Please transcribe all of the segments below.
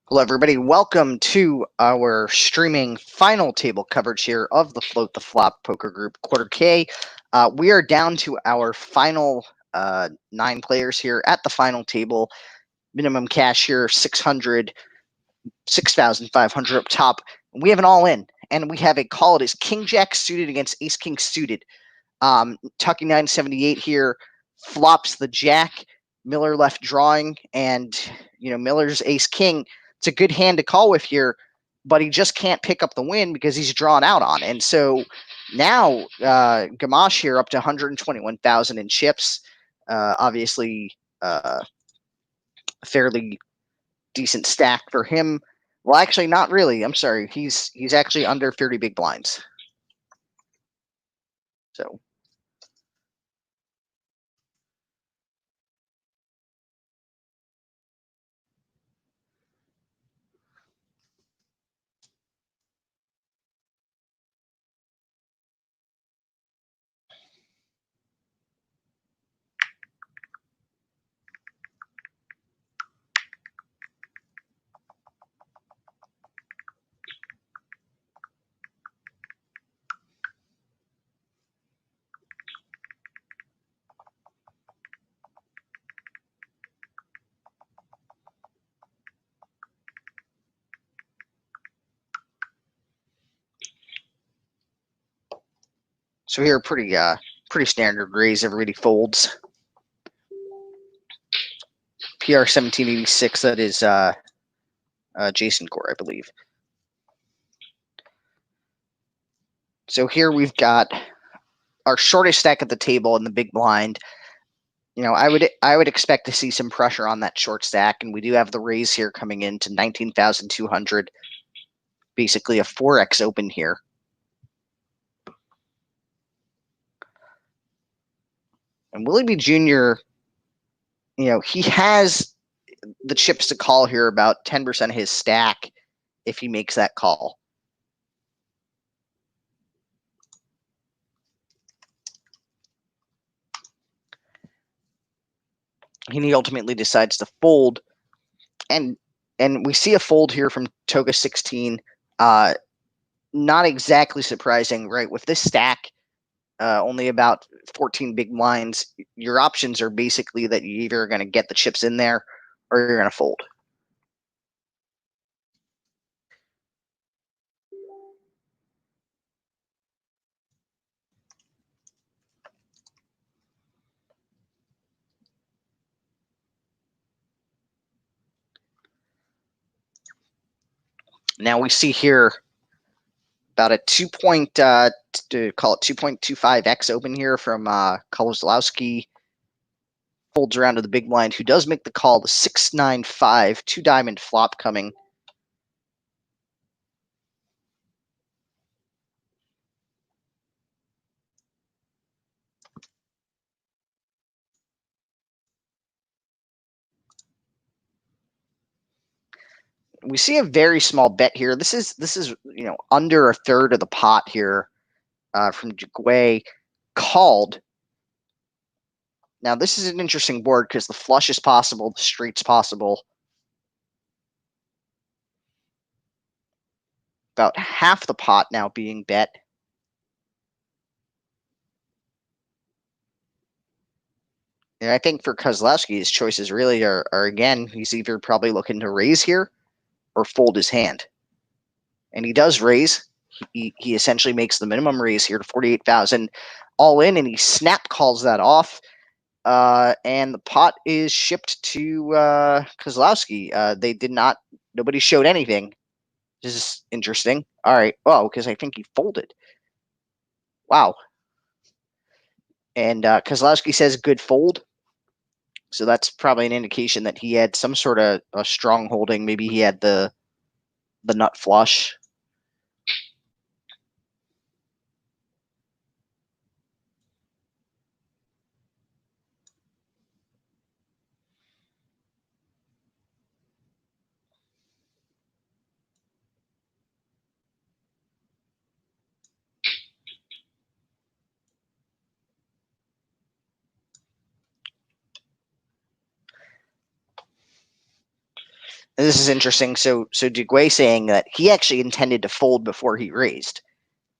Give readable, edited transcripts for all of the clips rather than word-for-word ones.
Hello, everybody. Welcome to our streaming final table coverage here of the Float the Flop Poker Group Quarter K. We are down to our final 9 players here at the final table. Minimum cash here, 600, 6,500 up top. We have an all-in, and we have a call. It is King Jack suited against Ace King suited. Tucky 978 here flops the Jack. Miller left drawing, and Miller's Ace King. It's a good hand to call with here, but he just can't pick up the win because he's drawn out on. And so now Gamache here up to 121,000 in chips. Obviously, fairly decent stack for him. Well, actually, not really. I'm sorry. He's actually under 30 big blinds. So. So here, pretty standard raise. Everybody folds. PR 1786. That is Jason Gore, I believe. So here we've got our shortest stack at the table in the big blind. I would expect to see some pressure on that short stack, and we do have the raise here coming in to 19,200. Basically a 4x open here. And Willie B. Jr., he has the chips to call here, about 10% of his stack if he makes that call. And he ultimately decides to fold. And we see a fold here from Toga 16. Not exactly surprising, right? With this stack, only about 14 big blinds, your options are basically that you either are going to get the chips in there or you're going to fold. Now we see here about a 2.25x open here from Kozlowski. Folds around to the big blind, who does make the call. The 6-9-5, 2-diamond flop coming. We see a very small bet here. This is under a third of the pot here from Jagway called. Now this is an interesting board because the flush is possible, the straight's possible. About half the pot now being bet. And I think for Kozlowski, his choices really are again, he's either probably looking to raise here or fold his hand. And he does raise. He essentially makes the minimum raise here to 48,000 all in, and he snap calls that off. And the pot is shipped to Kozlowski. They did not, nobody showed anything. This is interesting. All right. Oh, because I think he folded. Wow. And Kozlowski says good fold. So that's probably an indication that he had some sort of a strong holding. Maybe he had the nut flush. This is interesting. So Duguay saying that he actually intended to fold before he raised.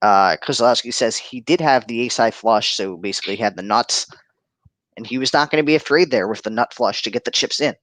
Kozlowski says he did have the ace high flush, so basically he had the nuts, and he was not going to be afraid there with the nut flush to get the chips in.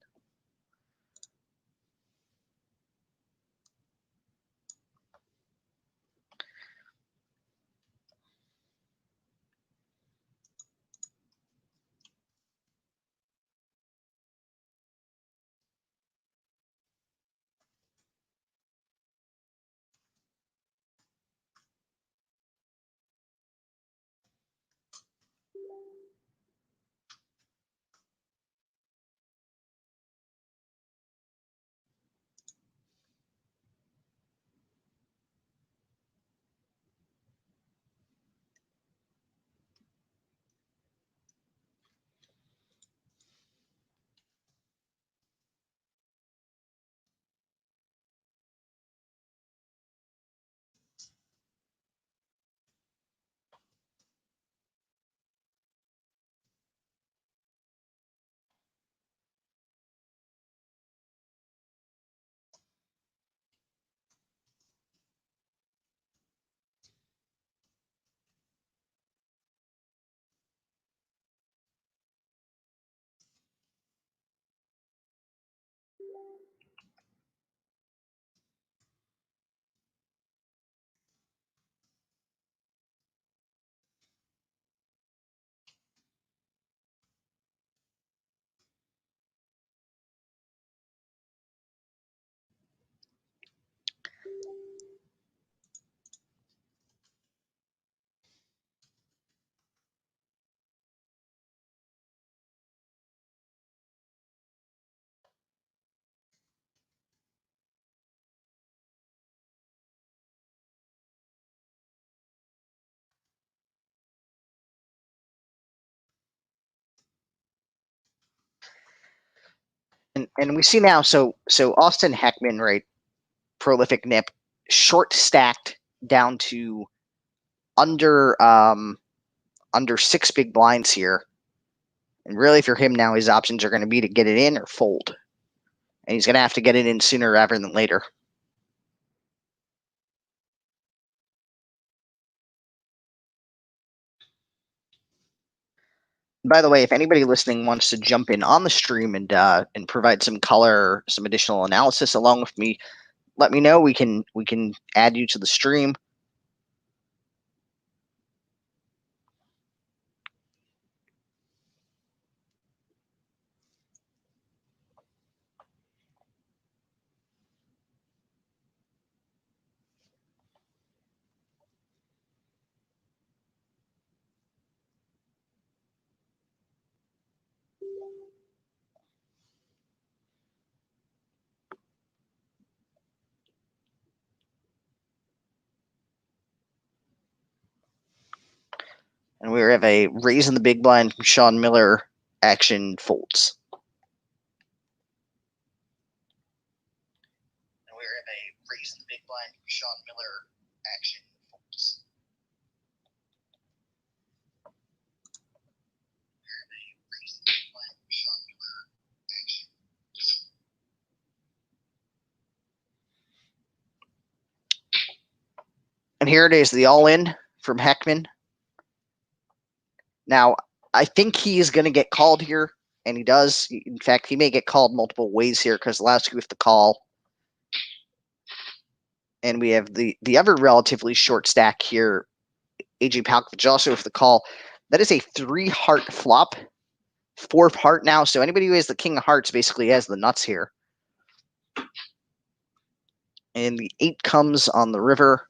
And we see now, so Austin Heckman, right, prolific nip, short stacked down to under under 6 big blinds here. And really, for him now, his options are going to be to get it in or fold. And he's going to have to get it in sooner rather than later. By the way, if anybody listening wants to jump in on the stream and provide some color, some additional analysis along with me, let me know. We can add you to the stream. And we have a raise in the big blind from Sean Miller. Action folds. And we have a raise in the big blind from Sean Miller. Action folds. And here it is, the all-in from Heckman. Now, I think he is going to get called here, and he does. In fact, he may get called multiple ways here because Kozlowski with the call. And we have the other relatively short stack here, AJ Palkovich also with the call. That is a 3-heart flop, 4th heart now. So anybody who has the king of hearts basically has the nuts here. And the 8 comes on the river.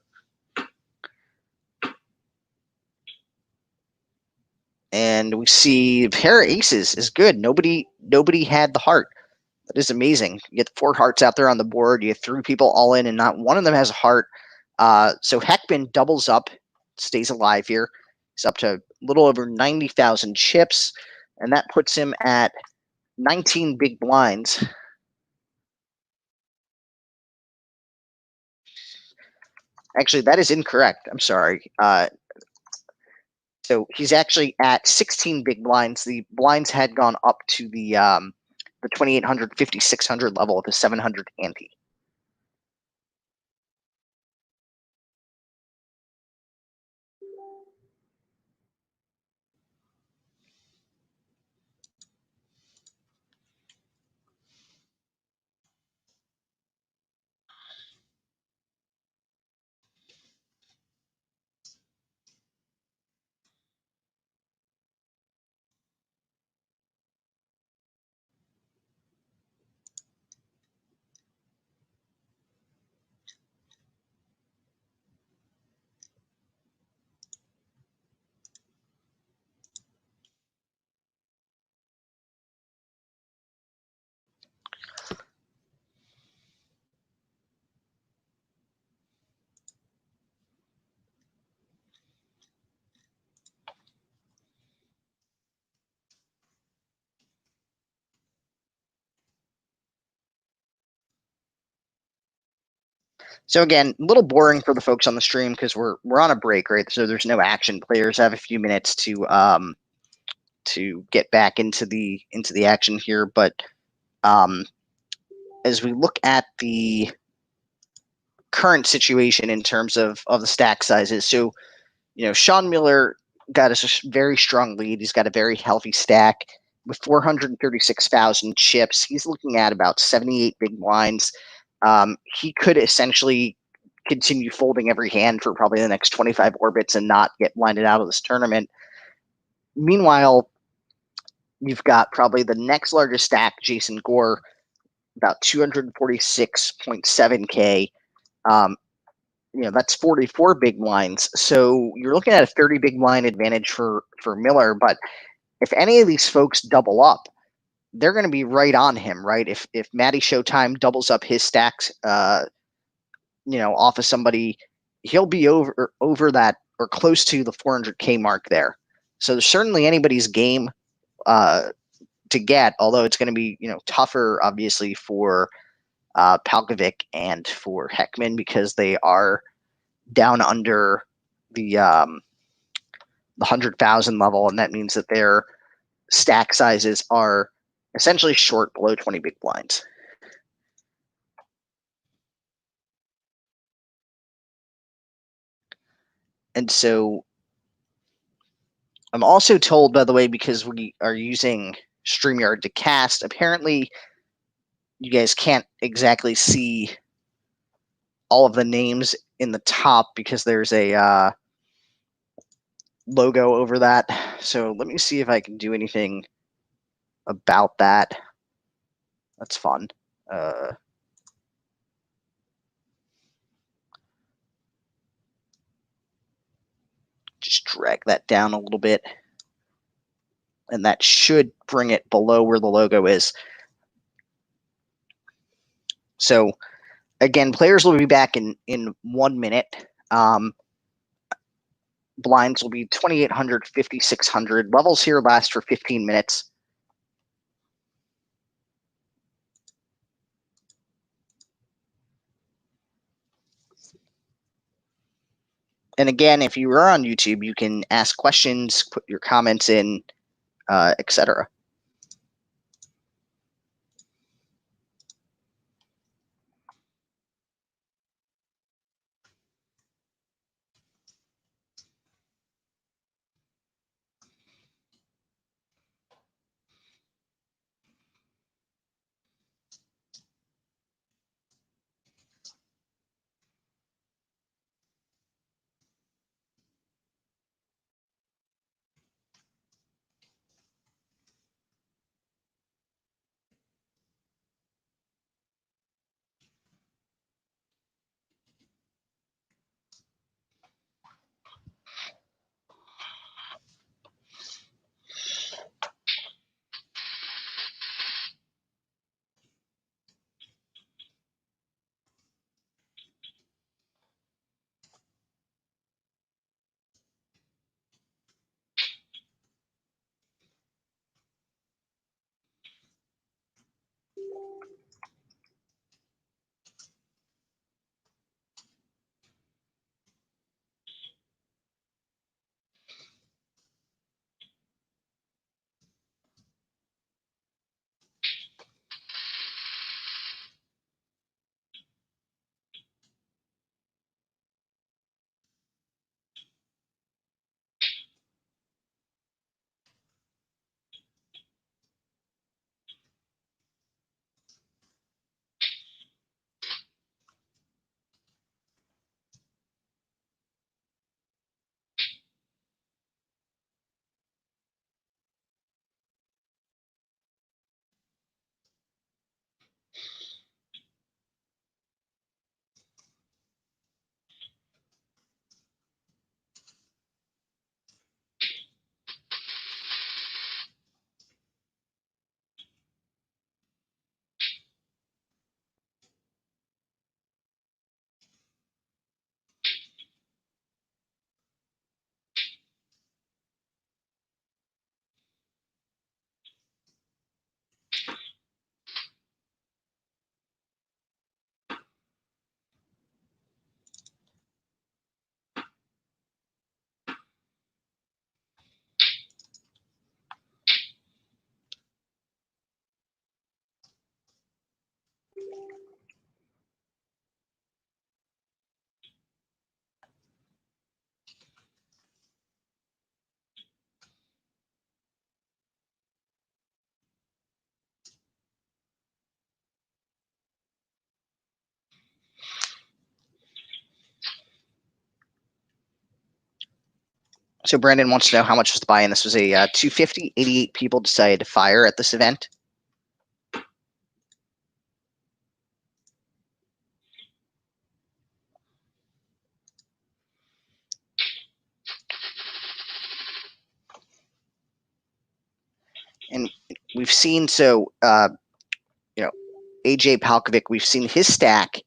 And we see a pair of aces is good. Nobody had the heart. That is amazing. You get 4 hearts out there on the board. You have 3 people all in, and not one of them has a heart. So Heckman doubles up, stays alive here. He's up to a little over 90,000 chips, and that puts him at 19 big blinds. Actually, that is incorrect. I'm sorry. So he's actually at 16 big blinds. The blinds had gone up to the the 2,800, 5,600 level with a 700 ante. So again, a little boring for the folks on the stream because we're on a break, right? So there's no action. Players have a few minutes to get back into the action here. But as we look at the current situation in terms of the stack sizes, so Sean Miller got a very strong lead. He's got a very healthy stack with 436,000 chips. He's looking at about 78 big blinds. He could essentially continue folding every hand for probably the next 25 orbits and not get blinded out of this tournament. Meanwhile, you've got probably the next largest stack, Jason Gore, about 246.7K. That's 44 big blinds. So you're looking at a 30 big blind advantage for Miller. But if any of these folks double up, they're going to be right on him, right? If Matty Showtime doubles up his stacks, off of somebody, he'll be over that or close to the 400K mark there. So there's certainly anybody's game to get, although it's going to be tougher, obviously, for Palkovic and for Heckman because they are down under the 100,000 level, and that means that their stack sizes are essentially short below 20 big blinds. And so I'm also told, by the way, because we are using StreamYard to cast, apparently you guys can't exactly see all of the names in the top because there's a logo over that. So let me see if I can do anything about that. That's fun. Just drag that down a little bit. And that should bring it below where the logo is. So again, players will be back in 1 minute. Blinds will be 2,800, 5,600. Levels here last for 15 minutes. And again, if you are on YouTube, you can ask questions, put your comments in, etc. So Brandon wants to know how much was the buy-in. This was a 250. 88 people decided to fire at this event. And we've seen, so, AJ Palkovic, we've seen his stack,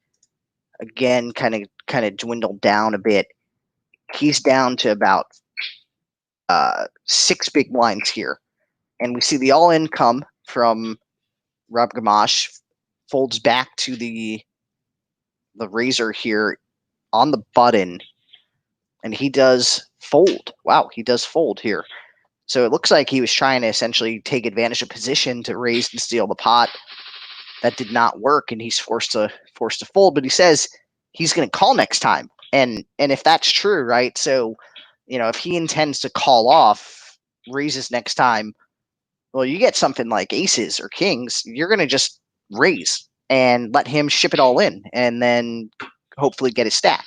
again, kind of dwindle down a bit. He's down to about 6 big blinds here. And we see the all-in come from Rob Gamache, folds back to the razor here on the button, and he does fold. Wow, he does fold here. So it looks like he was trying to essentially take advantage of position to raise and steal the pot. That did not work, and he's forced to fold. But he says he's going to call next time, and if that's true, right? So, if he intends to call off, raises next time, well, you get something like aces or kings, you're going to just raise and let him ship it all in, and then hopefully get his stack.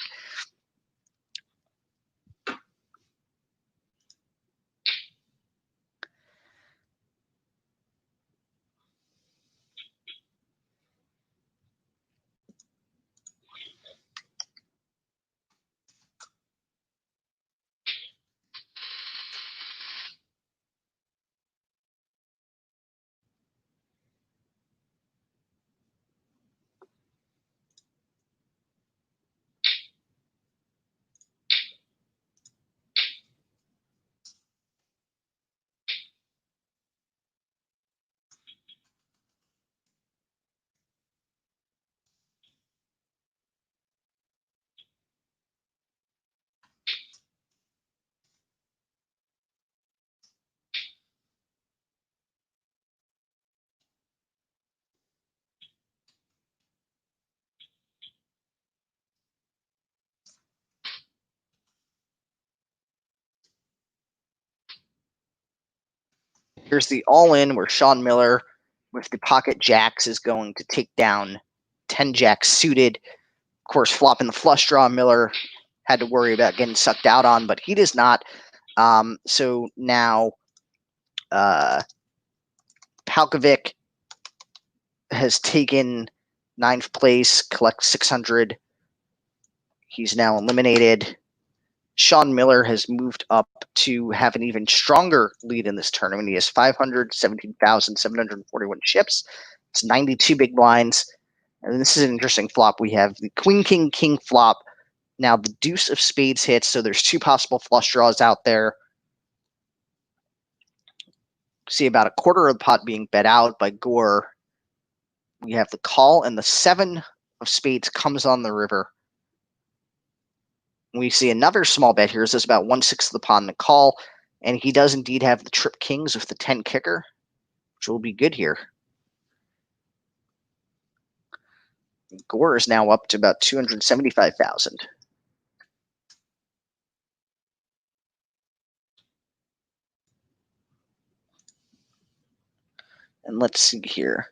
Here's the all-in where Sean Miller with the pocket jacks is going to take down 10 jacks suited. Of course, flopping the flush draw, Miller had to worry about getting sucked out on, but he does not. So now Palkovic has taken 9th place, collects 600. He's now eliminated. Sean Miller has moved up to have an even stronger lead in this tournament. He has 517,741 chips. It's 92 big blinds. And this is an interesting flop. We have the Queen, King, King flop. Now the deuce of spades hits, so there's 2 possible flush draws out there. See about a quarter of the pot being bet out by Gore. We have the call, and the 7 of spades comes on the river. We see another small bet here. This is about 1/6 of the pot in the call, and he does indeed have the trip kings with the 10 kicker, which will be good here. Gore is now up to about 275,000. And let's see here.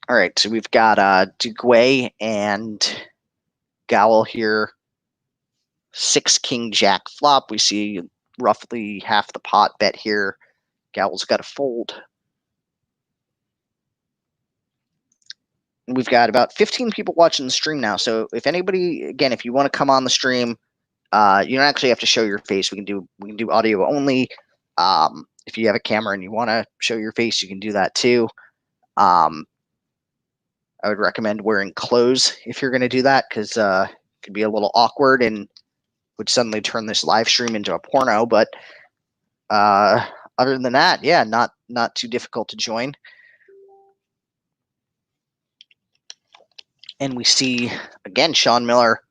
All right, so we've got Duguay and Gowell here. 6 king jack flop. We see roughly half the pot bet here. Gowell's got a fold. And we've got about 15 people watching the stream now. So if anybody, again, if you want to come on the stream, you don't actually have to show your face. We can do audio only. If you have a camera and you want to show your face, you can do that too. I would recommend wearing clothes if you're going to do that, because it could be a little awkward and would suddenly turn this live stream into a porno. But other than that, yeah, not too difficult to join. And we see, again, Sean Miller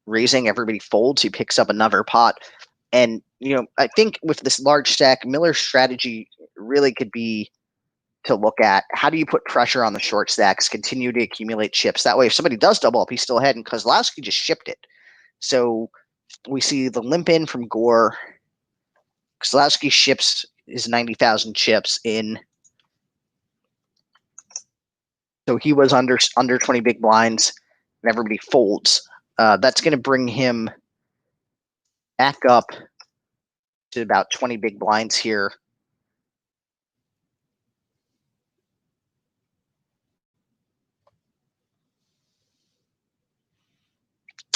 raising. Everybody folds. He picks up another pot. And, I think with this large stack, Miller's strategy really could be to look at how do you put pressure on the short stacks, continue to accumulate chips. That way, if somebody does double up, he's still ahead, and Kozlowski just shipped it. So we see the limp in from Gore. Kozlowski ships his 90,000 chips in. So he was under 20 big blinds, and everybody folds. That's going to bring him back up to about 20 big blinds here.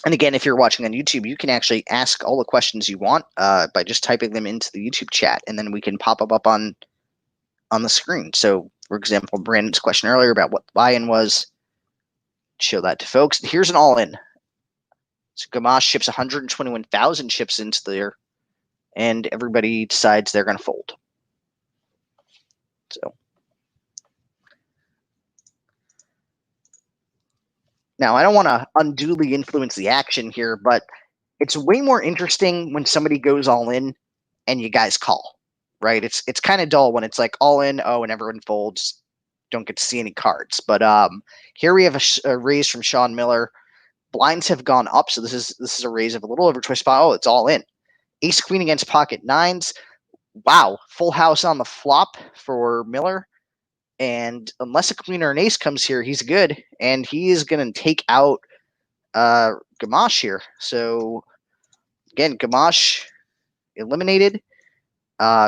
And again, if you're watching on YouTube, you can actually ask all the questions you want by just typing them into the YouTube chat, and then we can pop up on the screen. So, for example, Brandon's question earlier about what the buy-in was, show that to folks. Here's an all-in. So Gamache ships 121,000 chips into there, and everybody decides they're going to fold. So now I don't want to unduly influence the action here, but it's way more interesting when somebody goes all in and you guys call, right? It's kind of dull when it's like all in, and everyone folds, don't get to see any cards. But here we have a raise from Sean Miller. Blinds have gone up, so this is a raise of a little over twice spot. Oh, it's all in. Ace queen against pocket nines. Wow, full house on the flop for Miller. And unless a queen or an ace comes here, he's good, and he is going to take out Gamache here. So again, Gamache eliminated.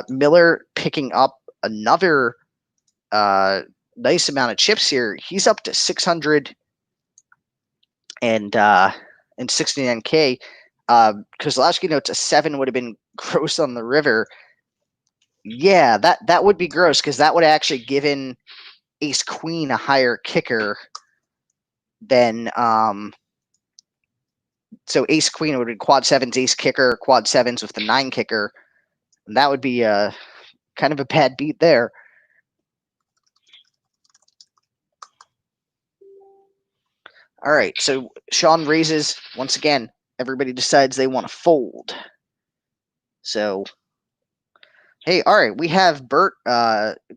Miller picking up another nice amount of chips here. He's up to 600 and 69K. Kozlowski notes a 7 would have been gross on the river. Yeah, that would be gross because that would have actually given ace queen a higher kicker than so ace queen would be quad sevens, ace kicker, quad sevens with the 9 kicker. And that would be kind of a bad beat there. All right, so Sean raises once again. Everybody decides they want to fold. So, hey, all right, we have Bert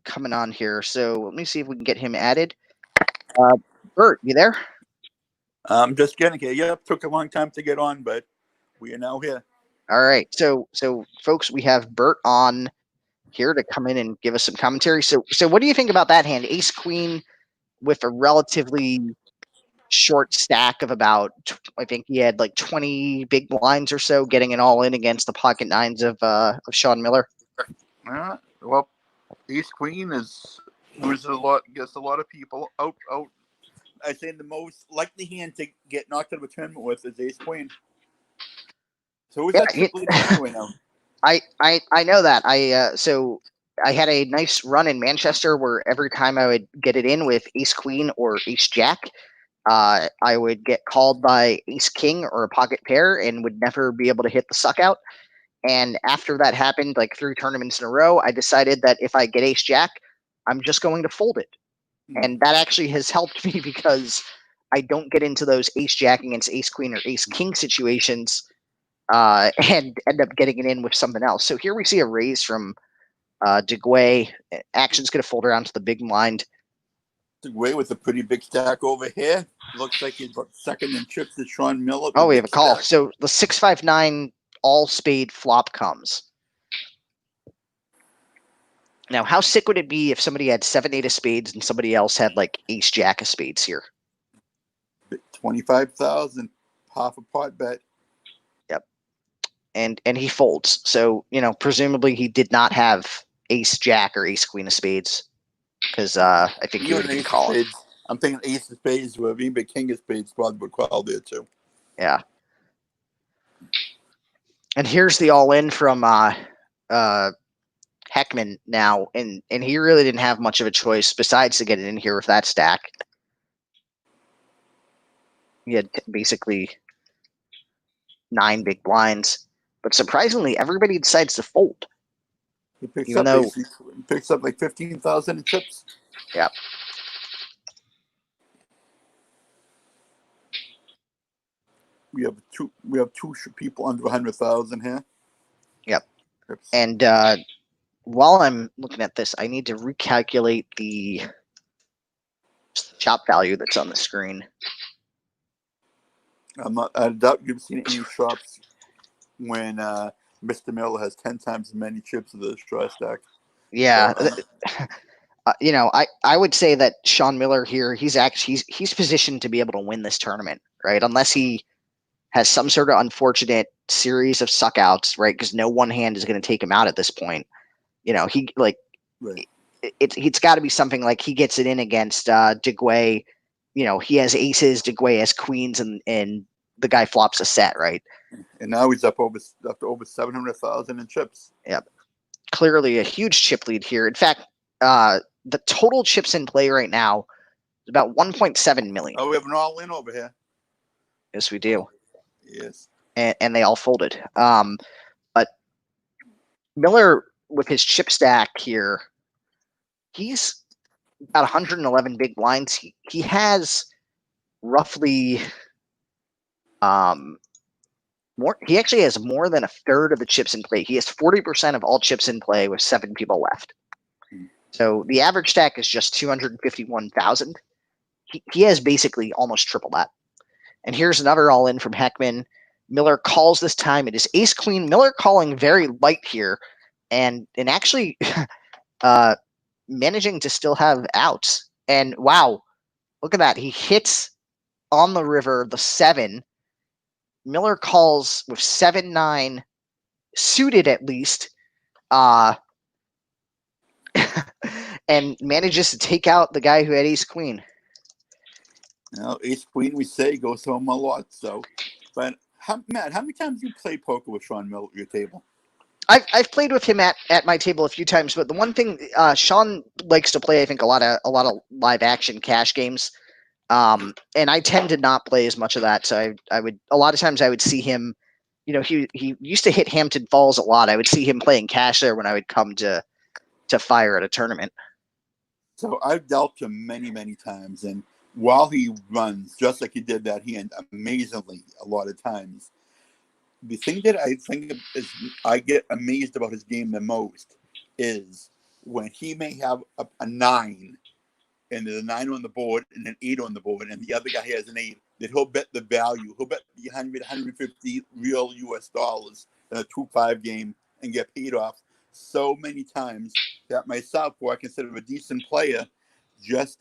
coming on here. So let me see if we can get him added. Bert, you there? I'm just getting here. Yep, took a long time to get on, but we are now here. All right, so folks, we have Bert on here to come in and give us some commentary. So what do you think about that hand? Ace queen with a relatively short stack of about, I think he had like 20 big blinds or so, getting it all in against the pocket nines of Sean Miller. Well, ace queen was a lot, gets a lot of people out. I say the most likely hand to get knocked out of a tournament with is ace queen. So who's that chip leader anyway now? I know that. So I had a nice run in Manchester where every time I would get it in with ace queen or ace jack, I would get called by ace king or a pocket pair and would never be able to hit the suck out. And after that happened, like 3 tournaments in a row, I decided that if I get ace jack, I'm just going to fold it. And that actually has helped me because I don't get into those ace jack against ace queen or ace king situations and end up getting it in with something else. So here we see a raise from DeGuay. Action's going to fold around to the big blind. DeGuay with a pretty big stack over here. Looks like he's about second in chips to Sean Miller. Oh, we have a call. Stack. So the 6-5-9 all spade flop comes. Now, how sick would it be if somebody had 7-8 of spades and somebody else had like ace jack of spades here? 25,000, half a pot bet. Yep. And he folds. So, presumably he did not have ace jack or ace queen of spades because I think he would have been calling. I'm thinking ace of spades would be, but king of spades probably would call there too. Yeah. And here's the all in from Heckman now, and he really didn't have much of a choice besides to get it in here with that stack. He had basically 9 big blinds, but surprisingly, everybody decides to fold. He picks up like 15,000 in chips. Yeah. We have two people under 100,000 here. Yep. Chips. And while I'm looking at this, I need to recalculate the chop value that's on the screen. I doubt you've seen any shops when Mr. Miller has 10 times as many chips as the straw stack. Yeah. So, I would say that Sean Miller here, he's positioned to be able to win this tournament, right? Unless he has some sort of unfortunate series of suckouts, right? Because no one hand is going to take him out at this point. He like right. it's got to be something like he gets it in against DeGuay. He has aces, DeGuay has queens, and the guy flops a set, right? And now he's up to over 700,000 in chips. Yeah, clearly a huge chip lead here. In fact, the total chips in play right now is about 1.7 million. Oh, we have an all-in over here. Yes, we do. Yes. And they all folded. But Miller, with his chip stack here, he's got 111 big blinds. He has roughly more. He actually has more than a third of the chips in play. He has 40% of all chips in play with 7 people left. So the average stack is just 251,000. He has basically almost triple that. And here's another all in from Heckman. Miller calls this time. It is ace queen. Miller calling very light here, and actually managing to still have outs. And wow, look at that. He hits on the river the 7. Miller calls with 7-9 suited at least, and manages to take out the guy who had ace queen. Now, ace queen, we say, goes home a lot. So, but Matt, how many times do you play poker with Sean Miller at your table? I've played with him at my table a few times, but the one thing Sean likes to play, I think, a lot of live action cash games, and I tend to not play as much of that. So I would a lot of times I would see him. He used to hit Hampton Falls a lot. I would see him playing cash there when I would come to fire at a tournament. So I've dealt him many, many times, and while he runs, just like he did that hand, amazingly a lot of times, the thing that I think is I get amazed about his game the most is when he may have a 9 and there's a 9 on the board and an 8 on the board and the other guy has an 8, that he'll bet the value. He'll bet the 150 real US dollars in a 2-5 game and get paid off so many times that myself, who I consider a decent player,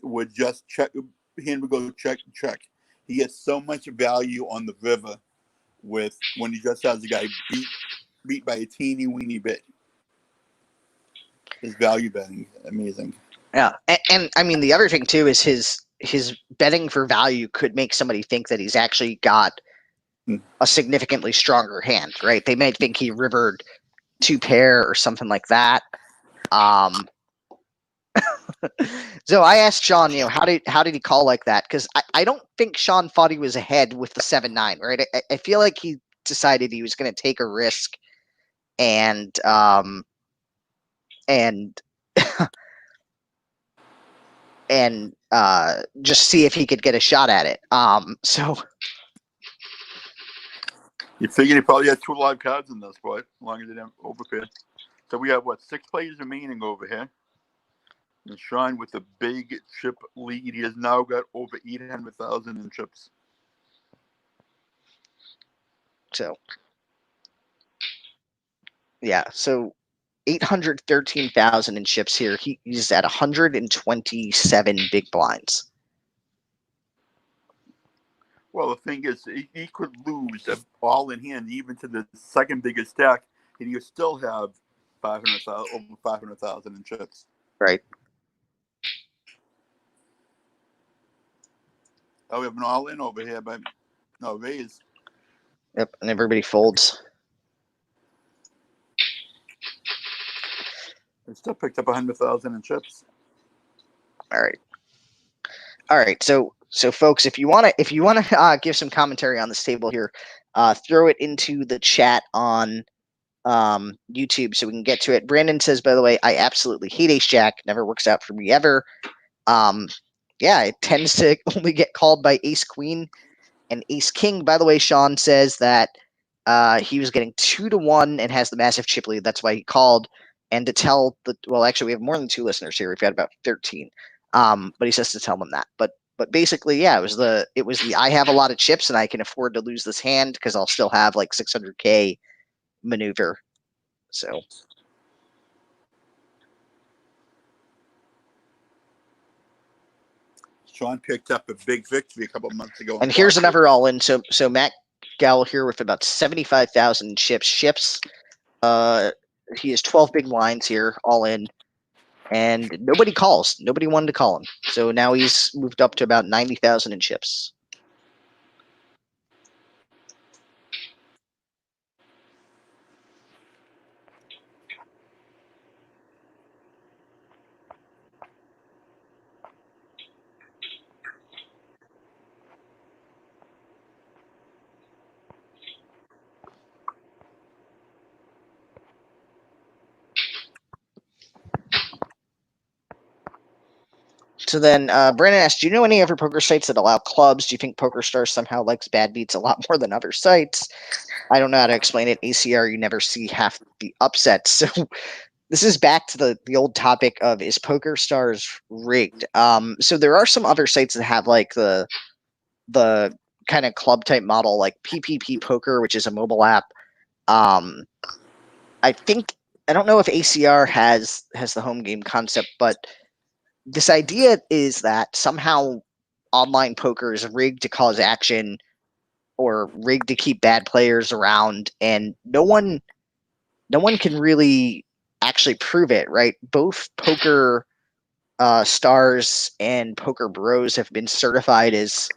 would just check. Hand would go check. He gets so much value on the river with when he just has a guy beat by a teeny weeny bit. His value betting, amazing. Yeah, and I mean the other thing too is his betting for value could make somebody think that he's actually got a significantly stronger hand, right? They might think he rivered 2 pair or something like that. So I asked Sean, how did he call like that? Because I don't think Sean thought he was ahead with the 7-9, right? I feel like he decided he was going to take a risk and just see if he could get a shot at it. So you figured he probably had 2 live cards in this, boy, as long as they didn't overpay. So we have 6 players remaining over here. And Sean with a big chip lead. He has now got over 800,000 in chips. So yeah, so 813,000 in chips here. He's at 127 big blinds. Well, the thing is, he could lose all in hand, even to the second biggest stack, and he would still have over 500,000 in chips. Right. Oh, we have an all-in over here, but no raise. Yep, and everybody folds. They still picked up 100,000 in chips. All right. So folks, if you want to give some commentary on this table here, throw it into the chat on YouTube so we can get to it. Brandon says, by the way, I absolutely hate ace jack. Never works out for me ever. Yeah, it tends to only get called by ace queen and ace king. By the way, Sean says that he was getting 2-1 and has the massive chip lead. That's why he called. And to tell actually, we have more than 2 listeners here. We've got about 13. But he says to tell them that. But basically, yeah, it was the I have a lot of chips and I can afford to lose this hand because I'll still have like 600K maneuver So Sean picked up a big victory a couple months ago. And here's another all-in. So Matt Gowl here with about 75,000 chips. He has 12 big blinds here, all in. And nobody calls. Nobody wanted to call him. So now he's moved up to about 90,000 in chips. So then Brandon asked, do you know any other poker sites that allow clubs? Do you think PokerStars somehow likes bad beats a lot more than other sites? I don't know how to explain it. ACR, you never see half the upsets. So this is back to the old topic of, is PokerStars rigged? So there are some other sites that have like the kind of club type model, like PPP Poker, which is a mobile app. I don't know if ACR has the home game concept, but this idea is that somehow online poker is rigged to cause action or rigged to keep bad players around, and no one can really actually prove it, right? Both Poker Stars and Poker Bros have been certified as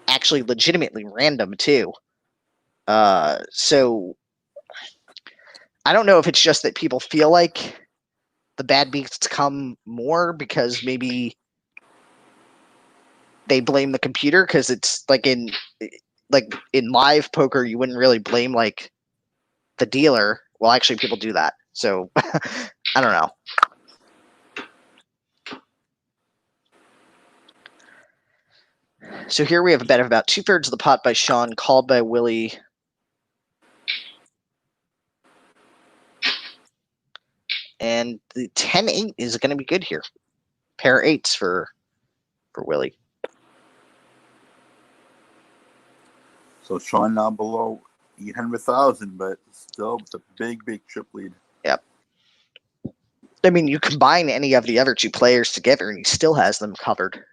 actually legitimately random too. So I don't know if it's just that people feel like the bad beats come more because maybe they blame the computer, because it's like in live poker you wouldn't really blame like the dealer. Well, actually people do that. So I don't know. So here we have a bet of about 2/3 of the pot by Sean, called by Willie. And the 10-8 is going to be good here. Pair eights for Willie. So Sean now below 800,000, but still with a big chip lead. Yep. I mean, you combine any of the other two players together and he still has them covered.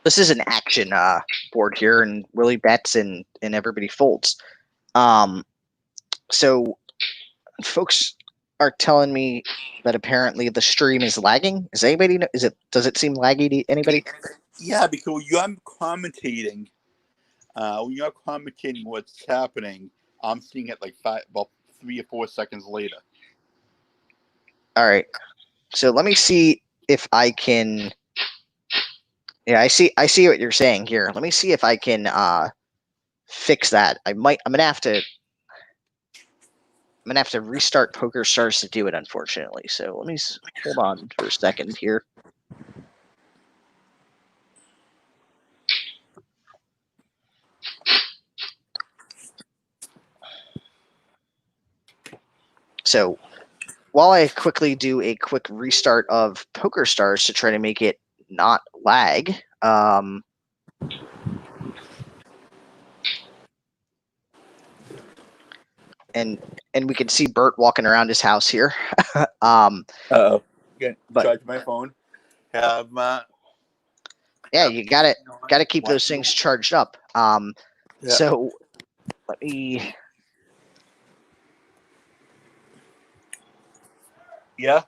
This is an action board here, and Willie bets and everybody folds. So folks are telling me that apparently the stream is lagging. Is anybody? Does it seem laggy to anybody? Yeah, because I'm commentating. When you're commentating what's happening, I'm seeing it like about 3 or 4 seconds later. All right. So let me see if I can. Yeah, I see what you're saying here. Let me see if I can fix that. I'm gonna have to restart PokerStars to do it, unfortunately. So let me hold on for a second here. So while I quickly do a quick restart of PokerStars to try to make it not lag, and we can see Bert walking around his house here. Again, But charge my phone. Have yeah, you gotta keep Watch those things charged up. Yeah. So let me. Yeah.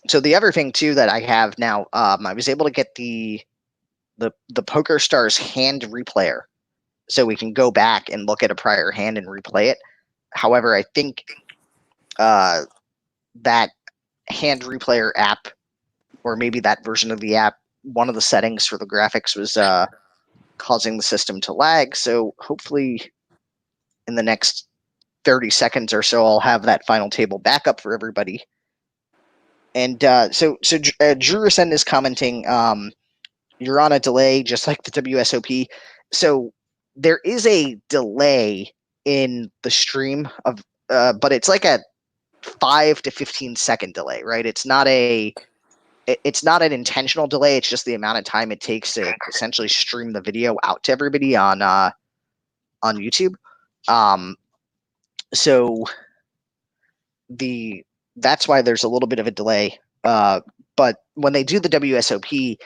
So the other thing too that I have now, I was able to get the PokerStars hand replayer, so we can go back and look at a prior hand and replay it. However, I think that hand replayer app, or maybe that version of the app, one of the settings for the graphics was causing the system to lag. So hopefully in the next 30 seconds or so, I'll have that final table back up for everybody. And so Drew Resend is commenting, you're on a delay just like the WSOP. So there is a delay in the stream of, but it's like a 5 to 15-second delay, right? It's not an intentional delay. It's just the amount of time it takes to essentially stream the video out to everybody on YouTube. So that's why there's a little bit of a delay. But when they do the WSOP,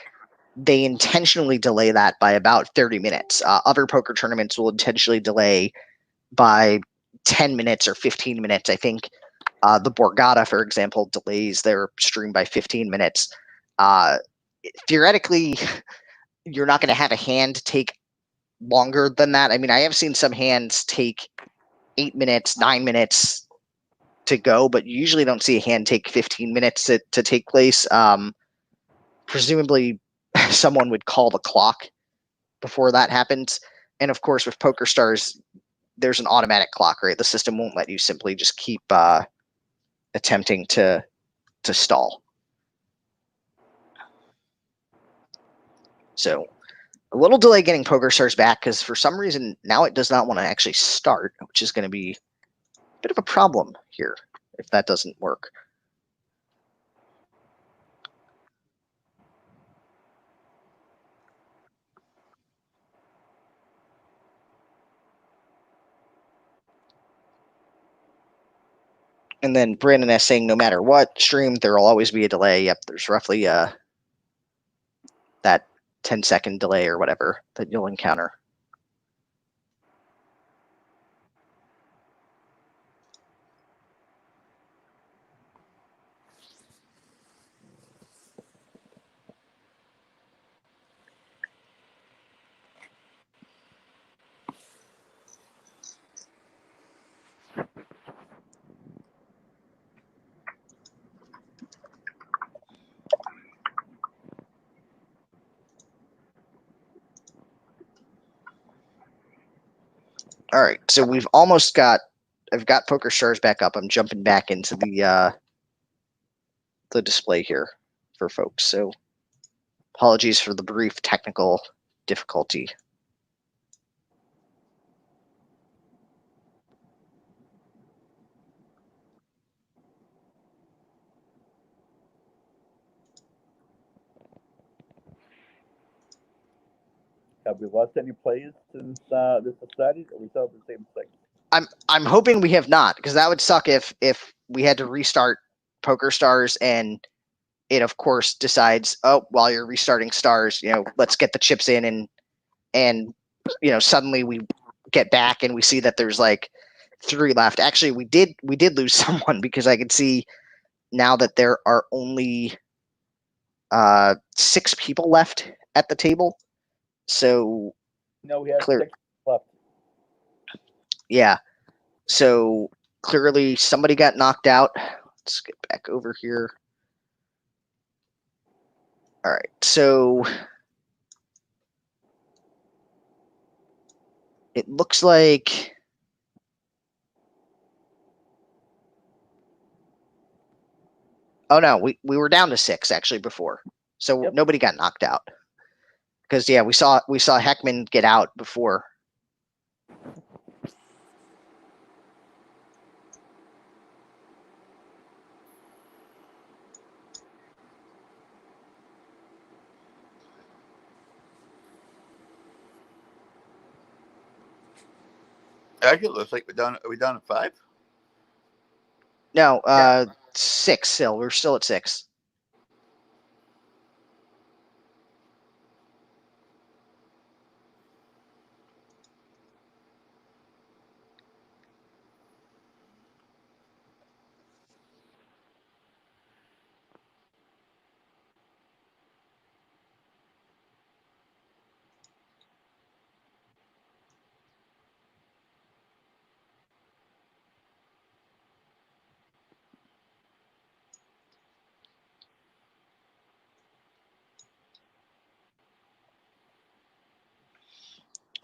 they intentionally delay that by about 30 minutes. Other poker tournaments will intentionally delay by 10 minutes or 15 minutes. I think the Borgata, for example, delays their stream by 15 minutes. Theoretically, you're not going to have a hand take longer than that. I mean, I have seen some hands take 8 minutes, 9 minutes to go, but you usually don't see a hand take 15 minutes to take place. Presumably, someone would call the clock before that happens. And of course, with PokerStars, there's an automatic clock, right? The system won't let you simply just keep attempting to stall. So a little delay getting PokerStars back because for some reason now it does not want to actually start, which is going to be a bit of a problem here if that doesn't work. And then Brandon S saying, no matter what stream, there will always be a delay. Yep, there's roughly that 10-second delay or whatever that you'll encounter. All right, so I've got PokerStars back up. I'm jumping back into the display here for folks. So apologies for the brief technical difficulty. Have we lost any plays since this has started, or we still have the same thing? I'm hoping we have not, because that would suck if we had to restart PokerStars and it of course decides, oh, while you're restarting Stars, let's get the chips in and suddenly we get back and we see that there's like 3 left. Actually, we did lose someone because I can see now that there are only 6 people left at the table. So no, we have 6 left. Yeah. So clearly somebody got knocked out. Let's get back over here. All right. So it looks like oh no, we were down to 6 actually before. So nobody got knocked out. Because we saw Heckman get out before. Actually, it looks like we're down. Are we down at 5? No, 6 still. We're still at 6.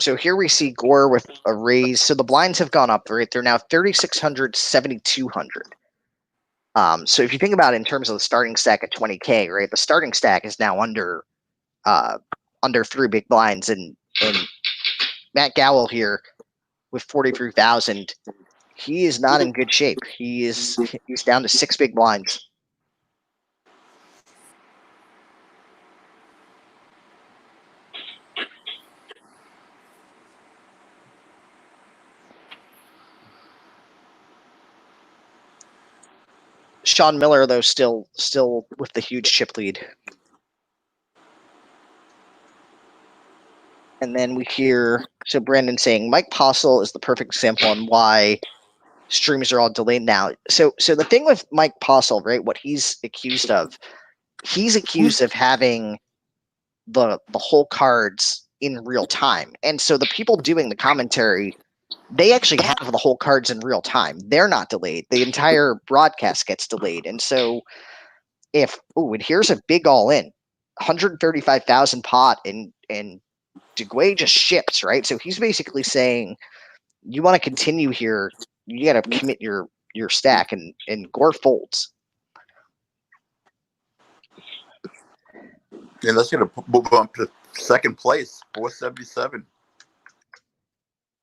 So here we see Gore with a raise. So the blinds have gone up, right? They're now 3,600, 7,200. So if you think about it in terms of the starting stack at 20K, right? The starting stack is now under 3 big blinds, and Matt Gowell here with 43,000. He is not in good shape. He's down to 6 big blinds. Sean Miller, though, still with the huge chip lead. And then we hear Brandon saying Mike Postle is the perfect example on why streams are all delayed now. So the thing with Mike Postle, right? What he's accused of having the whole cards in real time, and so the people doing the commentary, they actually have the whole cards in real time. They're not delayed. The entire broadcast gets delayed, and so and here's a big all in, 135,000 pot, and DeGuay just ships, right? So he's basically saying, you want to continue here, you got to commit your stack, and Gore folds. And that's going to move on to second place, 477.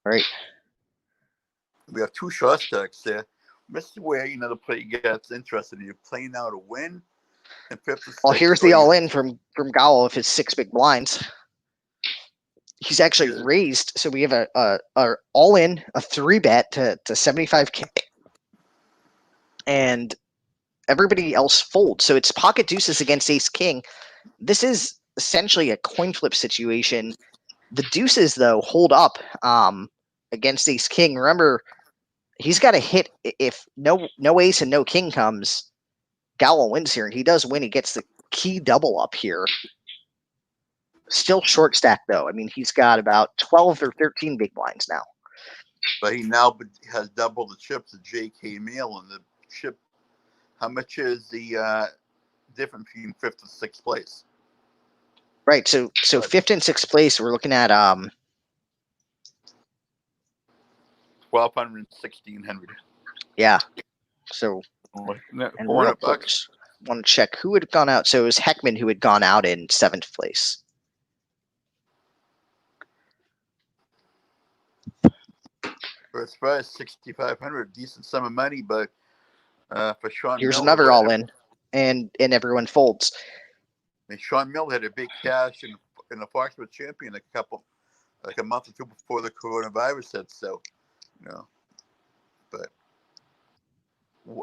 Right. We have 2 short stacks there. This is where the play gets interested. You're playing now to win. And 56. Well, here's the all in from Gowell with his 6 big blinds. He's actually raised, so we have a all in, a 3-bet to 75K, and everybody else folds. So it's pocket deuces against ace king. This is essentially a coin flip situation. The deuces, though, hold up against ace king. Remember, he's got to hit. If no ace and no king comes, Gowell wins here, and he does win. He gets the key double up here. Still short stack, though. I mean, he's got about 12 or 13 big blinds now. But he now has double the chips of J.K. Mail, and the chip. How much is the difference between 5th and 6th place? Right. So 5th and 6th place, we're looking at 1,200 and 1,600. Yeah. So and $400. Want to check who had gone out. So it was Heckman who had gone out in 7th place. First prize, 6,500, decent sum of money, but for Sean here's Miller, another all in, and everyone folds. And Sean Miller had a big cash in the Foxwood Champion a month or 2 before the coronavirus hit. So, but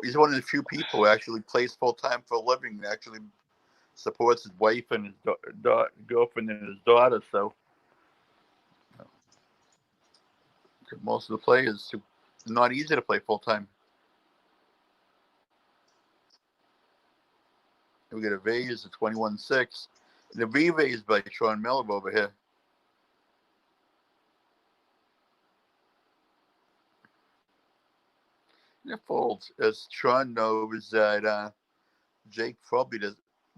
he's one of the few people who actually plays full time for a living and actually supports his wife and his girlfriend and his daughter. So, most of the players, it's not easy to play full time. We got a Vase at 21.6. The V-Vase by Sean Miller over here. It folds. As Sean knows that Jake probably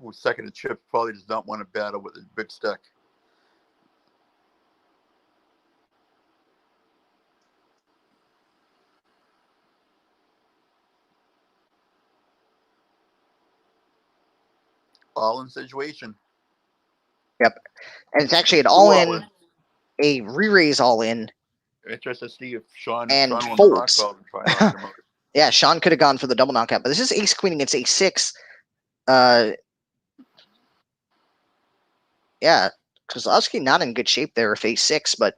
who's second to Chip, probably does not want to battle with his big stack. All in situation. Yep. And it's actually an all in, a re-raise all in. Interested to see if Sean folds. Will yeah, Sean could have gone for the double knockout, but this is ace queen against ace 6. Yeah, Kozlowski not in good shape there with ace 6, but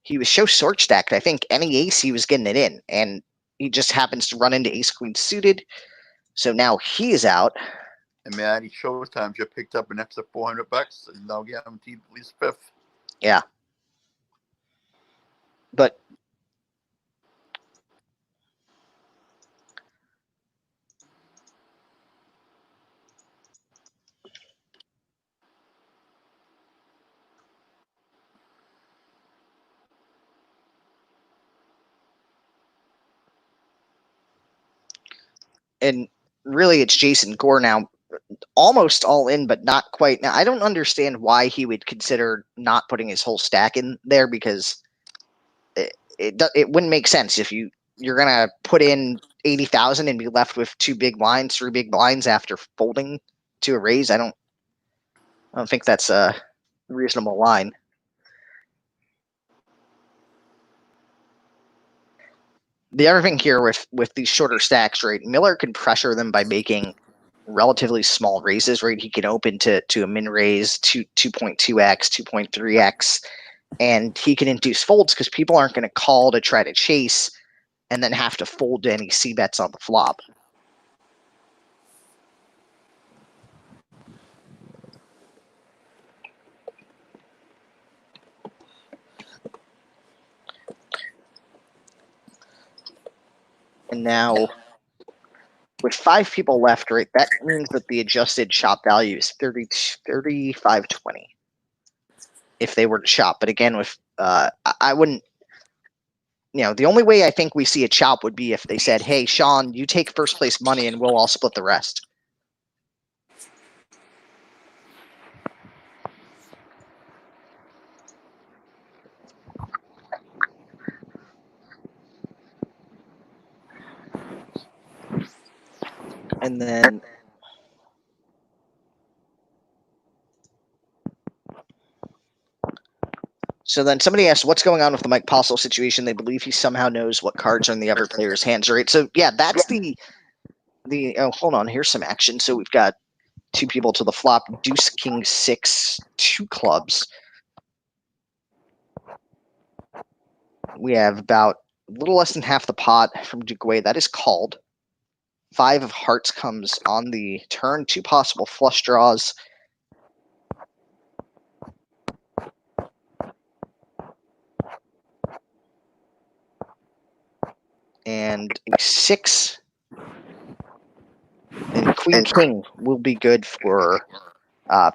he was so short stacked. I think any ace he was getting it in, and he just happens to run into ace queen suited. So now he is out. And man, he Showtime just picked up an extra $400 and now guaranteed at least fifth. Yeah. But and really it's Jason Gore now, almost all in, but not quite. Now I don't understand why he would consider not putting his whole stack in there, because it wouldn't make sense if you're gonna put in 80,000 and be left with three big blinds after folding to a raise. I don't think that's a reasonable line. The other thing here with these shorter stacks, right? Miller can pressure them by making relatively small raises, right? He can open to a min raise, 2.2x, 2.3x, and he can induce folds because people aren't going to call to try to chase and then have to fold to any C bets on the flop. And now, with 5 people left, right, that means that the adjusted shop value is 35.20 if they were to shop. But again, with I wouldn't, the only way I think we see a chop would be if they said, hey, Sean, you take first place money and we'll all split the rest. And then somebody asked, what's going on with the Mike Postle situation? They believe he somehow knows what cards are in the other player's hands, right? So, yeah, that's the hold on, here's some action. So we've got 2 people to the flop, deuce, king, 6, 2 clubs. We have about a little less than half the pot from Duguay. That is called. 5 of hearts comes on the turn, 2 possible flush draws. And a 6 and queen king will be good for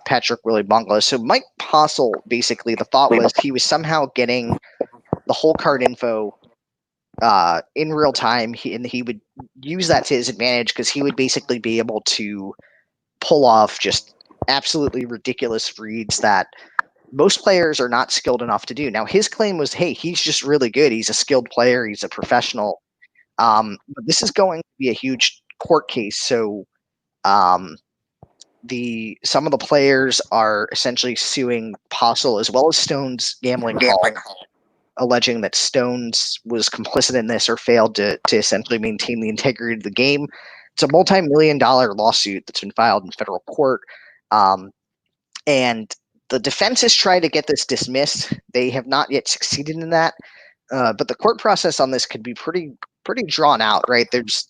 Patrick Willie Bungalow. So Mike Postle, basically, the thought was he was somehow getting the whole card info in real time, and he would use that to his advantage because he would basically be able to pull off just absolutely ridiculous reads that most players are not skilled enough to do. Now, his claim was, hey, he's just really good. He's a skilled player. He's a professional. But this is going to be a huge court case. So some of the players are essentially suing Postle as well as Stone's gambling hall, alleging that Stones was complicit in this or failed to essentially maintain the integrity of the game. It's a multi-million-dollar lawsuit that's been filed in federal court. And the defense has tried to get this dismissed. They have not yet succeeded in that. But the court process on this could be pretty drawn out, right? There's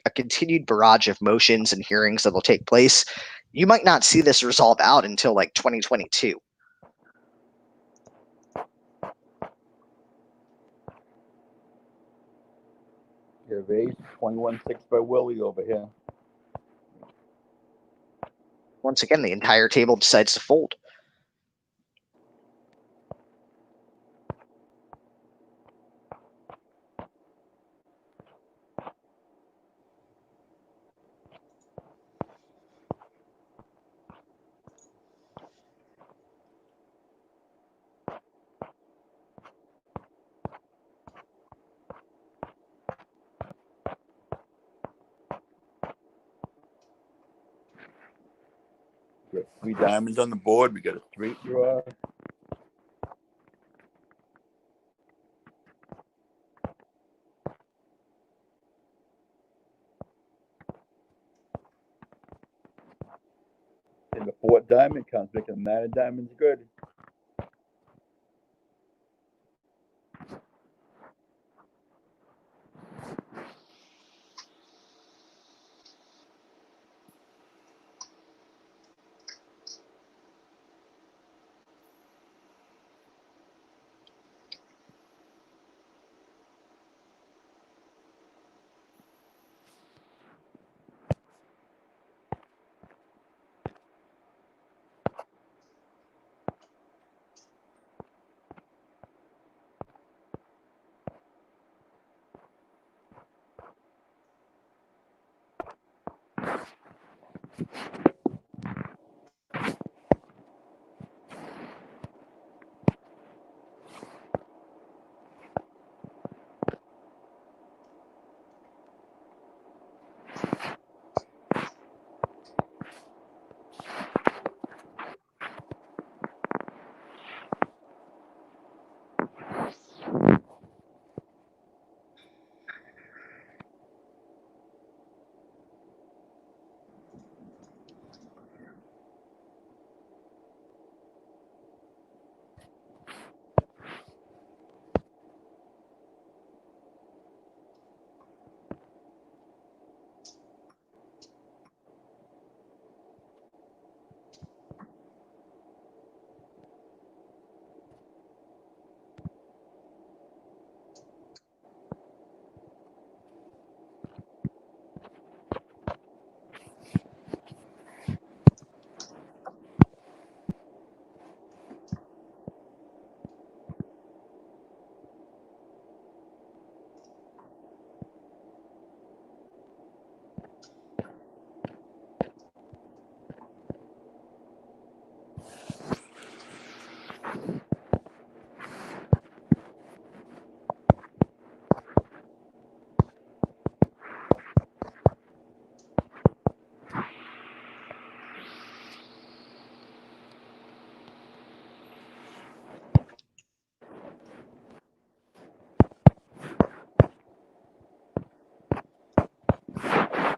a continued barrage of motions and hearings that will take place. You might not see this resolve out until like 2022. Your raise 21-6 by Willie over here. Once again, the entire table decides to fold. We got 3 diamonds on the board. We got a straight draw. And the 4th diamond comes, making 9 of diamonds good.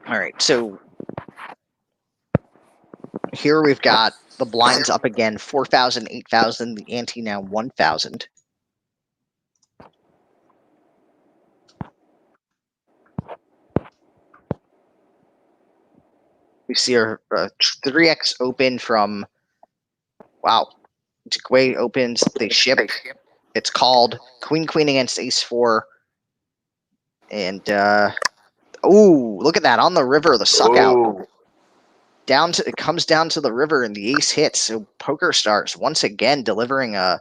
All right, so here we've got the blinds up again, 4,000, 8,000, the ante now 1,000. We see our 3x open from, wow, Jigway opens, they ship, it's called, queen against ace-4, and, ooh, look at that, on the river, the suck out. It comes down to the river, and the ace hits, so Poker Stars once again delivering a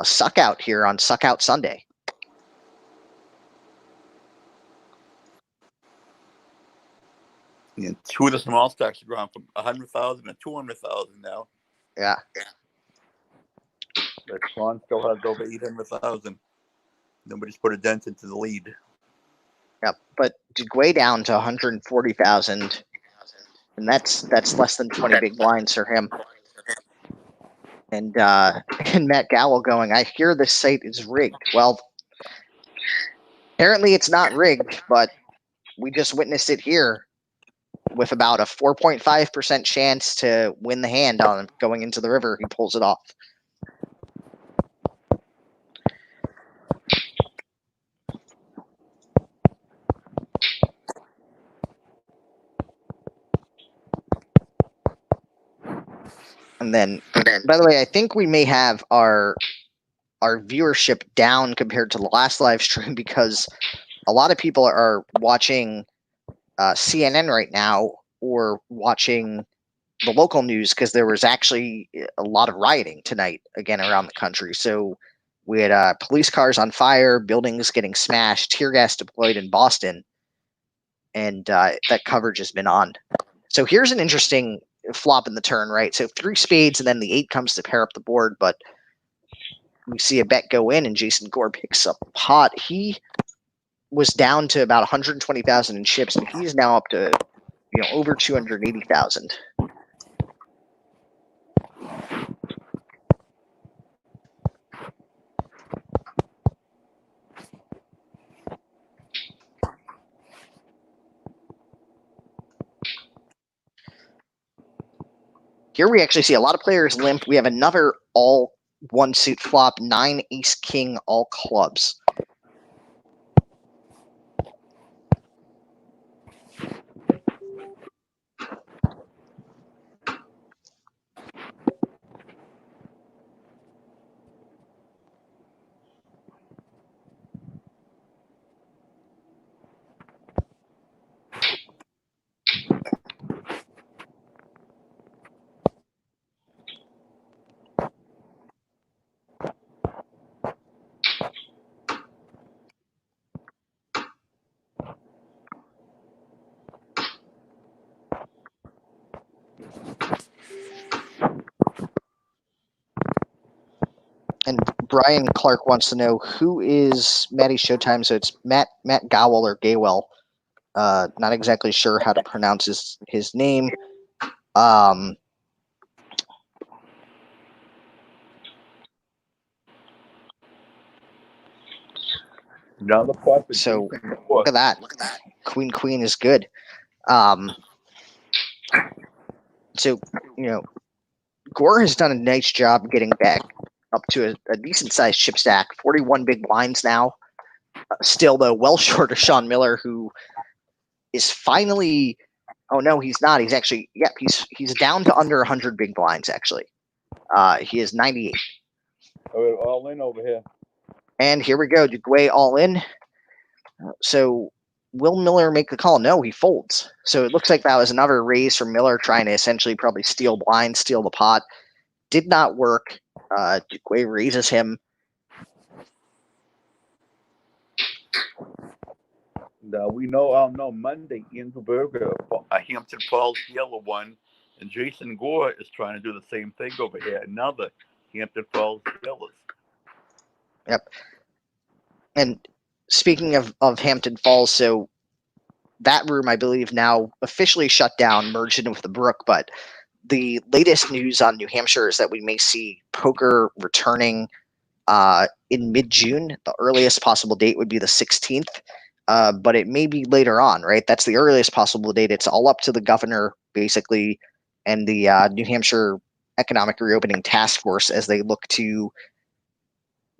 suck out here on Suck Out Sunday. And two of the small stacks have gone from 100,000 to 200,000 now. Yeah. But Sean still has over 800,000. Nobody's put a dent into the lead. Yeah, but way down to 140,000, and that's less than 20 big blinds for him. And Matt Gowell going, I hear this site is rigged. Well, apparently it's not rigged, but we just witnessed it here with about a 4.5% chance to win the hand on going into the river. He pulls it off. And then, by the way, I think we may have our viewership down compared to the last live stream because a lot of people are watching CNN right now or watching the local news because there was actually a lot of rioting tonight again around the country. So we had police cars on fire, buildings getting smashed, tear gas deployed in Boston, and that coverage has been on. So here's an interesting flop in the turn, right? So 3 spades, and then the 8 comes to pair up the board, but we see a bet go in, and Jason Gore picks up a pot. He was down to about 120,000 in chips, and he's now up to over 280,000. Here we actually see a lot of players limp. We have another all one suit flop, 9 ace king all clubs. And Brian Clark wants to know who is Matty Showtime. So it's Matt Gowell or Gaywell. Not exactly sure how to pronounce his name. Another pot for So Jason. look at that. Queen is good. So, Gore has done a nice job getting back up to a decent sized chip stack. 41 big blinds now. Still, though, well short of Sean Miller, who is finally. Oh no, he's not. He's actually. Yep, he's down to under 100 big blinds. Actually, he is 98. All in over here. And here we go. Dugway all in. So will Miller make the call? No, he folds. So it looks like that was another raise from Miller trying to essentially probably steal blinds, steal the pot. Did not work. Dugway raises him. We know Monday, Andrew Berger, Hampton Falls Yellow one, and Jason Gore is trying to do the same thing over here. Another Hampton Falls Yellows. Yep. And speaking of Hampton Falls, so that room, I believe, now officially shut down, merged in with the Brook. But the latest news on New Hampshire is that we may see poker returning in mid-June. The earliest possible date would be the 16th, but it may be later on, right? That's the earliest possible date. It's all up to the governor, basically, and the New Hampshire Economic Reopening Task Force as they look to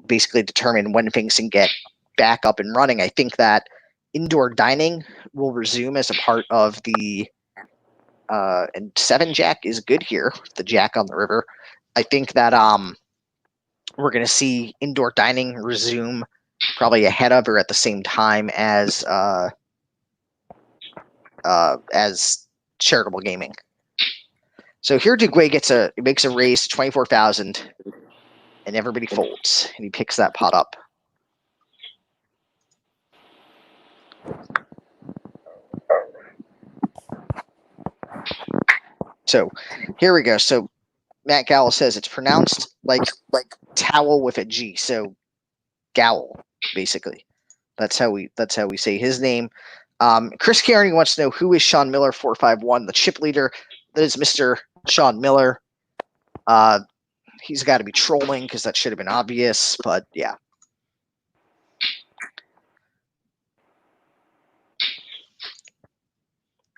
basically determine when things can get back up and running. I think that indoor dining will resume as a part of the and 7 Jack is good here, the Jack on the river. I think that we're going to see indoor dining resume probably ahead of or at the same time as charitable gaming. So here Dugway makes a raise to 24,000 and everybody folds and he picks that pot up. So here we go. So Matt Gowell says it's pronounced like towel with a G. So Gowell, basically. That's how we say his name. Chris Carney wants to know who is Sean Miller 451, the chip leader. That is Mr. Sean Miller. He's got to be trolling because that should have been obvious, but yeah.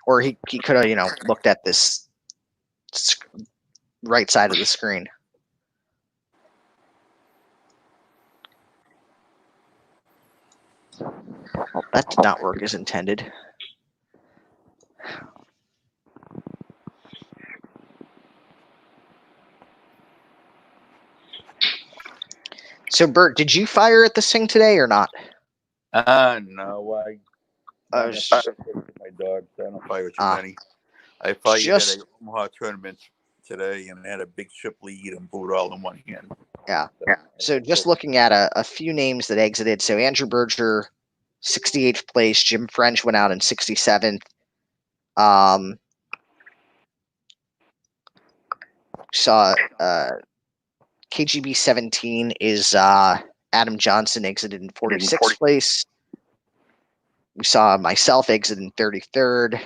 Or he could have, looked at this right side of the screen. Well, that did not work as intended. So, Bert, did you fire at this thing today or not? No, my dog. I don't fire too many. I fired at a Omaha tournament today and had a big chip lead and booed all in one hand. Yeah. So just looking at a few names that exited. So Andrew Berger, 68th place. Jim French went out in 67th. Saw KGB 17 is Adam Johnson exited in 46th place. We saw myself exit in 33rd.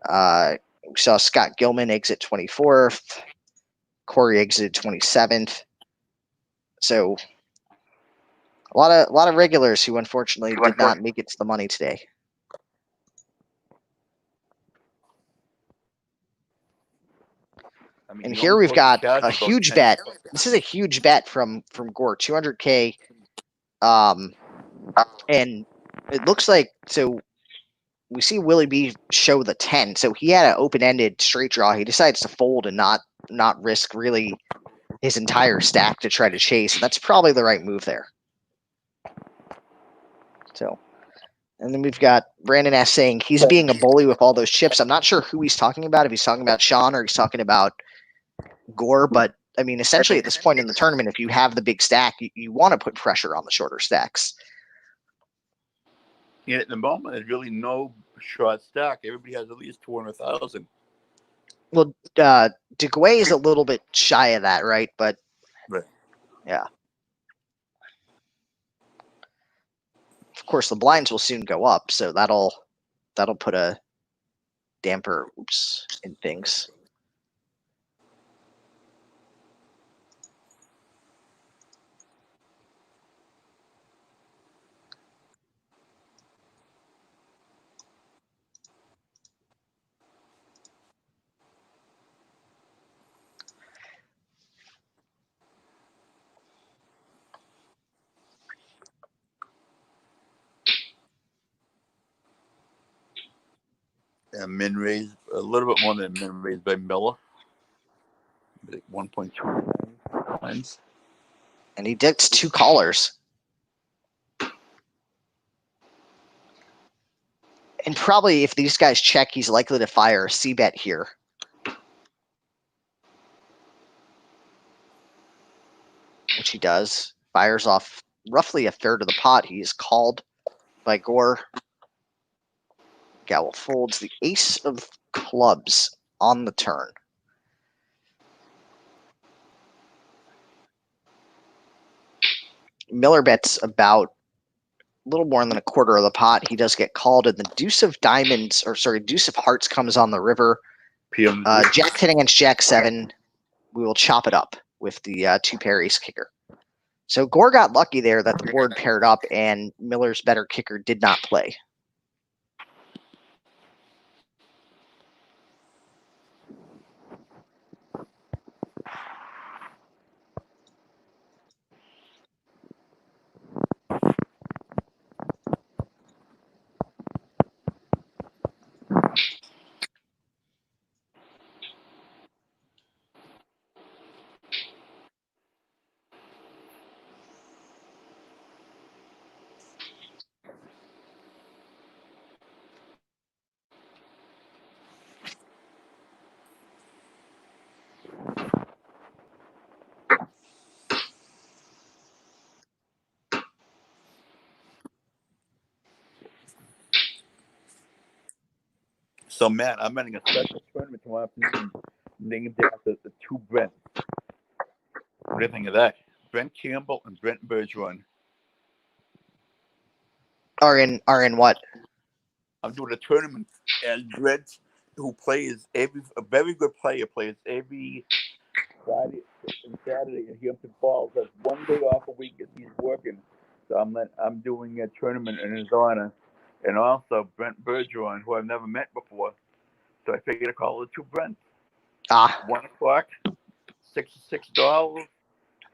We saw Scott Gilman exit 24th. Corey exited 27th. So a lot of regulars who unfortunately did not make it to the money today. And here we've got a huge bet. This is a huge bet from Gore, 200K. And it looks like, so we see Willie B show the 10. So he had an open-ended straight draw. He decides to fold and not risk really his entire stack to try to chase. And that's probably the right move there. So, and then we've got Brandon S saying he's being a bully with all those chips. I'm not sure who he's talking about, if he's talking about Sean or he's talking about Gore, but I mean, essentially at this point in the tournament, if you have the big stack, you want to put pressure on the shorter stacks. Yeah, at the moment, there's really no short stack. Everybody has at least 200,000. Well, Dugway is a little bit shy of that, right? But right. Yeah. Of course, the blinds will soon go up, so that'll put a damper in things. And min raise a little bit more than min raise by Miller. Like 1.2 times. And he gets 2 callers. And probably if these guys check, he's likely to fire a C-bet here. Which he does. Fires off roughly a third of the pot. He is called by Gore. Gowl folds the ace of clubs on the turn. Miller bets about a little more than a quarter of the pot. He does get called, and the deuce of hearts comes on the river. Jack 10 against Jack 7. We will chop it up with the 2 parries kicker. So Gore got lucky there that the board paired up, and Miller's better kicker did not play. So, Matt, I'm running a special tournament tomorrow afternoon named after the 2 Brents. What do you think of that? Brent Campbell and Brent Bergeron. Are in what? I'm doing a tournament, and Brent, who plays a very good player, plays every Friday and Saturday in Hampton Falls. Has 1 day off a week if he's working. So I'm doing a tournament in his honor, and also Brent Bergeron, who I've never met before. So I figured to call it 2 Brents. 1 o'clock, $66,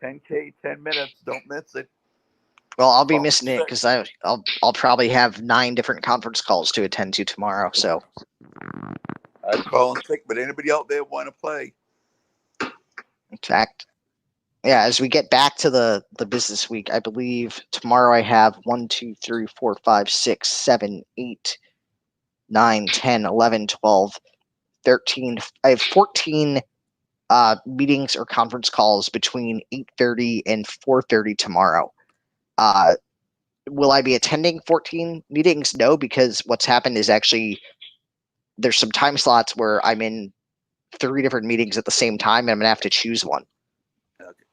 10K, 10 minutes. Don't miss it. Well, I'll be missing it because I'll probably have 9 different conference calls to attend to tomorrow. So I'm calling sick, but anybody out there want to play? In fact, yeah, as we get back to the business week, I believe tomorrow I have 1, 2, 3, 4, 5, 6, 7, 8, 9, 10, 11, 12, 13. I have 14 meetings or conference calls between 8:30 and 4:30 tomorrow. Will I be attending 14 meetings? No, because what's happened is actually there's some time slots where I'm in 3 different meetings at the same time, and I'm going to have to choose one. Okay.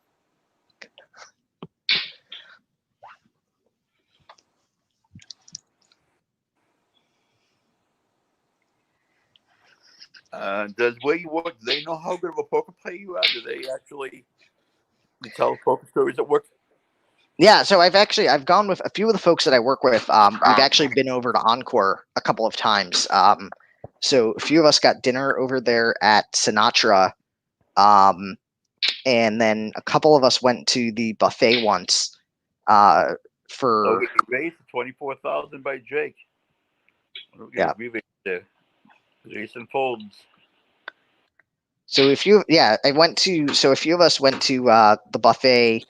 Does where you work, do they know how good of a poker player you are? Do they actually tell poker stories at work? Yeah, so I've gone with a few of the folks that I work with. We've actually been over to Encore a couple of times. So a few of us got dinner over there at Sinatra, and then a couple of us went to the buffet once. For we raised $24,000 by Jake. Yeah, Jason folds. So a few of us went to the buffet.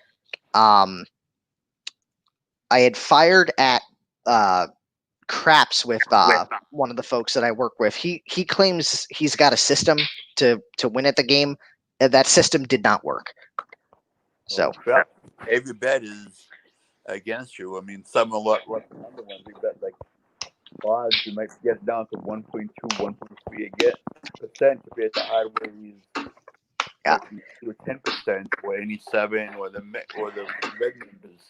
I had fired at craps with one of the folks that I work with. He claims he's got a system to win at the game. That system did not work. So every bet is against you. I mean, some a lot less than other ones. We bet like odds. You might get down to 1.2, 1.3 again percent if it's a high raise Yeah. Or 10%, or any 7, or the red members.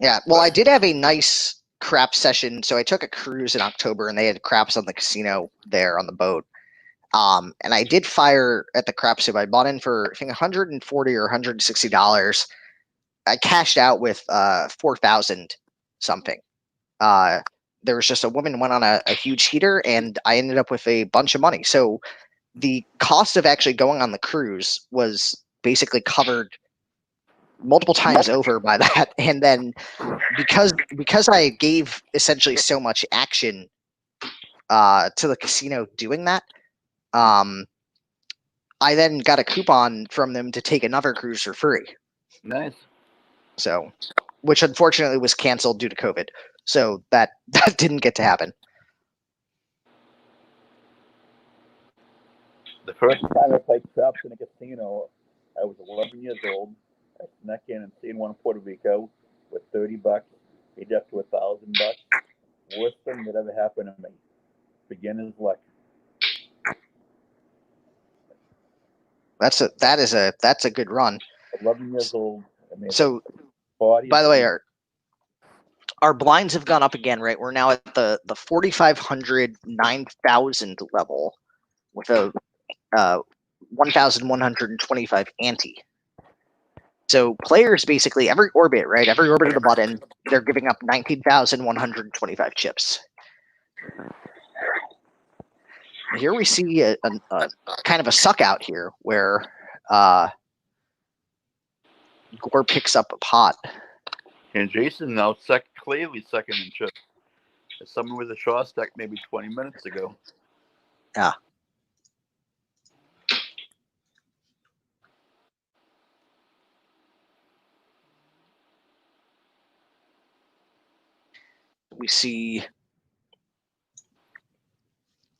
Yeah. Well, I did have a nice craps session. So I took a cruise in October, and they had craps on the casino there on the boat. And I did fire at the crap soup. I bought in for I think $140 or $160. I cashed out with 4,000 something. There was just a woman went on a huge heater, and I ended up with a bunch of money. So the cost of actually going on the cruise was basically covered multiple times over by that. And then because I gave essentially so much action to the casino doing that, I then got a coupon from them to take another cruise for free. Nice. So, which unfortunately was canceled due to COVID. So that didn't get to happen. The first time I played craps in a casino, I was 11 years old. I snuck in and stayed in one in Puerto Rico with $30, paid up to $1,000. Worst thing that ever happened to me. Beginner's luck. That's a good run. 11 years old. So, by the way, our blinds have gone up again, right? We're now at the 4,500, 9,000 level with a 1,125 ante. So players basically every orbit, right? Every orbit of the button, they're giving up 19,125 chips. Here we see a kind of a suck out here where Gore picks up a pot. And Jason now clearly second in chips. As someone with a Shaw stack maybe 20 minutes ago. Yeah. We see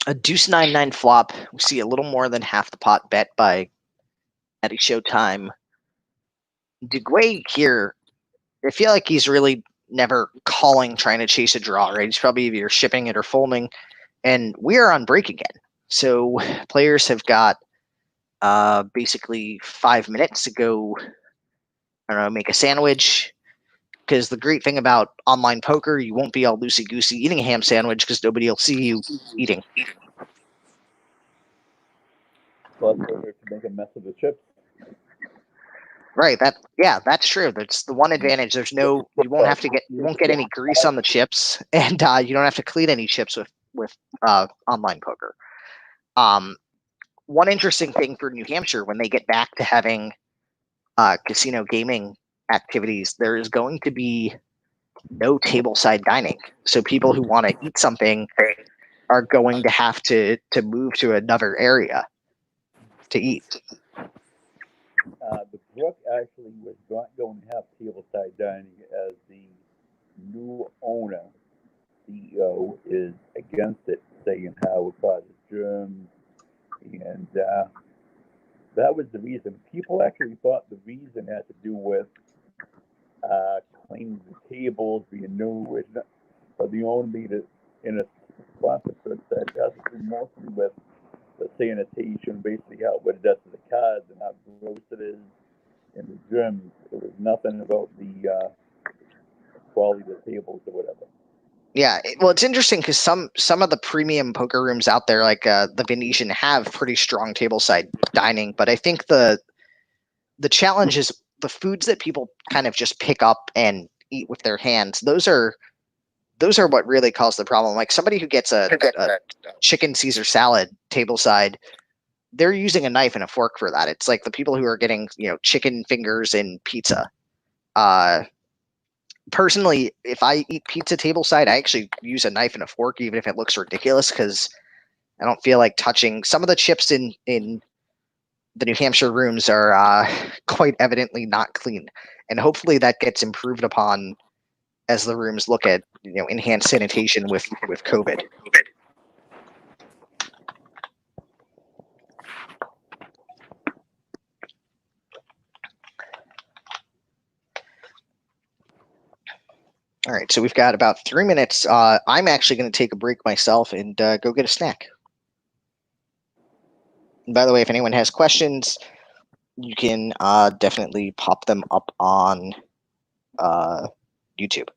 a deuce 9-9 flop. We see a little more than half the pot bet by Eddie Showtime. DeGuay here, I feel like he's really never calling, trying to chase a draw, right? He's probably either shipping it or folding. And we are on break again. So players have got basically 5 minutes to go, I don't know, make a sandwich. Because the great thing about online poker, you won't be all loosey-goosey eating a ham sandwich because nobody will see you eating. Plus, to make a mess of the chips. Right. That's true. That's the one advantage. There's no, you won't get any grease on the chips, and you don't have to clean any chips with online poker. One interesting thing for New Hampshire when they get back to having casino gaming activities, there is going to be no tableside dining. So people who want to eat something are going to have to move to another area to eat. The Brook actually was not going to have tableside dining as the new owner, CEO, is against it, saying how it causes germs. And that was the reason. People actually thought the reason had to do with cleaning the tables, being new, but the owner made it in a sponsorship that has to do mostly with the sanitation, basically what it does to the cards and how gross it is, and the germs. It was nothing about the quality of the tables or whatever. Yeah, well, it's interesting because some of the premium poker rooms out there, like the Venetian, have pretty strong tableside dining. But I think the challenge is the foods that people kind of just pick up and eat with their hands. Those are what really cause the problem. Like somebody who gets a chicken Caesar salad tableside, they're using a knife and a fork for that. It's like the people who are getting chicken fingers in pizza. Personally, if I eat pizza tableside, I actually use a knife and a fork, even if it looks ridiculous, because I don't feel like touching. Some of the chips in the New Hampshire rooms are quite evidently not clean, and hopefully that gets improved upon as the rooms look at enhanced sanitation with COVID. All right, so we've got about 3 minutes. I'm actually going to take a break myself and go get a snack. And by the way, if anyone has questions, you can definitely pop them up on YouTube.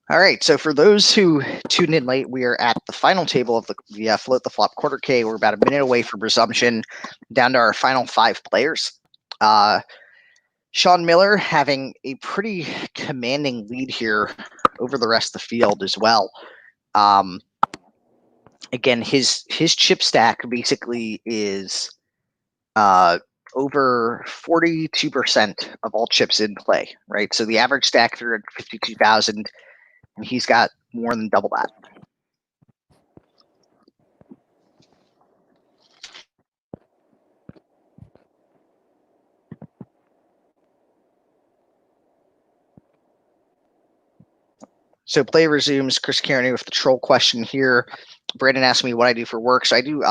All right, so for those who tuned in late, we are at the final table of the Float the Flop Quarter K. We're about a minute away from resumption, down to our final 5 players. Sean Miller having a pretty commanding lead here over the rest of the field as well. Again, his chip stack basically is over 42% of all chips in play, right? So the average stack 352,000, and he's got more than double that. So play resumes. Chris Kearney with the troll question here. Brandon asked me what I do for work. So I do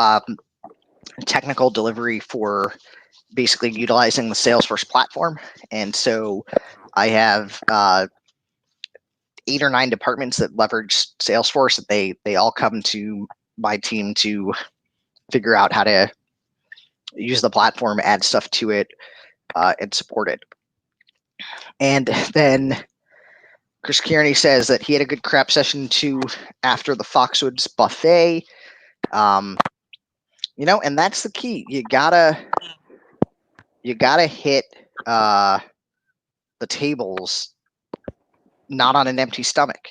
technical delivery for basically utilizing the Salesforce platform. And so I have 8 or 9 departments that leverage Salesforce. That they all come to my team to figure out how to use the platform, add stuff to it, and support it. And then Chris Kearney says that he had a good crap session too after the Foxwoods buffet. And that's the key. You gotta hit the tables not on an empty stomach.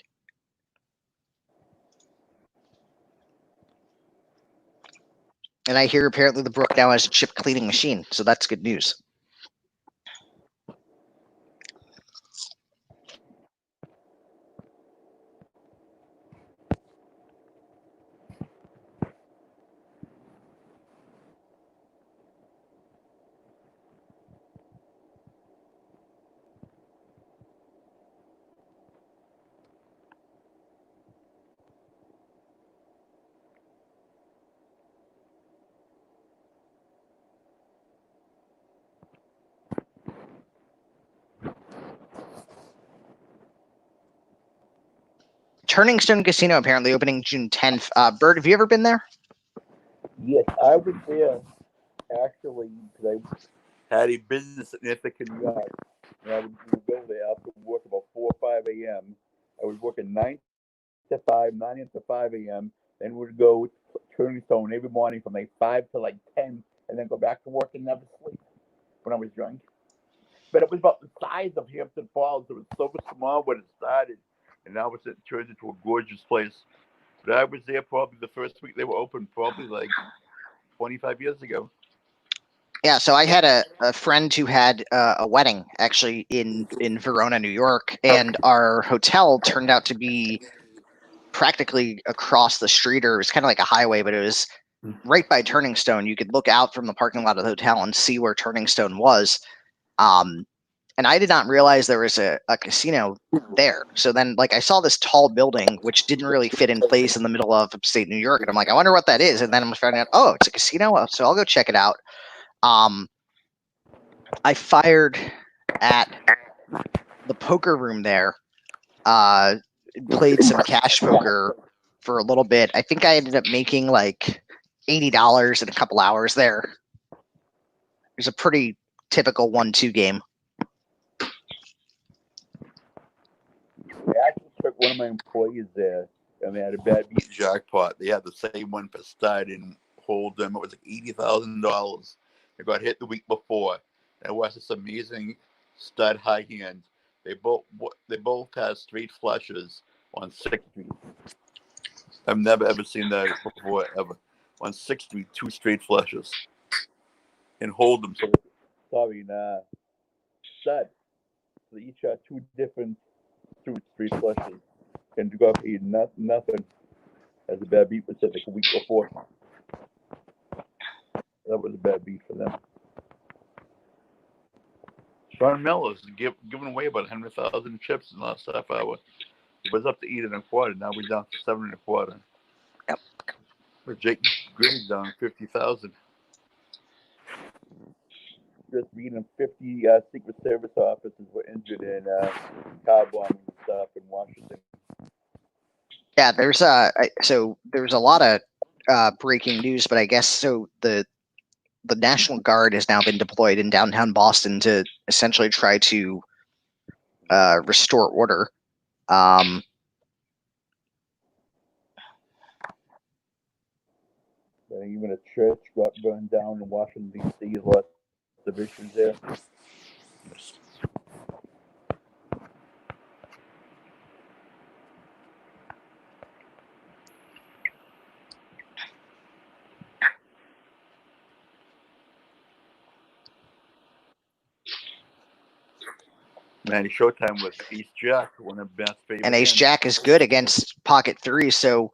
And I hear apparently the Brook now has a chip cleaning machine, so that's good news. Turning Stone Casino apparently opening June 10th. Bird, have you ever been there? Yes, I was there actually because I had a business significant yacht, and I would go there after work about 4 or 5 a.m. I was working 9 to 5, 9 a.m. to 5 a.m. Then we'd go Turning Stone every morning from like 5 to like 10, and then go back to work and never sleep when I was drunk. But it was about the size of Hampton Falls. It was so small when it started, and now it turned into a gorgeous place. But I was there probably the first week they were open, probably like 25 years ago. Yeah, so I had a friend who had a wedding actually in Verona, New York, and our hotel turned out to be practically across the street, or it was kind of like a highway, but it was right by Turning Stone. You could look out from the parking lot of the hotel and see where Turning Stone was. and I did not realize there was a casino there. So then, like, I saw this tall building which didn't really fit in place in the middle of upstate New York, and I'm like, I wonder what that is. And then I'm finding out, oh, it's a casino. So I'll go check it out. I fired at the poker room there. Played some cash poker for a little bit. I think I ended up making like $80 in a couple hours there. It was a pretty typical 1-2 game. I actually took one of my employees there, and they had a bad beat jackpot. They had the same one for stud and hold them. It was like $80,000. They got hit the week before. It was this amazing stud high hand. They both had straight flushes on 6th Street. I've never ever seen that before ever. On 6th Street, 2 straight flushes and hold them. So stud. So they each had 2 different straight flushes and got paid nothing as a bad beat was set like a week before. That was a bad beat for them. Sean Miller's giving away about 100,000 chips in the last half hour. It was up to 8.25. Now we're down to 7.25. Yep. But Jake Green's down 50,000. Just reading 50 Secret Service officers were injured in car bombing and stuff in Washington. Yeah, there's a lot of breaking news, but I guess so the National Guard has now been deployed in downtown Boston to essentially try to restore order. Even a church got burned down in Washington, D.C. Lots of issues there. Man, Showtime was Ace Jack, one of the best favorite. And Ace Jack is good against pocket 3, so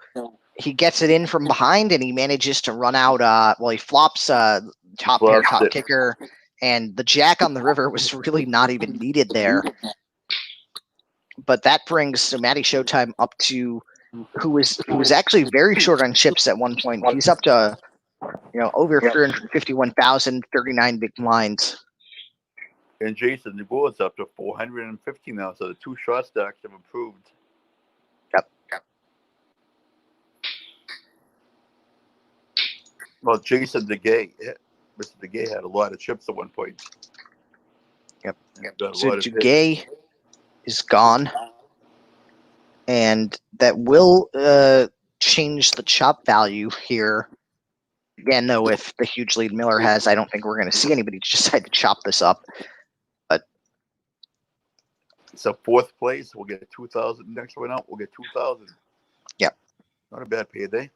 he gets it in from behind, and he manages to run out. He flops top pair, top kicker, and the Jack on the river was really not even needed there. But that brings Matty Showtime up to who was actually very short on chips at one point. He's up to over 351,000, 39 big blinds. And Jason Dubois is up to 450 now, so the 2 shot stacks have improved. Yep. Well, Jason DeGay, Mr. DeGay had a lot of chips at one point. Yep. So DeGay is gone, and that will change the chop value here. Again, though, with the huge lead Miller has, I don't think we're going to see anybody decide to chop this up. But so 4th place, we'll get 2,000. Next one out, we'll get 2,000. Yep. Not a bad payday.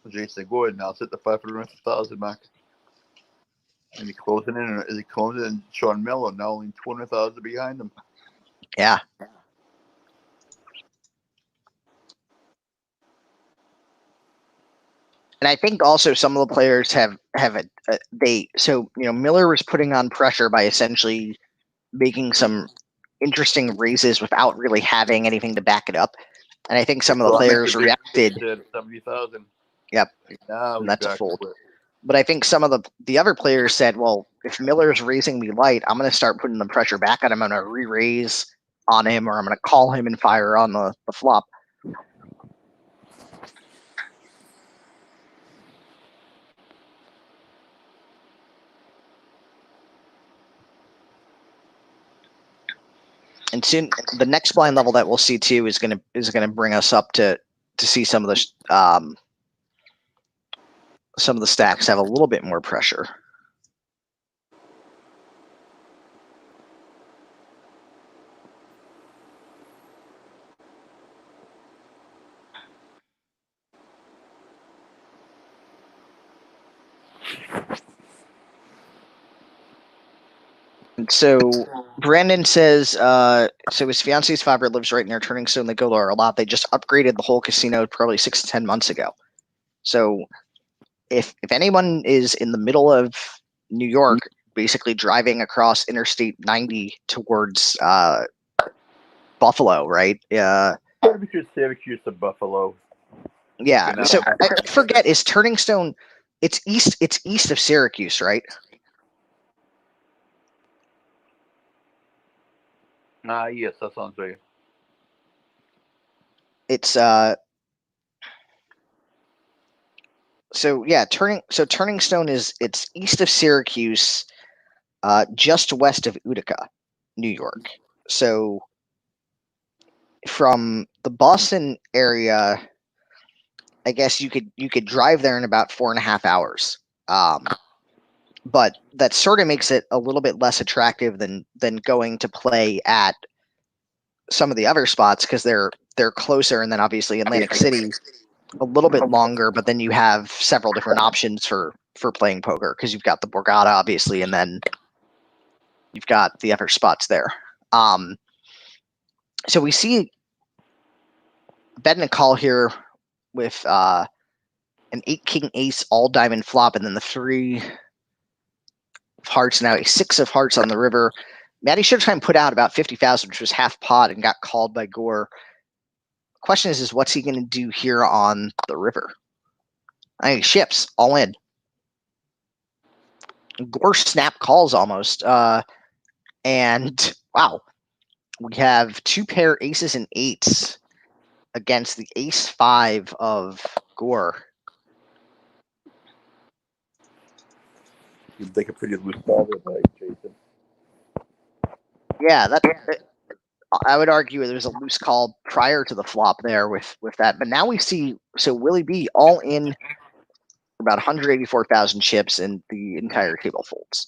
Jason Gordon now hit the 500,000 mark. And he's closing in. Is he closing in? Sean Miller now only 200,000 behind him. Yeah. And I think also some of the players have Miller was putting on pressure by essentially making some interesting raises without really having anything to back it up. And I think some of the players reacted. 70,000. Yep. And that's a fold. But I think some of the other players said, well, if Miller's raising me light, I'm going to start putting the pressure back on him. I'm going to re-raise on him, or I'm going to call him and fire on the flop. And soon, the next blind level that we'll see too is gonna bring us up to see some of the stacks have a little bit more pressure. So Brandon says, so his fiance's father lives right near Turning Stone. They go there a lot. They just upgraded the whole casino probably 6 to 10 months ago. So if anyone is in the middle of New York, basically driving across Interstate 90 towards Buffalo, right? Syracuse to Buffalo. Yeah. So I forget, is Turning Stone? It's east. It's east of Syracuse, right? Yes, that sounds right. It's So yeah, Turning Stone it's east of Syracuse, just west of Utica, New York. So from the Boston area, I guess you could drive there in about 4.5 hours. But that sort of makes it a little bit less attractive than going to play at some of the other spots because they're closer, and then obviously Atlantic City a little bit longer, but then you have several different options for playing poker because you've got the Borgata obviously, and then you've got the other spots there. So we see bet and a call here with an 8 king ace all diamond flop, and then the 3 of hearts, now a 6 of hearts on the river. Matty Showtime put out about 50,000, which was half pot, and got called by Gore. Question is what's he going to do here on the river? I mean, ships all in. Gore snap calls almost, and wow, we have 2 pair aces and 8s against the ace 5 of Gore. You'd take a pretty loose ball there, Jason. Yeah, I would argue there was a loose call prior to the flop there with that, but now we see Willie B all in about 184,000 chips, and the entire table folds.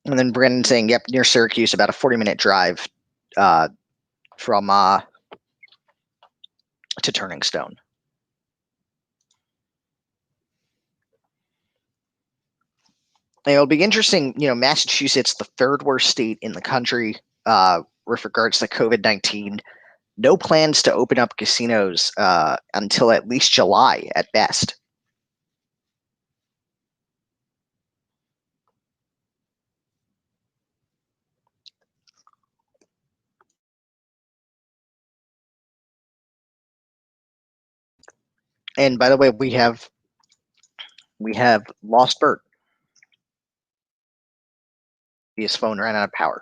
And then Brandon saying, "Yep, near Syracuse, about a 40-minute drive from to Turning Stone." And it'll be interesting. Massachusetts, the 3rd worst state in the country with regards to COVID-19. No plans to open up casinos until at least July at best. And by the way, we have lost Bert. His phone ran out of power.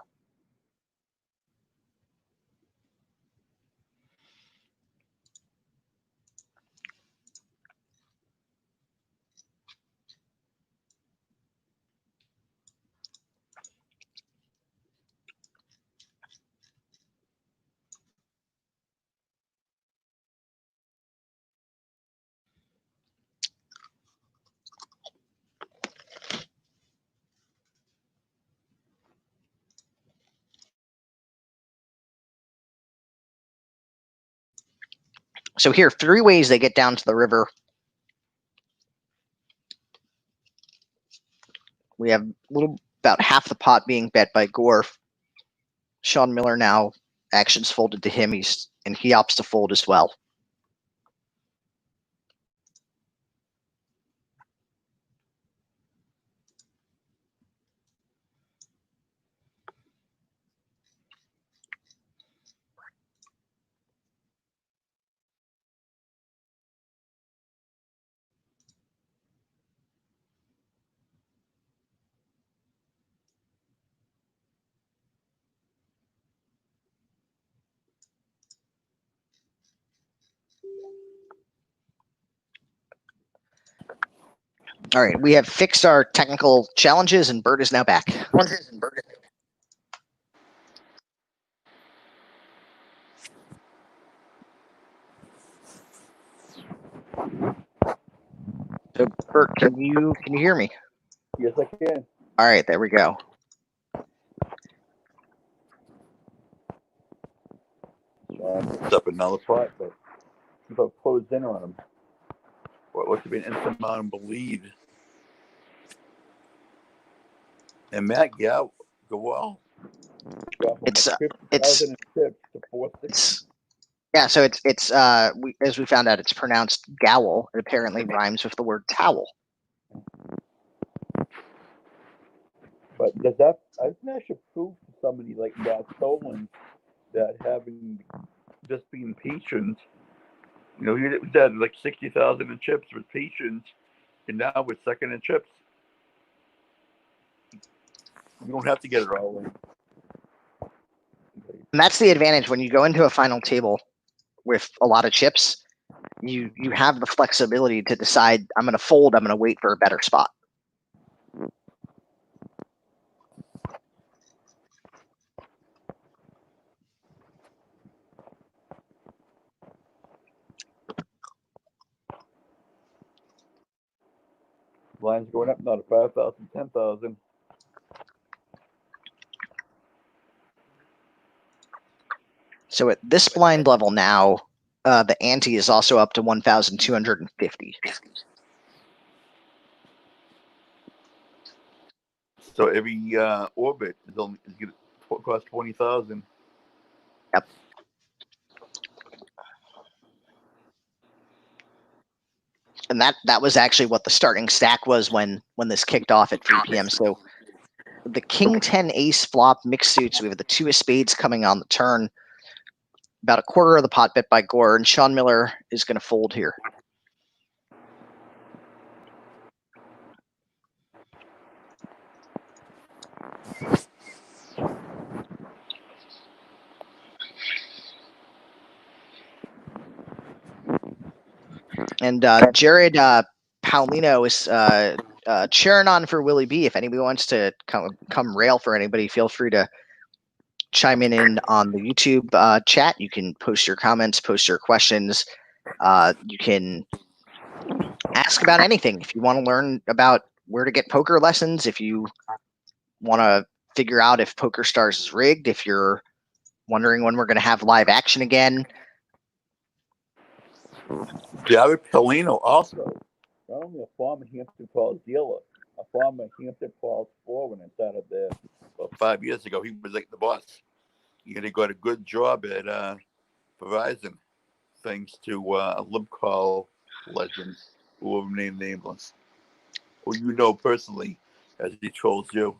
So here, 3 ways they get down to the river. We have about half the pot being bet by Gore. Sean Miller now actions folded to him. He opts to fold as well. All right, we have fixed our technical challenges, and Bert is now back. So Bert, can you hear me? Yes, I can. All right, there we go. It's up another pot, but if I closed in on him, what looks to be an insurmountable lead. And Matt, yeah, go well. It's 50,000 chips to 460. yeah. So it's as we found out, it's pronounced gowl. It apparently rhymes with the word towel. But does that? I think that should prove to somebody like Matt Solon that having just being patient, he had like 60,000 in chips with patience, and now with second in chips, you don't have to get it all in. And that's the advantage when you go into a final table with a lot of chips. You have the flexibility to decide, I'm going to fold, I'm going to wait for a better spot. Line's going up, not a 5,000, 10,000. So at this blind level now, the ante is also up to 1,250. So every orbit is going to cost 20,000. Yep. And that was actually what the starting stack was when this kicked off at 3 p.m. So the King 10 Ace flop mixed suits. We have the 2 of spades coming on the turn. About a quarter of the pot bet by Gore, and Sean Miller is going to fold here. And Jared Paulino is cheering on for Willie B. If anybody wants to come rail for anybody, feel free to chime in on the YouTube chat. You can post your comments, post your questions. You can ask about anything. If you want to learn about where to get poker lessons, if you want to figure out if PokerStars is rigged, if you're wondering when we're going to have live action again. Jared Paulino also, not only a former Hampton Falls dealer, a former Hampton Falls foreman and started there about 5 years ago. He was like the boss. He got a good job at Verizon, thanks to a lib call legend who will remain nameless, who you know personally as he trolls you.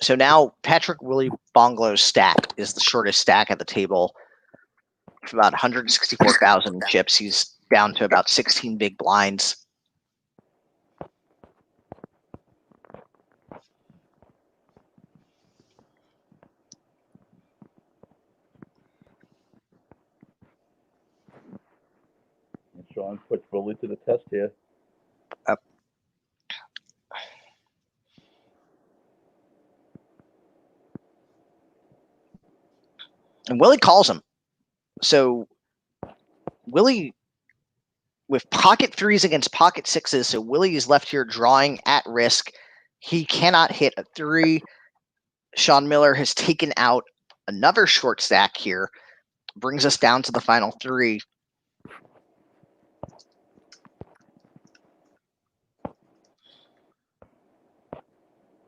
So now Patrick Willie Bonglow's stack is the shortest stack at the table. For about 164,000 chips. He's down to about 16 big blinds. And Sean puts Willie to the test here. And Willie calls him. So Willie, with pocket threes against pocket sixes, so Willie is left here drawing at risk. He cannot hit a 3. Sean Miller has taken out another short stack here. Brings us down to the final 3.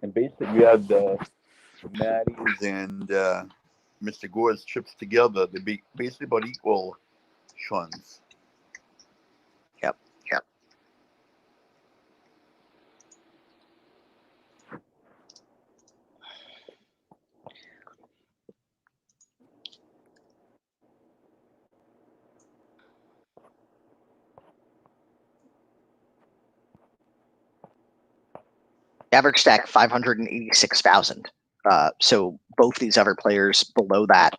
And basically, we had Maddie's and Mr. Gore's chips together. They'd be basically about equal, Sean's. Yep. Average stack 586,000. So both these other players below that.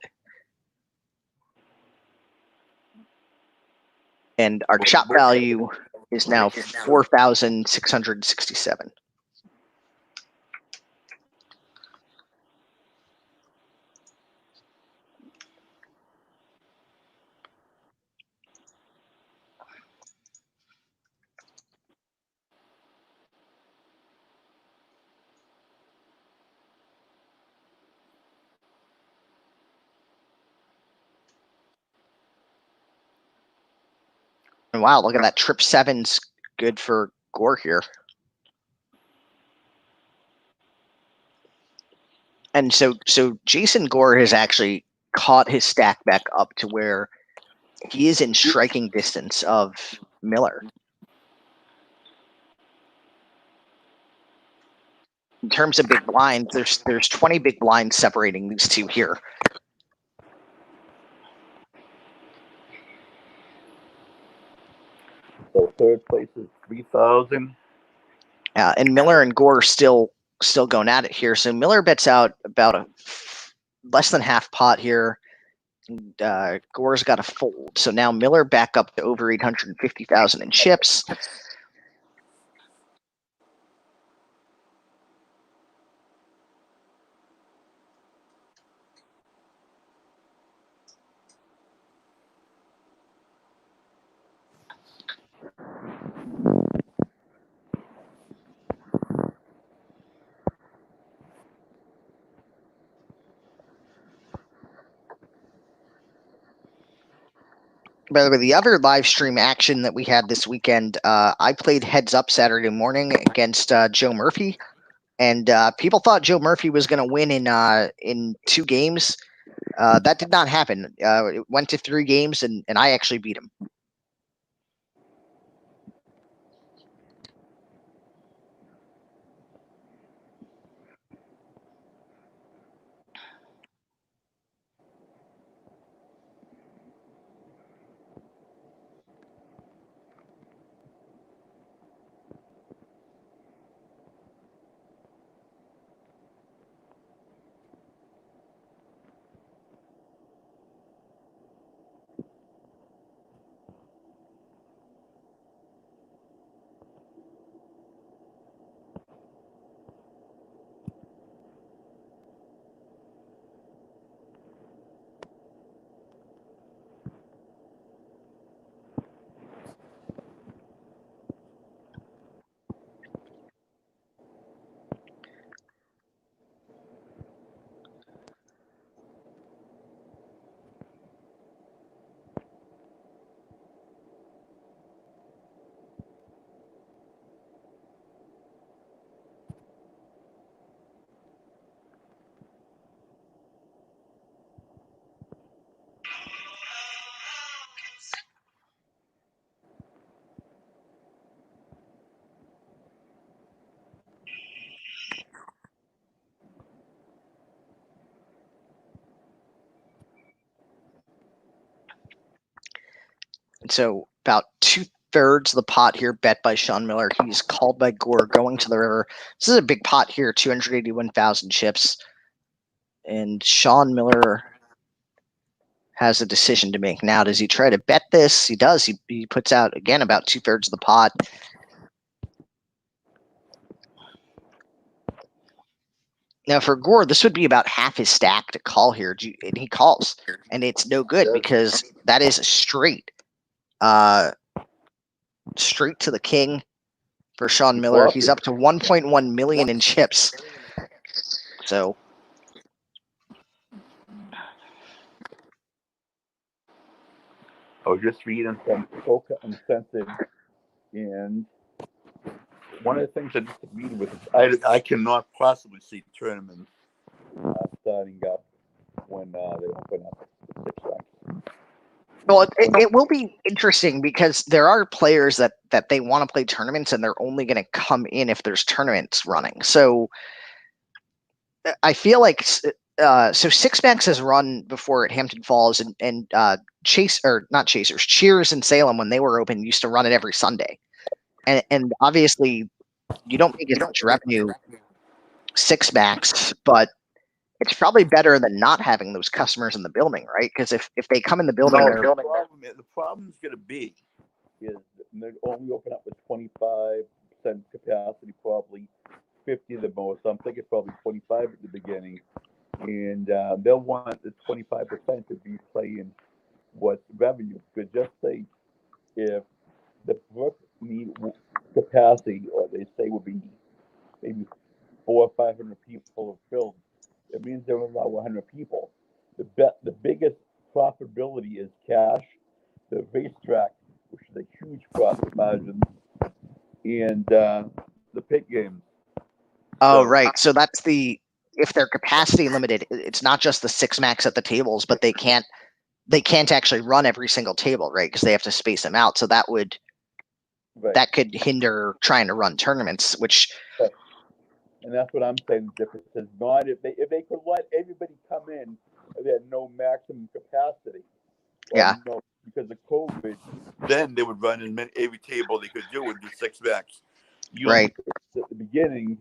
And our chop value is now 4,667. And wow, look at that. Trip 7's good for Gore here. And so Jason Gore has actually caught his stack back up to where he is in striking distance of Miller. In terms of big blinds, there's 20 big blinds separating these two here. So third place is 3,000. And Miller and Gore still going at it here. So Miller bets out about a less than half pot here. And, Gore's got a fold. So now Miller back up to over 850,000 in chips. By the way, the other live stream action that we had this weekend, I played heads up Saturday morning against Joe Murphy, and people thought Joe Murphy was going to win in 2 games. That did not happen. It went to 3 games, and I actually beat him. And so about 2/3 of the pot here bet by Sean Miller. He's called by Gore going to the river. This is a big pot here, 281,000 chips. And Sean Miller has a decision to make. Now, does he try to bet this? He does. He puts out, again, about 2/3 of the pot. Now, for Gore, this would be about half his stack to call here, and he calls. And it's no good because that is a straight. Straight to the king for Sean Miller. He's up to 1.1 million in chips. So I was just reading some Coca Uncensored, and one of the things I just agreed with is I cannot possibly see tournaments starting up when they open up the 6 ranks. well, it will be interesting because there are players that they want to play tournaments and they're only going to come in if there's tournaments running. So I feel like Six Max has run before at Hampton Falls, and Cheers in Salem when they were open used to run it every Sunday, and obviously you don't make as much revenue Six Max, but it's probably better than not having those customers in the building, right? Because if they come in the building, the problem's going to be is they only open up with 25% capacity, probably 50 the most. I'm thinking probably 25 at the beginning, and they'll want the 25% to be playing what revenue. Because just say if the book need capacity, or they say will be maybe 400 or 500 people are filled, it means they'll allow 100 people. The biggest profitability is cash, the racetrack, which is a huge profit margin, and the pit games. Oh, So right. So that's if they're capacity limited, it's not just the six max at the tables, but they can't actually run every single table, right? Because they have to space them out. So right. that could hinder trying to run tournaments, which And that's what I'm saying. The difference is not if they could let everybody come in and they had no maximum capacity. Yeah. No, because of COVID, then they would run as many every table they could do would be six max. You Right. know, at the beginning,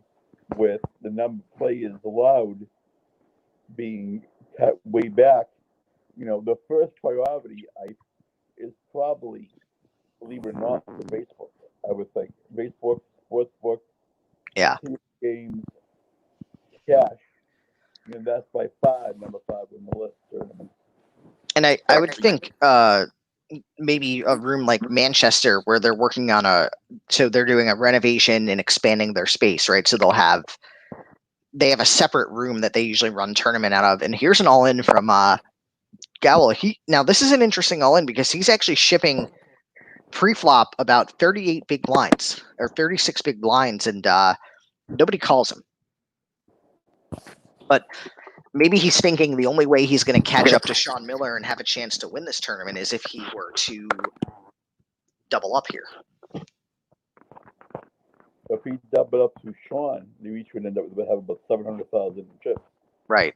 with the number of players allowed being cut way back, the first priority is probably, believe it or not, the Facebook. I would think Facebook, sportsbook, Yeah. games, cash. That's by far number 5 on the list tournament. And I would think maybe a room like Manchester where they're working on so they're doing a renovation and expanding their space, right? So they have a separate room that they usually run tournament out of. And here's an all-in from Gowell. Now this is an interesting all-in because he's actually shipping pre-flop about 38 big blinds or 36 big blinds, and nobody calls him. But maybe he's thinking the only way he's going to catch up to Sean Miller and have a chance to win this tournament is if he were to double up here. If he doubled up to Sean, they each would end up with have about 700,000 chips. Right.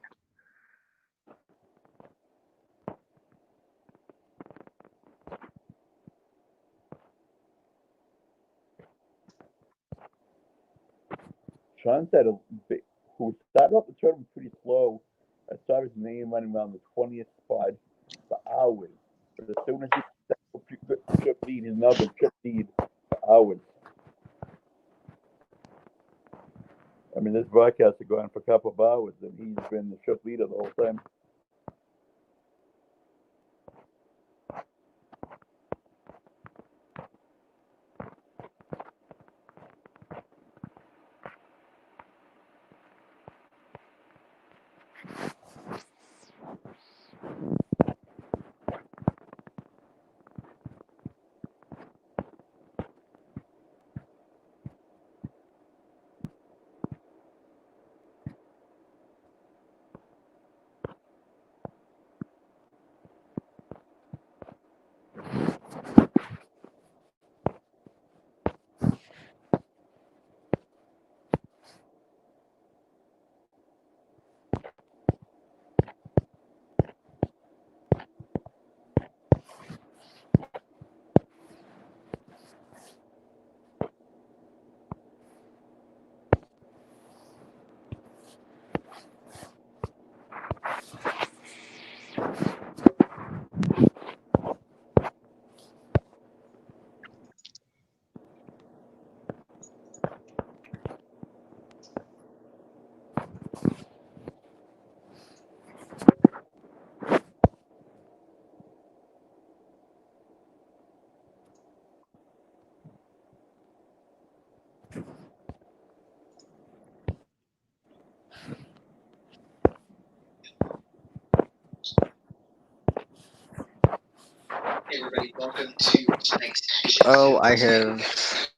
Sean said who started off the tournament pretty slow. I saw his name running around the 20th spot for hours. But as soon as he got chip lead, he's now been chip lead for hours. I mean, this broadcast has gone for a couple of hours, and he's been the chip leader the whole time. Hey everybody, welcome to tonight's action. Oh, I have.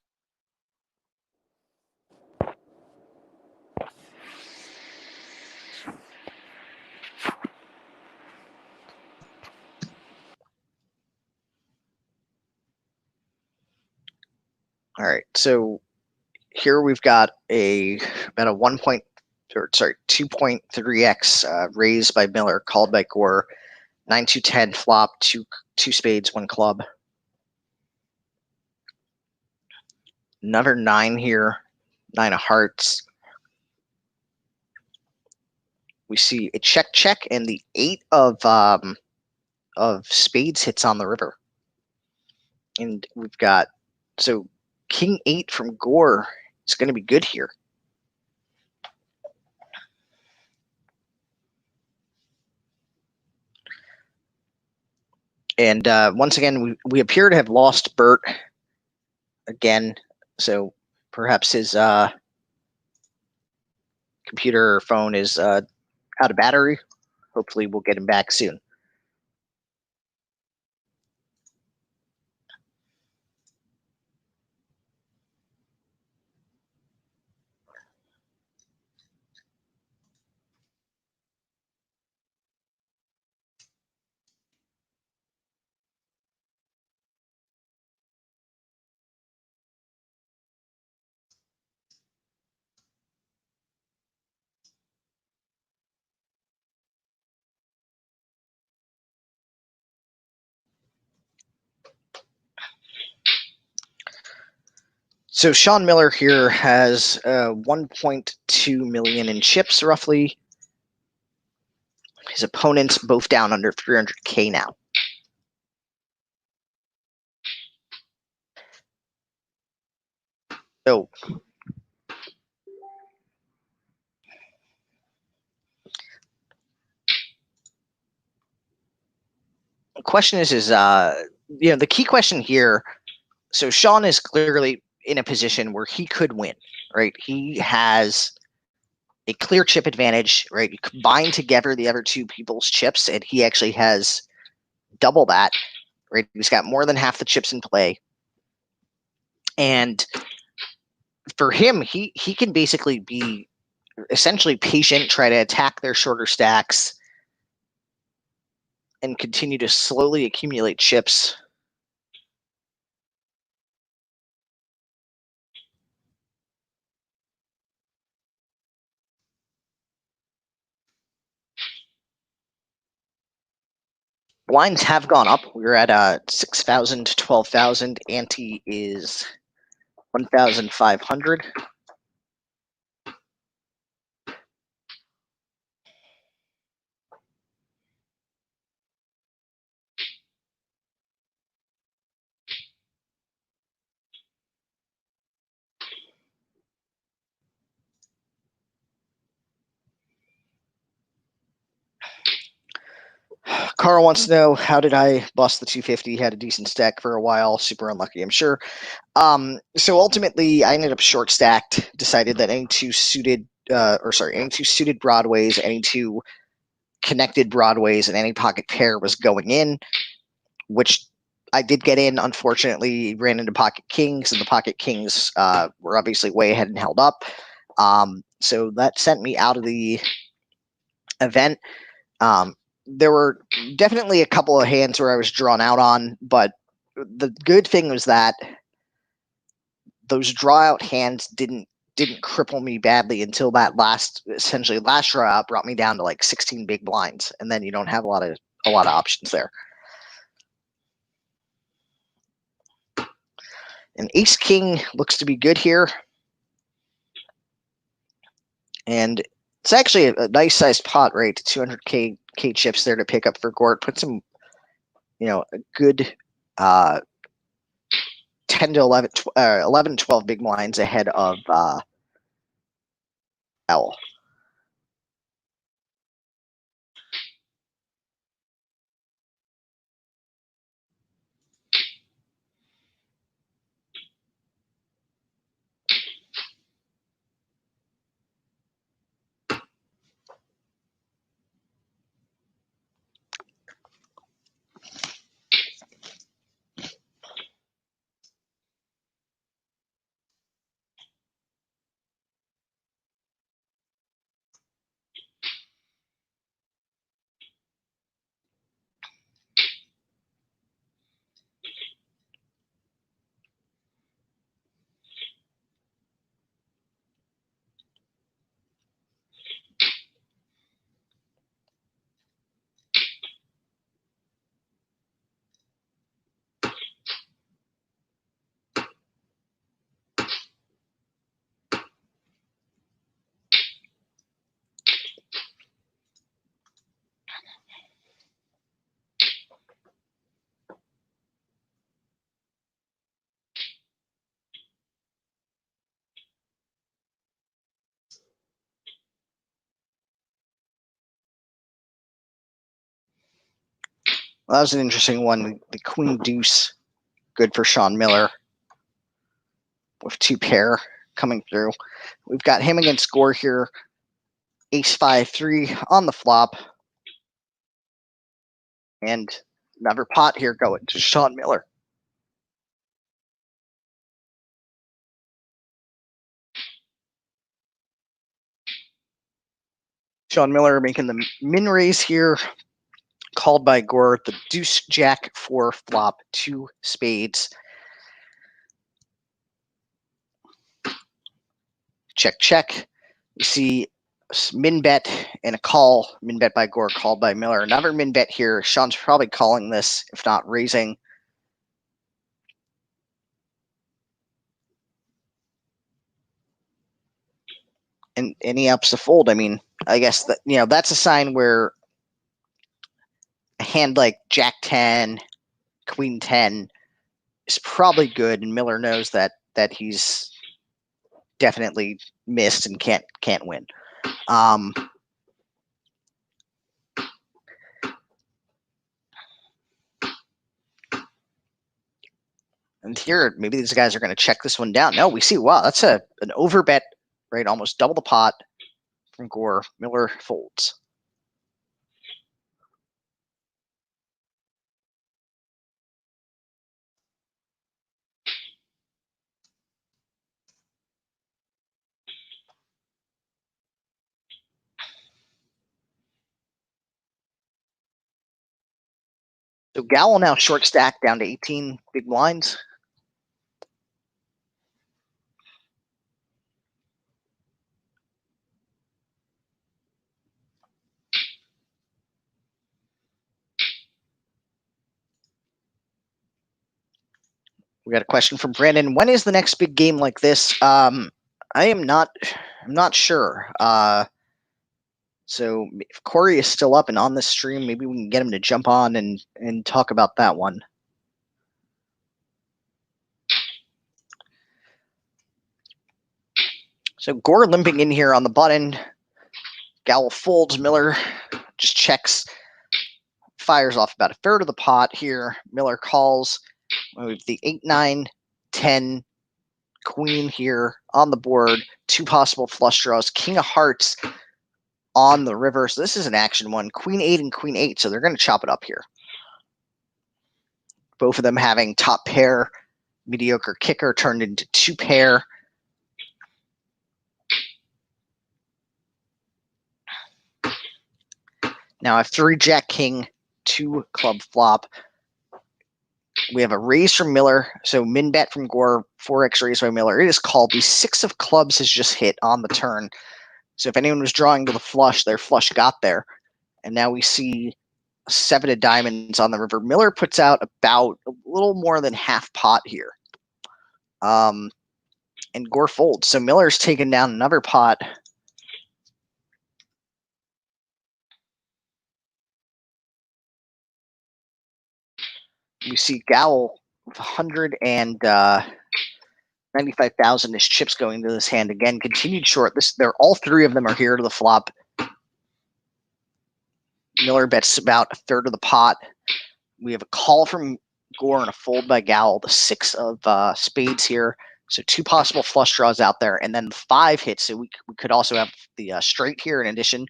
All right, so here we've got about a 2.3x raise by Miller, called by Gore, 9-2-10 flop, two spades, one club. Another 9 here, 9 of hearts. We see a check, and the 8 of spades hits on the river. And we've got, so king 8 from Gore is going to be good here. And once again, we appear to have lost Bert again. So perhaps his computer or phone is out of battery. Hopefully we'll get him back soon. So Sean Miller here has 1.2 million in chips, roughly. His opponents both down under 300K now. So the question is the key question here. So Sean is clearly in a position where he could win, right? He has a clear chip advantage, right? You combine together the other two people's chips, and he actually has double that, right? He's got more than half the chips in play. And for him, he can basically be essentially patient, try to attack their shorter stacks, and continue to slowly accumulate chips. Blinds have gone up. We're at 6,000 to 12,000. Ante is 1,500. Carl wants to know, how did I bust the 250? Had a decent stack for a while. Super unlucky, I'm sure. So ultimately, I ended up short stacked. Decided that any two suited broadways, any two connected broadways, and any pocket pair was going in, which I did get in. Unfortunately, ran into pocket kings, and the pocket kings were obviously way ahead and held up. So that sent me out of the event. There were definitely a couple of hands where I was drawn out on, but the good thing was that those draw out hands didn't cripple me badly until that last draw out brought me down to like 16 big blinds, and then you don't have a lot of options there. And ace king looks to be good here, and it's actually a nice sized pot, right? 200k chips there to pick up for Gort. Put some, a good 10 to 11, 11, 12 big blinds ahead of Owl. That was an interesting one. The queen deuce, good for Sean Miller with 2 pair coming through. We've got him against Gore here. Ace 5-3 on the flop. And another pot here going to Sean Miller. Sean Miller making the min raise here, called by Gore. The deuce jack 4 flop, 2 spades. Check, check. We see min bet and a call. Min bet by Gore, called by Miller. Another min bet here. Sean's probably calling this, if not raising. And he ups the fold. I mean, I guess that, you know, that's a sign where a hand like Jack 10, Queen 10 is probably good, and Miller knows that he's definitely missed and can't win. And here, maybe these guys are going to check this one down. No, we see, wow, that's an overbet, right? Almost double the pot from Gore. Miller folds. So Gallo now short stack down to 18 big blinds. We got a question from Brandon. When is the next big game like this? I'm not sure. So if Corey is still up and on this stream, maybe we can get him to jump on and talk about that one. So Gore limping in here on the button. Gallo folds. Miller just checks, fires off about a third of the pot here. Miller calls. We have the 8, 9, 10, queen here on the board. 2 possible flush draws. King of hearts on the river. So this is an action one. Queen 8 and Queen 8. So they're going to chop it up here. Both of them having top pair, mediocre kicker turned into 2 pair. Now I have 3 Jack King, 2 club flop. We have a raise from Miller, so min bet from Gore, 4x raise by Miller. It is called. The 6 of clubs has just hit on the turn. So if anyone was drawing to the flush, their flush got there. And now we see 7 of diamonds on the river. Miller puts out about a little more than half pot here. And Gore folds. So Miller's taken down another pot. We see Gowl with 195,000 as chips going to this hand again. Continued short. They're all 3 of them are here to the flop. Miller bets about a third of the pot. We have a call from Gore and a fold by Gowl. The 6 of spades here. So 2 possible flush draws out there, and then the 5 hits. So we could also have the straight here in addition.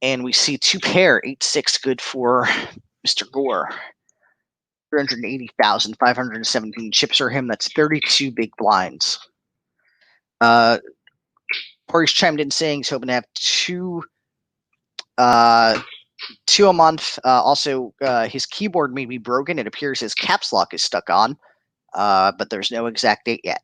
And we see 2 pair, 8-6, good for Mr. Gore. 380,517 chips for him. That's 32 big blinds. Corey's chimed in saying he's hoping to have 2 a month. Also, his keyboard may be broken. It appears his caps lock is stuck on, but there's no exact date yet.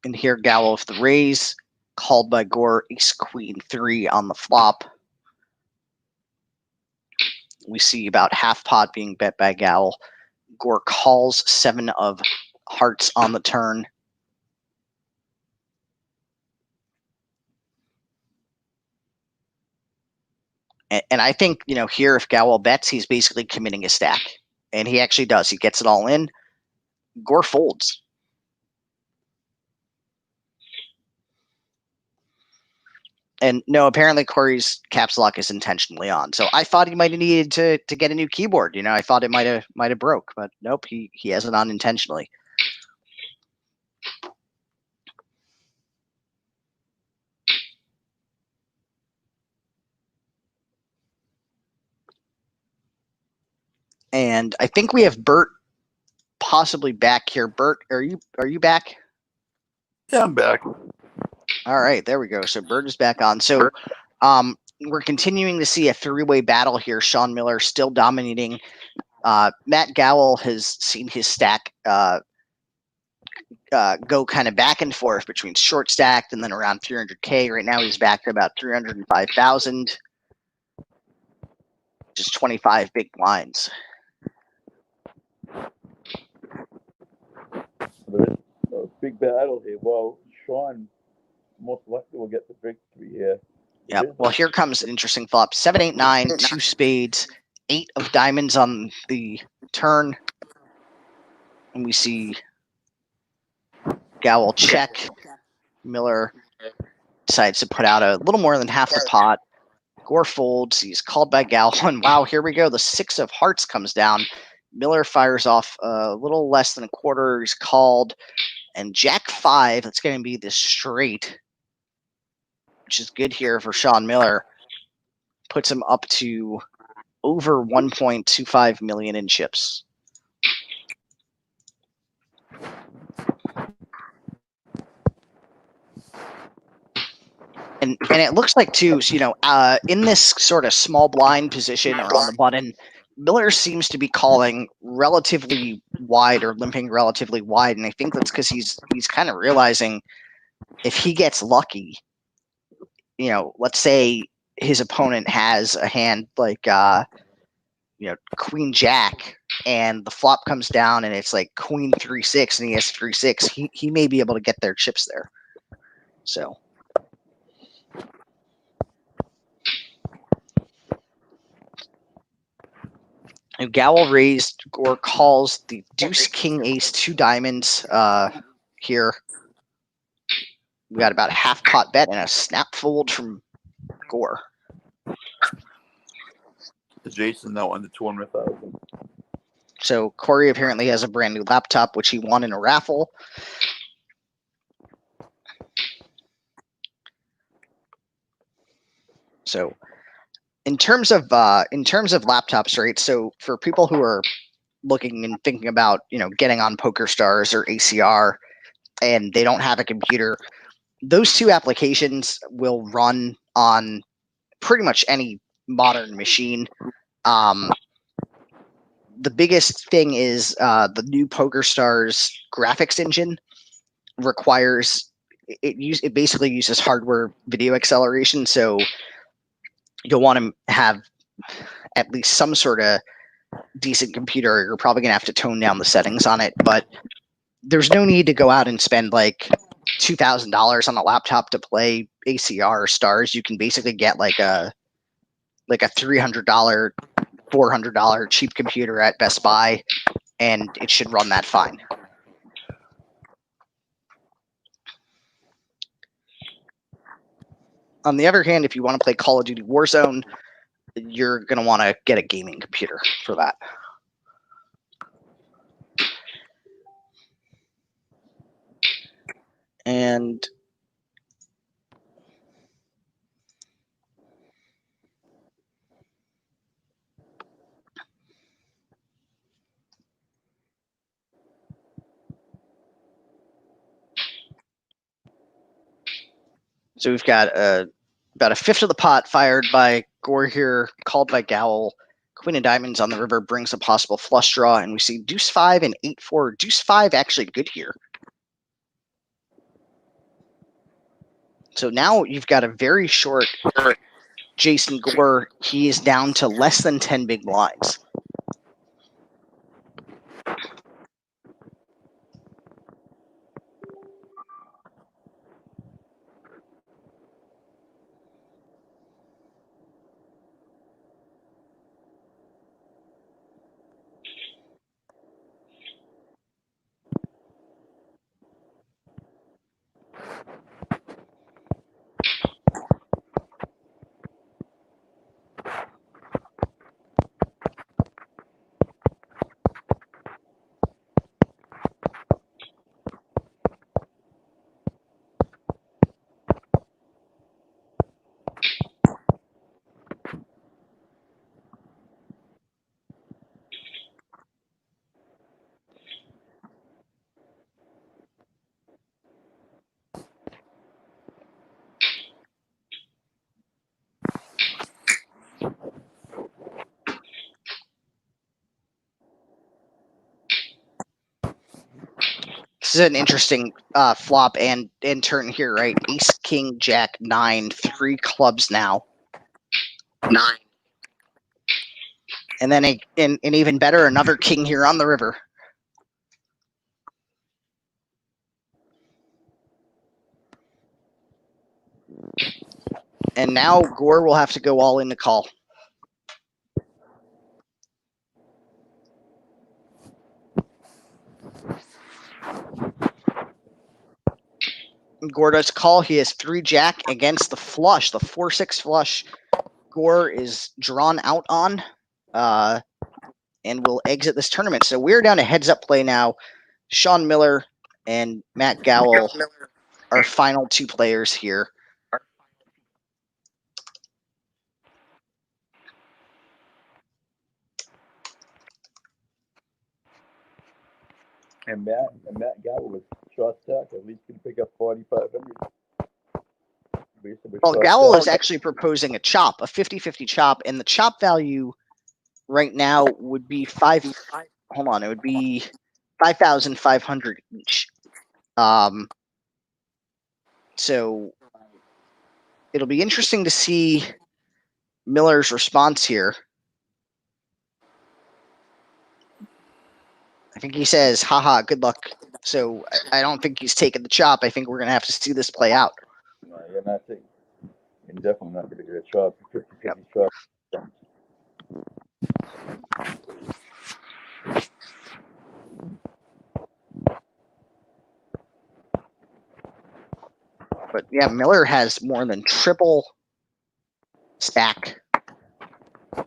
And here Gallo with the raise, called by Gore, ace queen 3 on the flop. We see about half pot being bet by Gallo. Gore calls 7 of hearts on the turn. And I think, here if Gowell bets, he's basically committing a stack. And he actually does. He gets it all in. Gore folds. And no, apparently Corey's caps lock is intentionally on. So I thought he might have needed to get a new keyboard. I thought it might have broke, but nope, he has it on intentionally. And I think we have Bert possibly back here. Bert, are you back? Yeah, I'm back. All right, there we go. So Bert is back on. So we're continuing to see a three-way battle here. Sean Miller still dominating. Matt Gowell has seen his stack go kind of back and forth between short stacked and then around 300K. Right now he's back to about 305,000. Just 25 big blinds. There is a big battle here. Well, Sean most likely will get the victory here. Yep. Well, here comes an interesting flop. 7, 8, 9, 2 spades, 8 of diamonds on the turn. And we see Gowell check. Miller decides to put out a little more than half the pot. Gore folds. He's called by Gowell. And wow, here we go. The 6 of hearts comes down. Miller fires off a little less than a quarter. He's called. And Jack 5, that's going to be the straight, which is good here for Sean Miller. Puts him up to over 1.25 million in chips. And it looks like too, in this sort of small blind position or on the button, Miller seems to be calling relatively wide or limping relatively wide, and I think that's because he's kind of realizing if he gets lucky, let's say his opponent has a hand like Queen Jack, and the flop comes down and it's like Queen 3-6, and he has 3-6. He may be able to get their chips there. So. Gowell raised or calls the Deuce, King, Ace, 2 diamonds here. We got about a half pot bet and a snap fold from Gore. Jason now under 200,000. So Corey apparently has a brand new laptop, which he won in a raffle. So in terms of laptops, right? So for people who are looking and thinking about getting on PokerStars or ACR and they don't have a computer, those 2 applications will run on pretty much any modern machine. The biggest thing is the new PokerStars graphics engine requires it basically uses hardware video acceleration, so you'll want to have at least some sort of decent computer. You're probably gonna have to tone down the settings on it, but there's no need to go out and spend like $2,000 on a laptop to play ACR or Stars. You can basically get like a $300, $400 cheap computer at Best Buy, and it should run that fine. On the other hand, if you want to play Call of Duty Warzone, you're going to want to get a gaming computer for that. And so we've got about a fifth of the pot fired by Gore here, called by Gowell. Queen of Diamonds on the river brings a possible flush draw, and we see Deuce 5 and 8-4. Deuce 5 actually good here. So now you've got a very short Jason Gore. He is down to less than 10 big blinds. This is an interesting flop and turn here, right? Ace, king, jack, 9, 3 clubs now. 9. And then an even better, another king here on the river. And now Gore will have to go all in to call. Gore does call. He has 3 jack against the flush, the 4-6 flush. Gore is drawn out on and will exit this tournament. So we're down to heads-up play now. Sean Miller and Matt Gowell are final 2 players here. And Matt Gowell with short stack at least can pick up 4,500. Well, Gowell is actually proposing a chop, a 50-50 chop, and the chop value right now would be it would be 5,500 each. So it'll be interesting to see Miller's response here. I think he says, haha, good luck. So I don't think he's taking the chop. I think we're going to have to see this play out. No, you're not taking. You're definitely not going to get a chop. 50-50 chop. But yeah, Miller has more than triple stack. I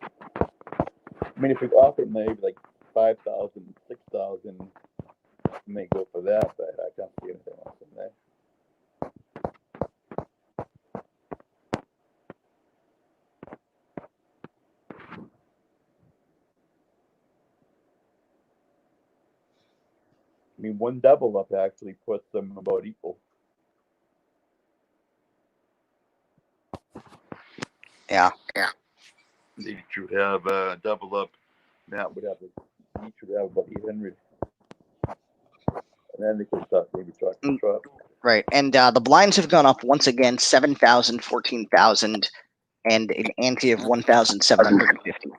mean, if we offer maybe like 5,000, 6,000, you may go for that, but I can't see anything else in there. I mean, one double up actually puts them about equal. Yeah. Each would have a double up. Matt would have each would have about 800. And then they could start maybe talking chop. Right. And the blinds have gone up once again, 7,000, 14,000, and an ante of 1,750.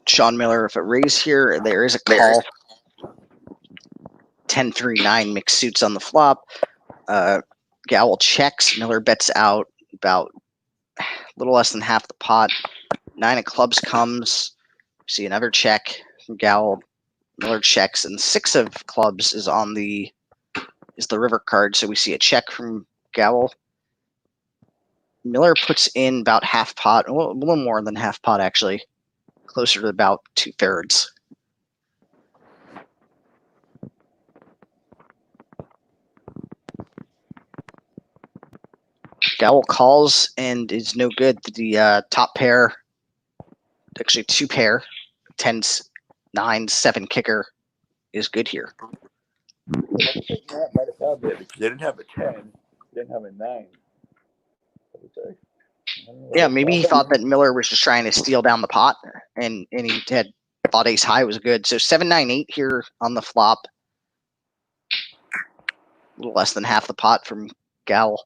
Sean Miller, if it raise here, there is a call. 10-3-9 mixed suits on the flop. Gowell checks. Miller bets out about a little less than half the pot. 9 of clubs comes. See another check from Gowell. Miller checks, and 6 of clubs is the river card. So we see a check from Gowell. Miller puts in about half pot, a little more than half pot actually, closer to about 2/3. Gowell calls and is no good. The top pair actually 2 pair, 10s, 9s, 7 kicker is good here. I think Matt might have found it. They didn't have a 10, they didn't have a 9. Yeah, maybe he thought that Miller was just trying to steal down the pot, and he had thought ace high was good. So 7-9-8 here on the flop. A little less than half the pot from Gowell.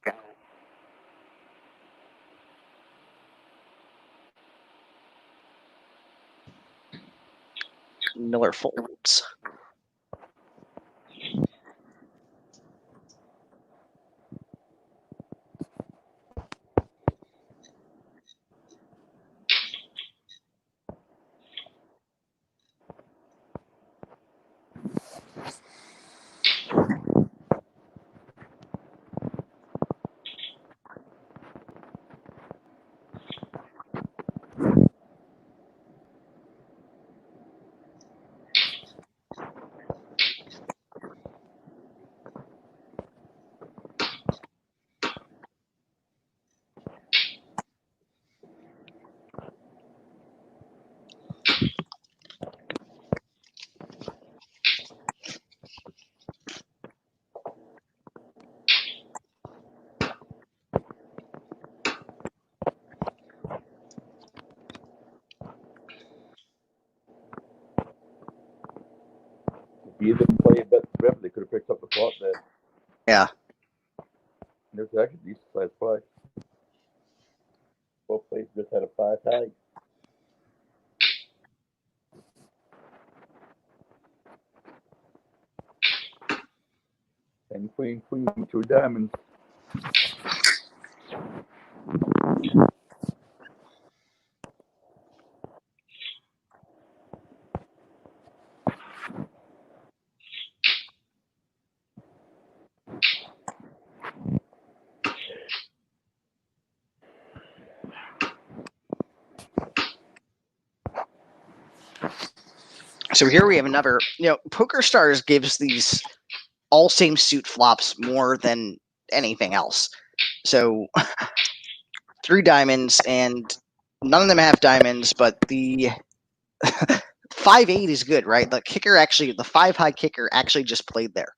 Miller folds. He didn't play a bet rip, they could have picked up the flop there. Yeah. There's actually decent size play. Both players just had a 5 high. And queen, 2 diamonds. So here we have another, Poker Stars gives these all same suit flops more than anything else. So 3 diamonds, and none of them have diamonds, but the 5-8 is good, right? The kicker actually, the 5 high kicker actually just played there.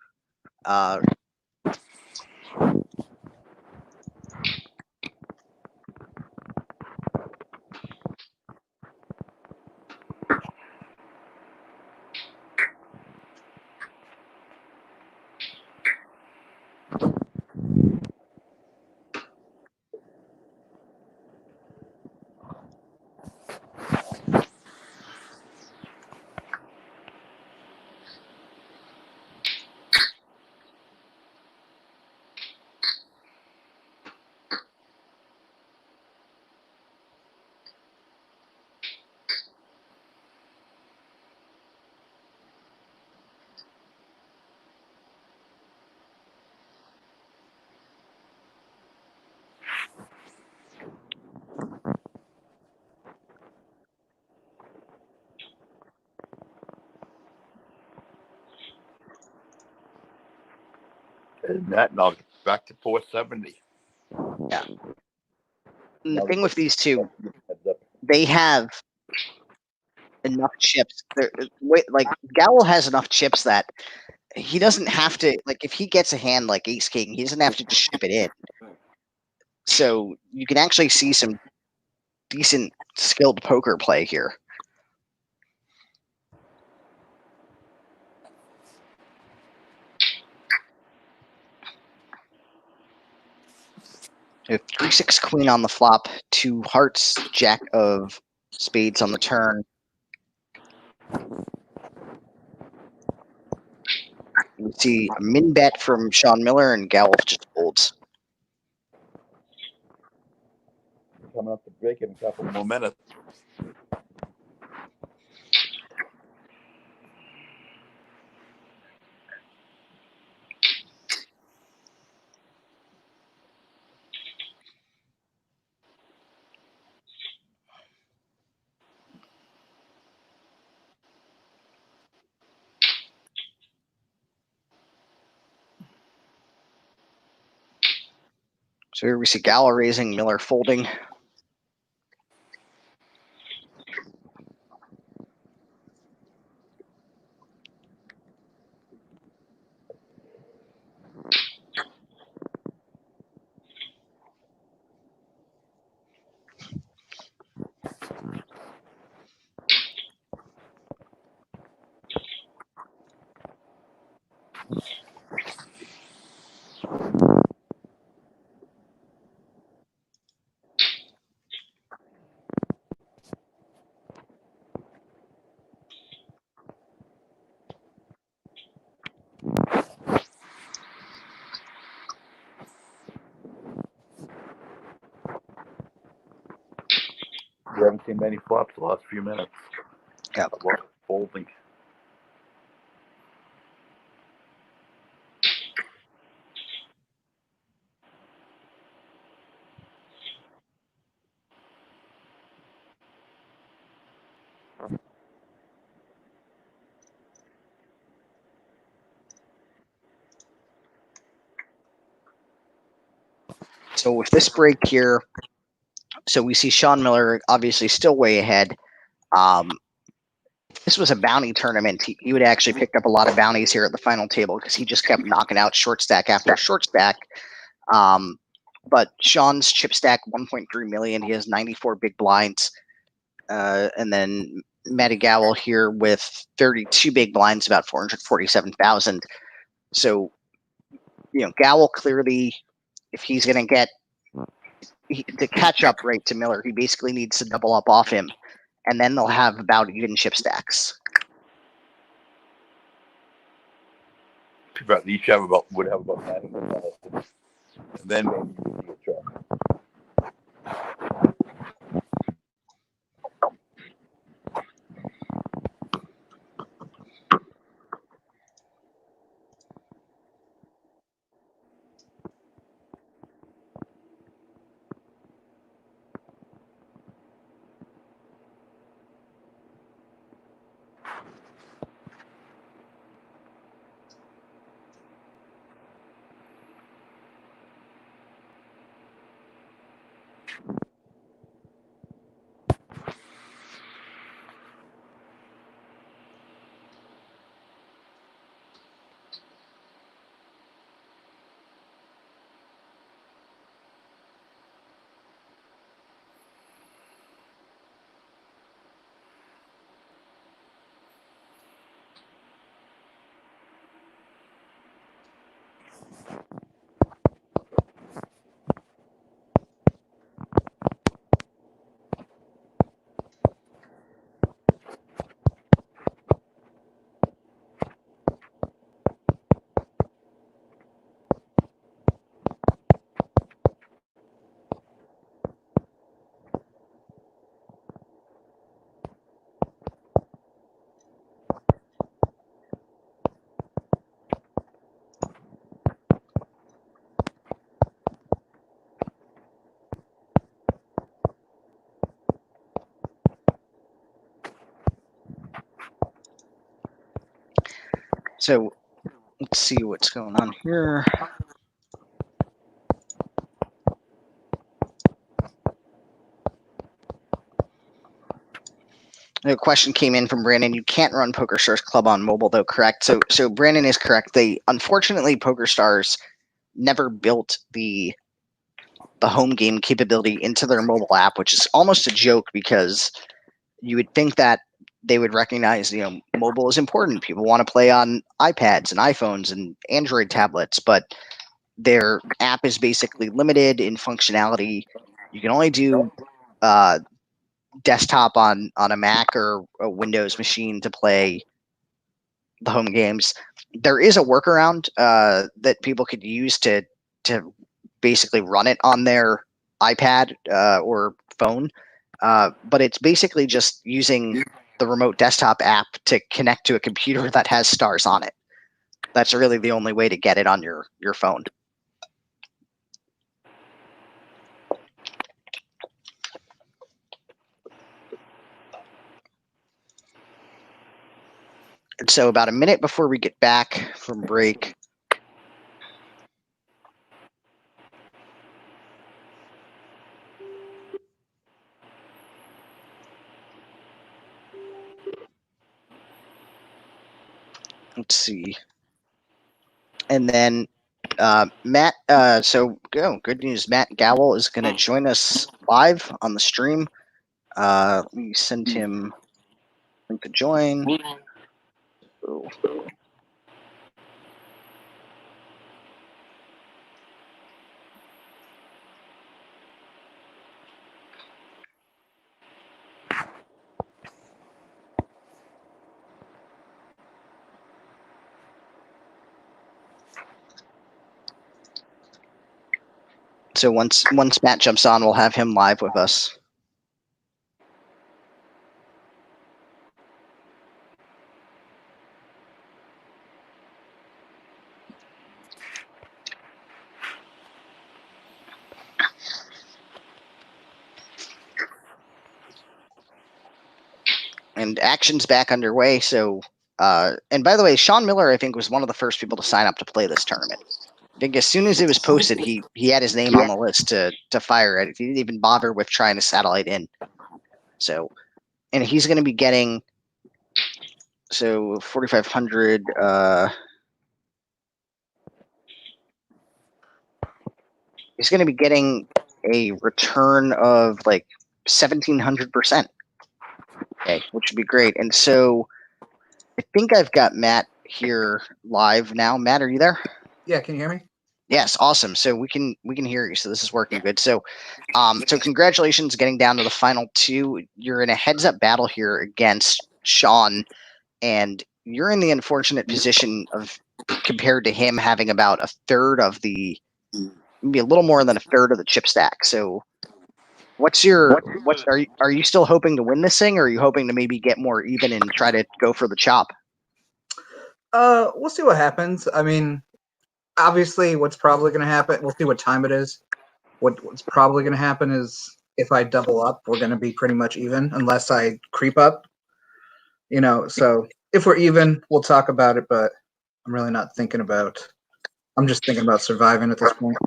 And that knocked back to 470. Yeah. And the thing with these two, they have enough chips. Like Gowell has enough chips that he doesn't have to, like, if he gets a hand like Ace King, he doesn't have to just ship it in. So you can actually see some decent skilled poker play here. We have 3-6 queen on the flop, 2 hearts, jack of spades on the turn. You see a min bet from Sean Miller, and Gowell just folds. Coming up to break in a couple more minutes. So here we see Gowell raising, Miller folding. We haven't seen many flops the last few minutes. Yeah. A lot of folding. So with this break here, so we see Sean Miller obviously still way ahead. This was a bounty tournament. He would actually picked up a lot of bounties here at the final table because he just kept knocking out short stack after short stack. But Sean's chip stack 1.3 million. He has 94 big blinds. And then Matty Gowell here with 32 big blinds, about 447,000. So, Gowell clearly, if he's going to get to catch up right to Miller, he basically needs to double up off him. And then they'll have about even chip stacks. But each would have about 900,000. And then maybe you would get a try. So let's see what's going on here. A question came in from Brandon. You can't run PokerStars Club on mobile, though, correct? So Brandon is correct. Unfortunately, PokerStars never built the home game capability into their mobile app, which is almost a joke because you would think that they would recognize, mobile is important. People want to play on iPads and iPhones and Android tablets, but their app is basically limited in functionality. You can only do desktop on a Mac or a Windows machine to play the home games. There is a workaround that people could use to basically run it on their iPad or phone, but it's basically just using the remote desktop app to connect to a computer that has stars on it. That's really the only way to get it on your phone. And so about a minute before we get back from break, let's see. And then Matt, good news. Matt Gowell is going to join us live on the stream. Let me send him a link to join. Oh. So once Matt jumps on, we'll have him live with us. and action's back underway. So, and by the way, Sean Miller, I think, was one of the first people to sign up to play this tournament. I think as soon as it was posted, he had his name on the list to fire it. He didn't even bother with trying to satellite in. So, and he's going to be getting 4,500. He's going to be getting a return of like 1,700%. Okay, which would be great. And so, I think I've got Matt here live now. Matt, are you there? Yeah, can you hear me? Yes, awesome. So we can hear you. So this is working good. So, so congratulations getting down to the final two. You're in a heads-up battle here against Sean, and you're in the unfortunate position of, compared to him, having about a third of the, maybe a little more than a third of the chip stack. So, are you still hoping to win this thing, or are you hoping to maybe get more even and try to go for the chop? We'll see what happens. I mean, obviously, what's probably going to happen, we'll see what time it is. What's probably going to happen is if I double up, we're going to be pretty much even, unless I creep up. So if we're even, we'll talk about it, but I'm really not thinking about, I'm just thinking about surviving at this point.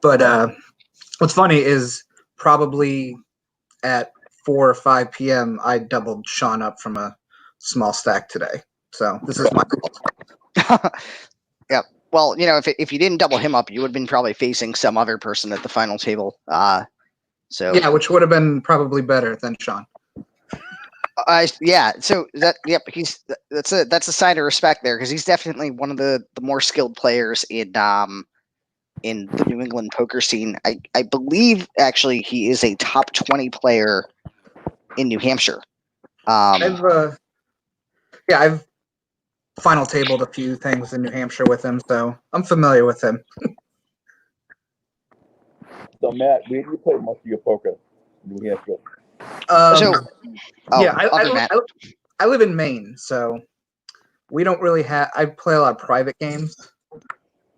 But what's funny is probably at 4 or 5 p.m., I doubled Sean up from a small stack today. So this is my fault. Yeah. Well, if you didn't double him up, you would have been probably facing some other person at the final table. So yeah, which would have been probably better than Sean. Yeah. So that's a sign of respect there, because he's definitely one of the more skilled players in the New England poker scene. I believe actually he is a top 20 player in New Hampshire. I've final tabled a few things in New Hampshire with him, so I'm familiar with him. So Matt, where do you play most of your poker? New Hampshire. I live in Maine, so we don't really have. I play a lot of private games.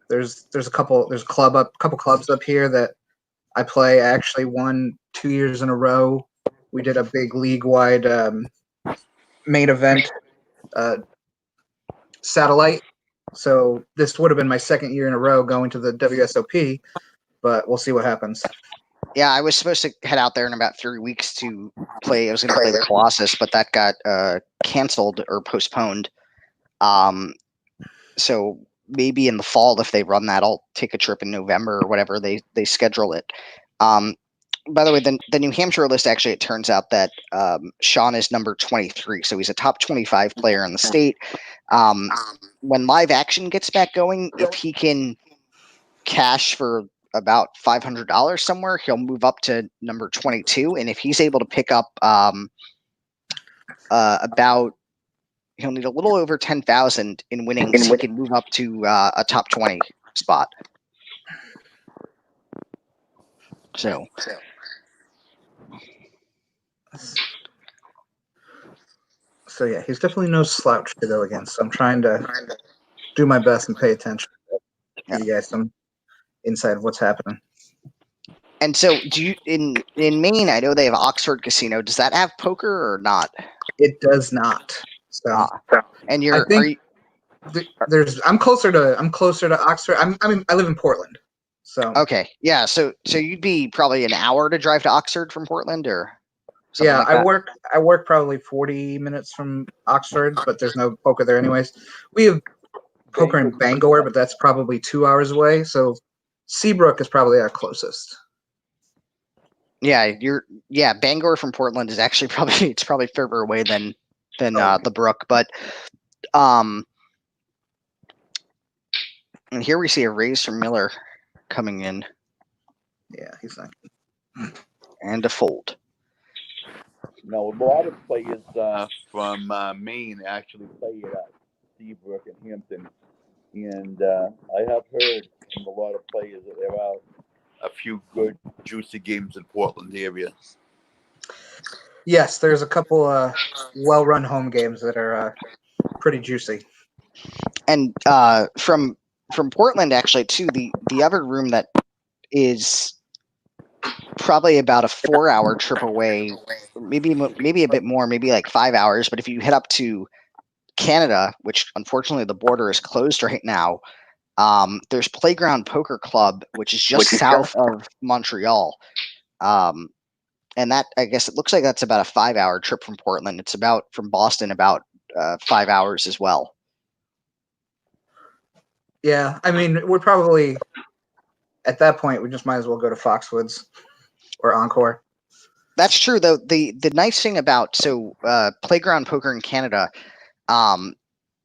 There's a couple clubs up here that I play. I actually won 2 years in a row. We did a big league-wide main event satellite. So this would have been my second year in a row going to the WSOP, but we'll see what happens. Yeah, I was supposed to head out there in about 3 weeks to play. I was going to play the Colossus, but that got canceled or postponed. So maybe in the fall, if they run that, I'll take a trip in November or whatever they schedule it. By the way, the New Hampshire list, actually, it turns out that Sean is number 23, so he's a top 25 player in the state. When live action gets back going, if he can cash for about $500 somewhere, he'll move up to number 22, and if he's able to pick up he'll need a little over 10,000 in winnings, he can move up to a top 20 spot. So yeah, he's definitely no slouch to go against. So I'm trying to do my best and pay attention to you guys some insight of what's happening. And so, do you in Maine? I know they have Oxford Casino. Does that have poker or not? It does not. So, and I'm closer to Oxford. I live in Portland. So okay, yeah. So you'd be probably an hour to drive to Oxford from Portland, or yeah. Like I work probably 40 minutes from Oxford, but there's no poker there anyways. We have poker in Bangor, but that's probably 2 hours away. So Seabrook is probably our closest. Yeah, Bangor from Portland is actually probably further away than the Brook, but and here we see a raise from Miller coming in. Yeah, he's not. And a fold. Now, a lot of players from Maine actually play at Seabrook and Hampton, and I have heard from a lot of players that there are a few good, juicy games in Portland area. Yes, there's a couple well-run home games that are pretty juicy. And from Portland, actually, too, the other room that is probably about a 4-hour trip away, maybe a bit more, maybe like 5 hours. But if you head up to Canada, which unfortunately the border is closed right now, there's Playground Poker Club, which is just south of Montreal. And that, I guess it looks like that's about a 5-hour trip from Portland. It's about from Boston, about 5 hours as well. Yeah, I mean, we're probably at that point we just might as well go to Foxwoods or Encore. That's true, though. The nice thing about Playground Poker in Canada,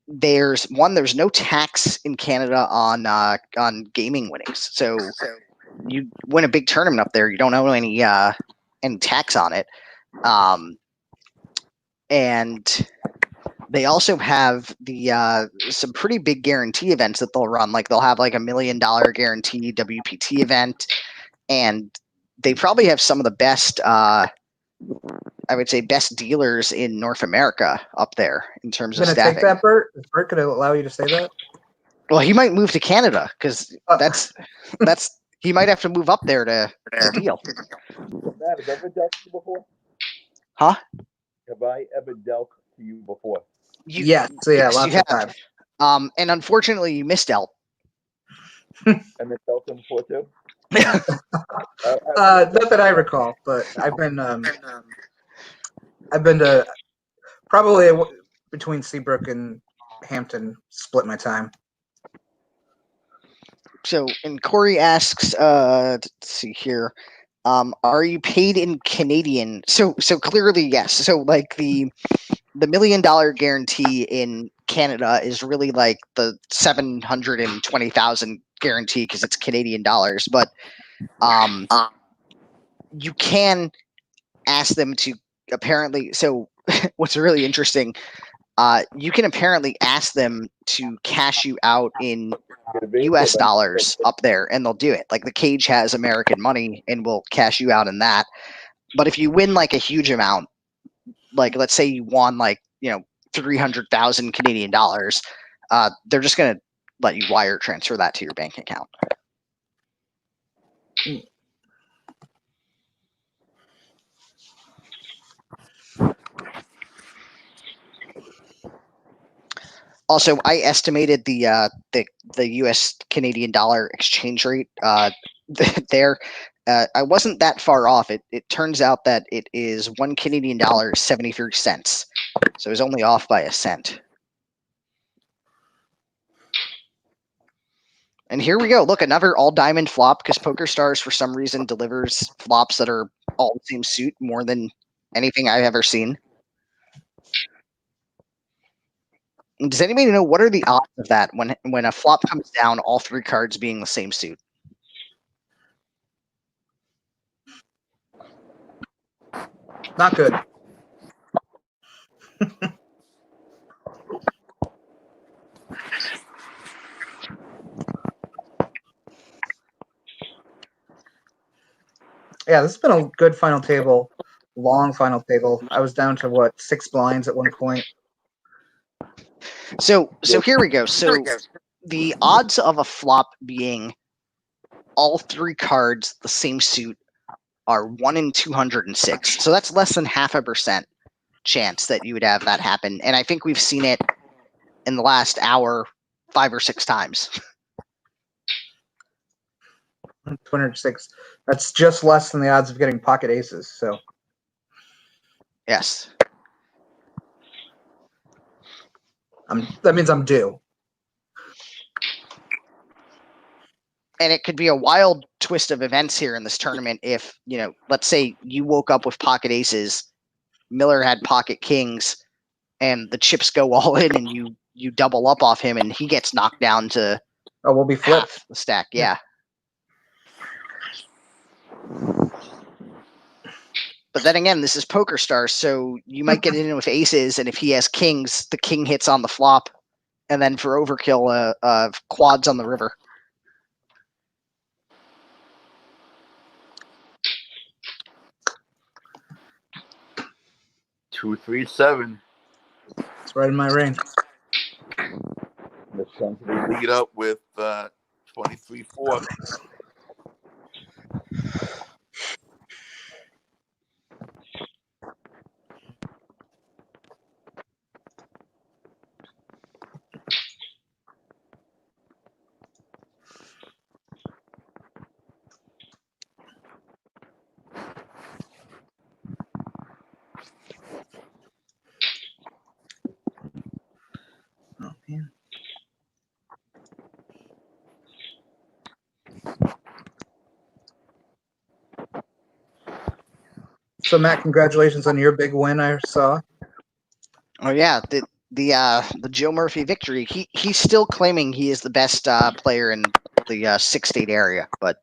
there's no tax in Canada on gaming winnings. So you win a big tournament up there, you don't owe any tax on it. And they also have some pretty big guarantee events that they'll run. Like they'll have like $1 million guarantee WPT event, and they probably have some of the best, I would say, best dealers in North America up there in terms of staffing. Take that, Bert? Is Bert going to allow you to say that? Well, he might move to Canada because that's he might have to move up there to deal. Matt, have I ever dealt to you before? Huh? Have I ever dealt to you before? Yes, lots of times. And unfortunately, you missed out. And then dealt him before too. Not that I recall, but I've been to probably between Seabrook and Hampton, split my time. So, and Corey asks, let's see here, are you paid in Canadian? So clearly yes. So like the $1 million guarantee in Canada is really like the 720,000 guarantee because it's Canadian dollars. But you can ask them to apparently. So what's really interesting, you can apparently ask them to cash you out in US dollars up there, and they'll do it. Like the cage has American money and will cash you out in that. But if you win like a huge amount, like let's say you won like 300,000 Canadian dollars, they're just going to let you wire transfer that to your bank account. Also, I estimated the U.S. Canadian dollar exchange rate there. I wasn't that far off. It turns out that it is $1 Canadian 73 cents. So it was only off by a cent. And here we go. Look, another all diamond flop because PokerStars for some reason delivers flops that are all the same suit more than anything I've ever seen. Does anybody know what are the odds of that when a flop comes down, all three cards being the same suit? Not good. Yeah, this has been a good final table, long final table. I was down to 6 blinds at one point. So here we go. So the odds of a flop being all three cards the same suit are 1 in 206. So that's less than 0.5% chance that you would have that happen. And I think we've seen it in the last hour 5 or 6 times. 206. That's just less than the odds of getting pocket aces. So yes, that means I'm due. And it could be a wild twist of events here in this tournament if, let's say you woke up with pocket aces, Miller had pocket kings, and the chips go all in and you double up off him and he gets knocked down to we'll be flipped. half the stack. Yeah. But then again, this is PokerStars, so you might get in with aces, and if he has kings, the king hits on the flop, and then for overkill, quads on the river. $237. It's right in my range. Let's come to the Lead up with 23-4. So Matt, congratulations on your big win. I saw. Oh yeah, the Joe Murphy victory. He's still claiming he is the best player in the 6-state area, but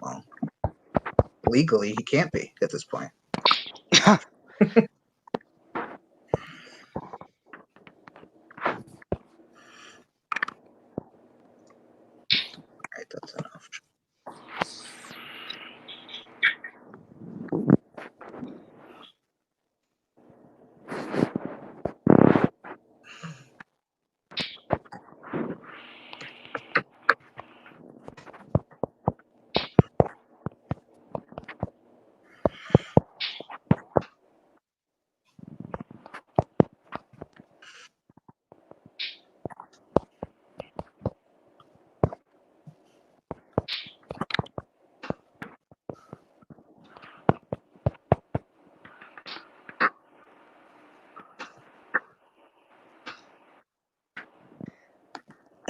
Well, legally, he can't be at this point. Right, that's enough.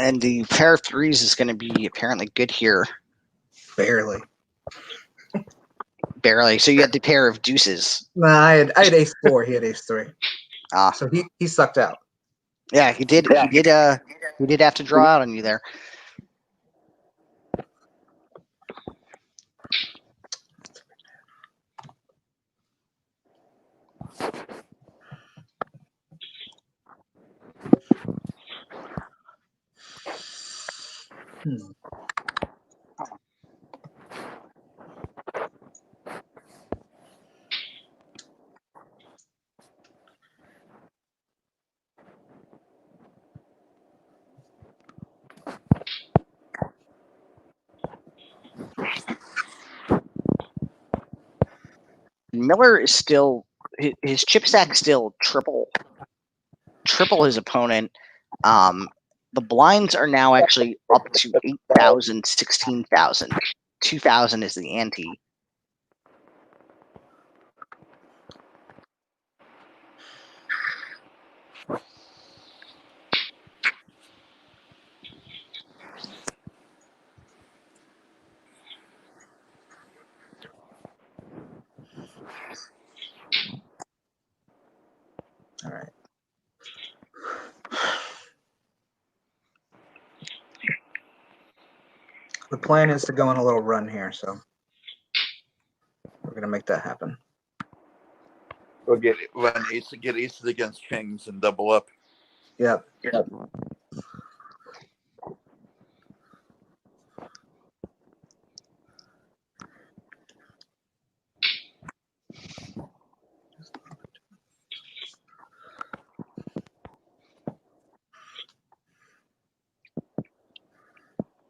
and the pair of threes is going to be apparently good here, Barely. barely. So you had the pair of deuces. Nah, I had ace 4. He had ace 3. Ah, So he sucked out. yeah, he did. He did. He did have to draw out on you there. Hmm. Miller is still his chip stack still triple his opponent. The blinds are now actually up to 8,000, 16,000. 2,000 is the ante. All right. The plan is to go on a little run here, so we're gonna make that happen. We'll get aces against kings and double up. Yep.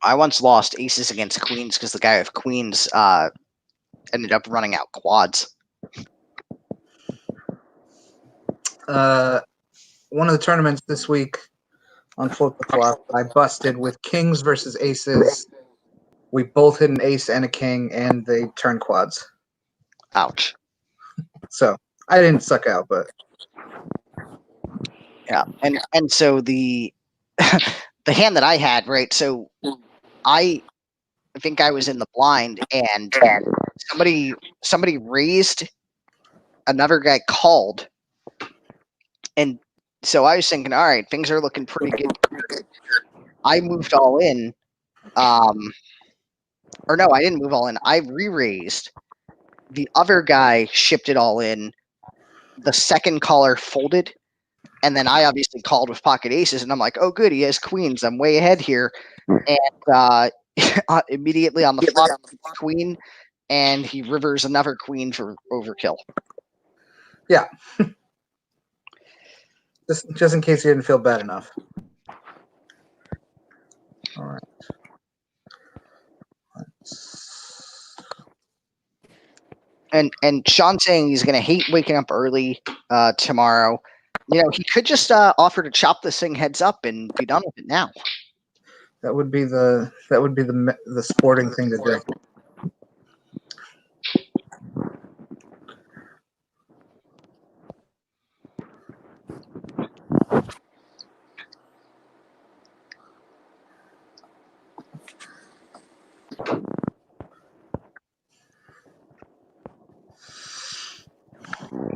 I once lost aces against queens because the guy with queens ended up running out quads. One of the tournaments this week on Float the Flop, I busted with kings versus aces. We both hit an ace and a king, and they turned quads. Ouch. So I didn't suck out, but Yeah, and so the the hand that I had, right? So I think I was in the blind, and somebody raised, another guy called, and so I was thinking, all right, things are looking pretty good. I moved all in, or no, I didn't move all in. I re-raised. The other guy shipped it all in. The second caller folded, and then I obviously called with pocket aces, and I'm like, oh, good, he has queens. I'm way ahead here. And immediately on the flop, queen, and he rivers another queen for overkill. yeah. just in case you didn't feel bad enough. All right. And Sean's saying he's going to hate waking up early tomorrow. You know, he could just offer to chop this thing heads up and be done with it now. That would be the sporting thing to do.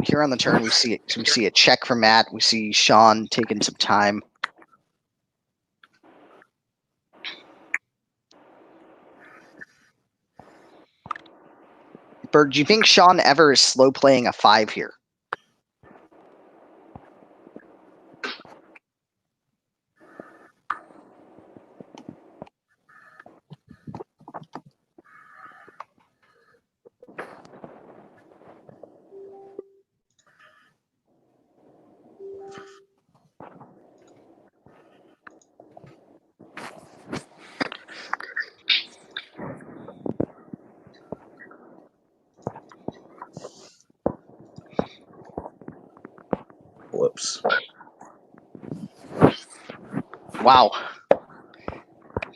here on the turn, we see a check from Matt. We see Sean taking some time. Berg, do you think Sean ever is slow playing a 5 here? Whoops. Wow.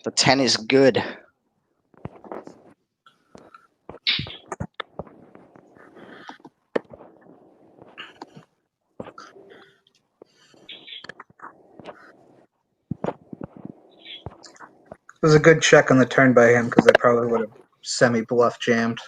The 10 is good. It was a good check on the turn by him because I probably would have semi-bluff jammed.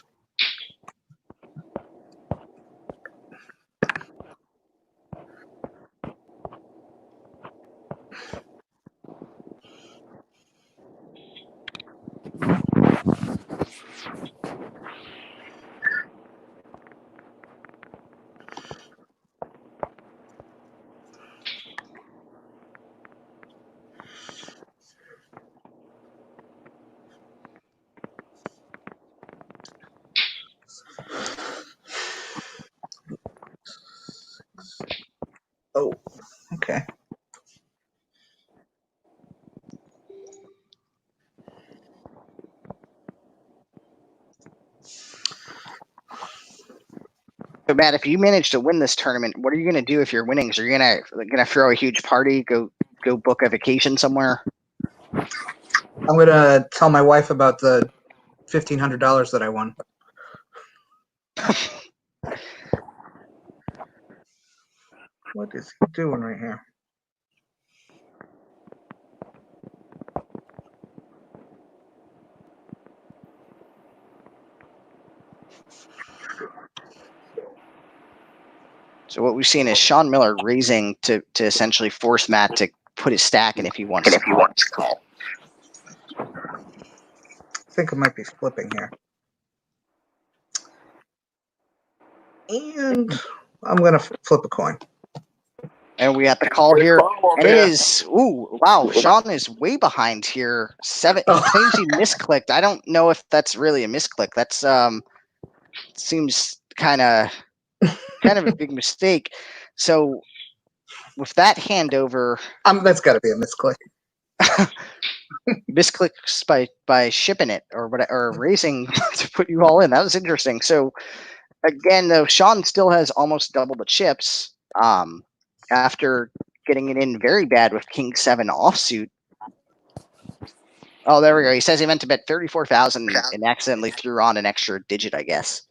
Oh, okay. So Matt, if you manage to win this tournament, what are you going to do if you're winning? So you're gonna throw a huge party, go book a vacation somewhere? I'm gonna tell my wife about the $1,500 that I won. What is he doing right here? So what we've seen is Sean Miller raising to essentially force Matt to put his stack in if he wants to call. I think I might be flipping here. And I'm gonna flip a coin. And we got the call here. Call And it there. is, ooh, wow, Sean is way behind here. He claims he misclicked. I don't know if that's really a misclick. That's seems kind of a big mistake. So with that hand over, That's got to be a misclick. misclicks by shipping it or raising to put you all in. That was interesting. So again, though, Sean still has almost double the chips after getting it in very bad with King 7 offsuit. Oh, there we go. He says he meant to bet 34,000 and accidentally threw on an extra digit, I guess.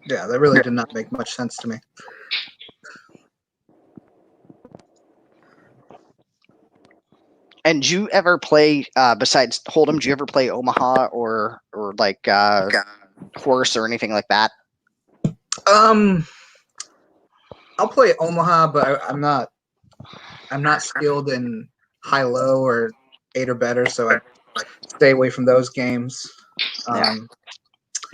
Yeah, that really did not make much sense to me. And do you ever play besides Hold'em? Do you ever play Omaha or like Horse or anything like that? I'll play Omaha, but I'm not skilled in high-low or 8 or better, so I stay away from those games. Yeah.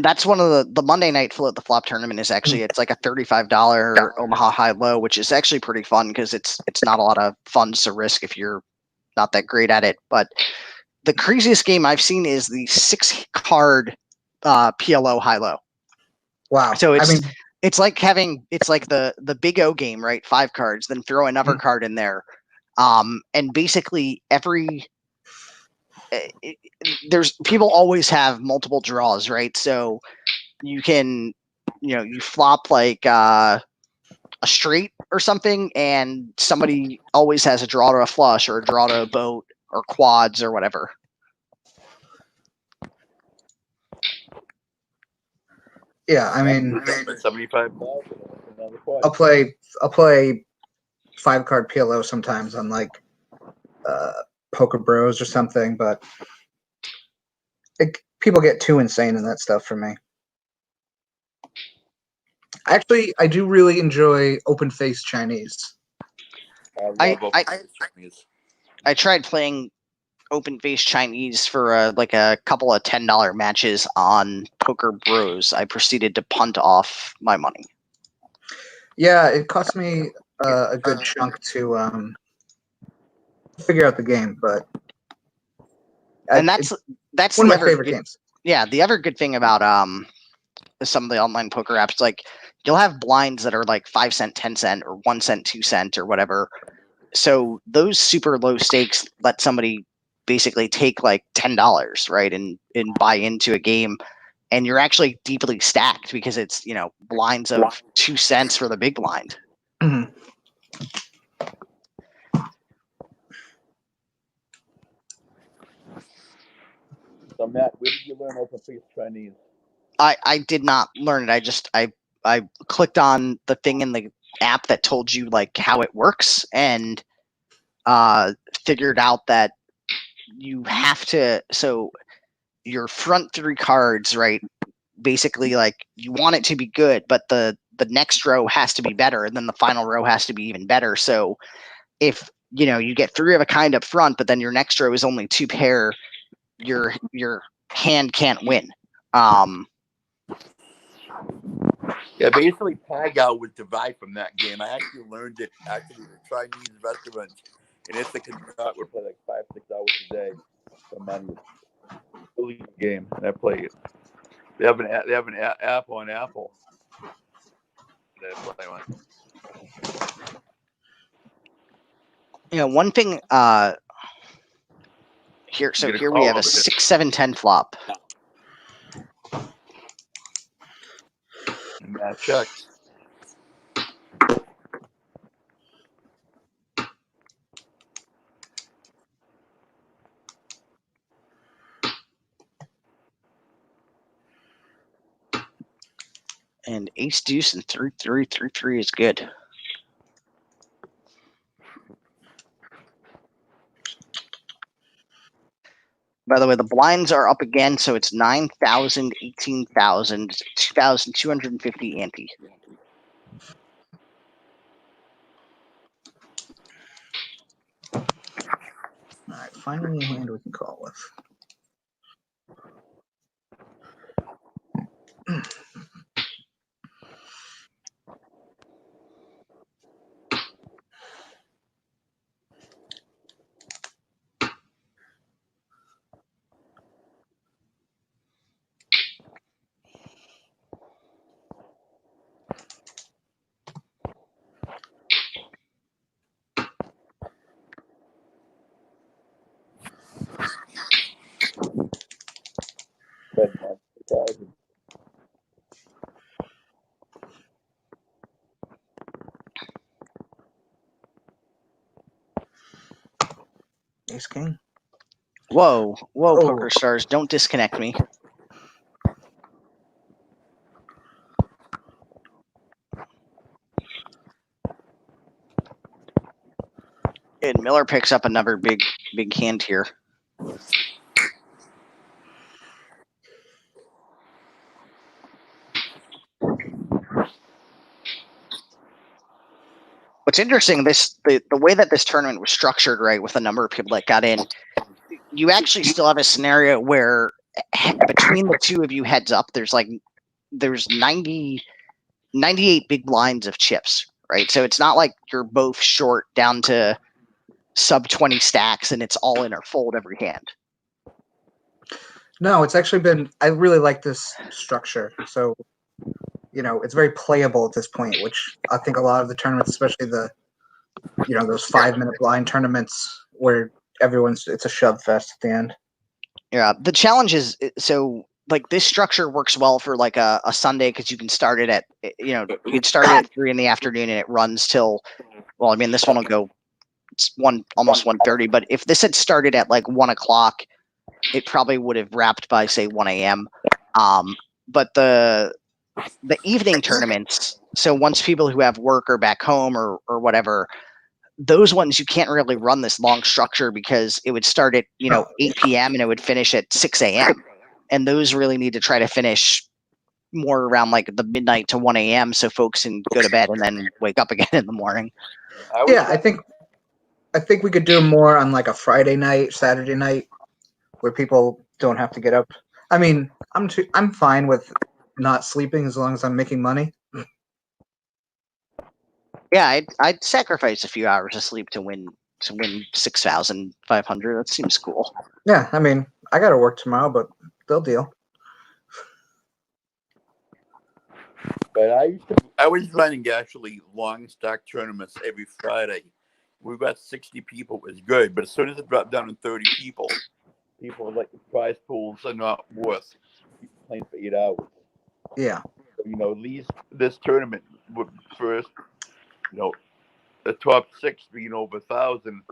That's one of the Monday night float the flop tournament is actually it's like a $35 Omaha high low, which is actually pretty fun because it's not a lot of funds to risk if you're not that great at it. But the craziest game I've seen is the 6-card PLO high low. Wow. So it's like the Big O game, right? 5 cards, then throw another card in there. And basically there's people always have multiple draws, right? So you can, you flop like a straight or something, and somebody always has a draw to a flush or a draw to a boat or quads or whatever. Yeah, I mean, 75,000. I'll play 5-card PLO sometimes on like Poker Bros or something, but people get too insane in that stuff for me. Actually, I do really enjoy open face Chinese. I love Chinese. I tried playing open face Chinese for like a couple of $10 matches on Poker Bros. I proceeded to punt off my money. Yeah, it cost me a good chunk to figure out the game, but and that's one the of my favorite games. Yeah, the other good thing about some of the online poker apps, like you'll have blinds that are like 5 cent, 10 cent, or 1 cent, 2 cent, or whatever. So those super low stakes let somebody basically take like $10, right, and buy into a game, and you're actually deeply stacked because it's blinds of 2 cents for the big blind. Mm-hmm. So Matt, where did you learn open face Chinese? I did not learn it. I clicked on the thing in the app that told you like how it works, and figured out that you have to. So your front 3 cards, right? Basically, like you want it to be good, but the next row has to be better, and then the final row has to be even better. So if you get 3 of a kind up front, but then your next row is only 2 pair, your hand can't win. Yeah, basically Tag Out was derived from that game. I actually learned it at a Chinese restaurant, and it's a conduct. We play like 5-6 hours a day for money. Really good game, and I play it. They have an app on Apple. That I play on. One thing here. So here we have a 6, 7, 10 flop. Matt checks. And ace deuce and 3-3, 3-3 is good. By the way, the blinds are up again, so it's 9,000, 18,000, 2,250 ante. All right, finally a hand we can call with. Ace king. Whoa, Poker Stars, don't disconnect me. And Miller picks up another big hand here. What's interesting, the way that this tournament was structured, right, with the number of people that got in, you actually still have a scenario where between the two of you heads up, there's 98 big blinds of chips, right? So it's not like you're both short down to sub 20 stacks and it's all in or fold every hand. No, it's actually been, I really like this structure. So, it's very playable at this point, which I think a lot of the tournaments, especially the, those 5-minute blind tournaments where it's a shove fest at the end. Yeah. The challenge is, so like this structure works well for like a Sunday, because you can start it at, you can start it at 3 in the afternoon and it runs till, well, I mean, this one will go, it's almost 1:30, but if this had started at like 1 o'clock, it probably would have wrapped by say 1 a.m. But the evening tournaments, so once people who have work or back home or whatever, those ones you can't really run this long structure because it would start at 8 p.m. and it would finish at 6 a.m. And those really need to try to finish more around like the midnight to 1 a.m. so folks can go to bed and then wake up again in the morning. I think we could do more on like a Friday night, Saturday night, where people don't have to get up. I mean, I'm fine with not sleeping as long as I'm making money. Yeah, I'd sacrifice a few hours of sleep to win 6,500. That seems cool. Yeah, I mean, I got to work tomorrow, but they'll deal. But I was running actually long stack tournaments every Friday. We got 60 people. It was good, but as soon as it dropped down to 30 people people like the prize pools are not worth. playing for 8 hours. Yeah. So, At least this tournament would first, the top 6 being over 1,000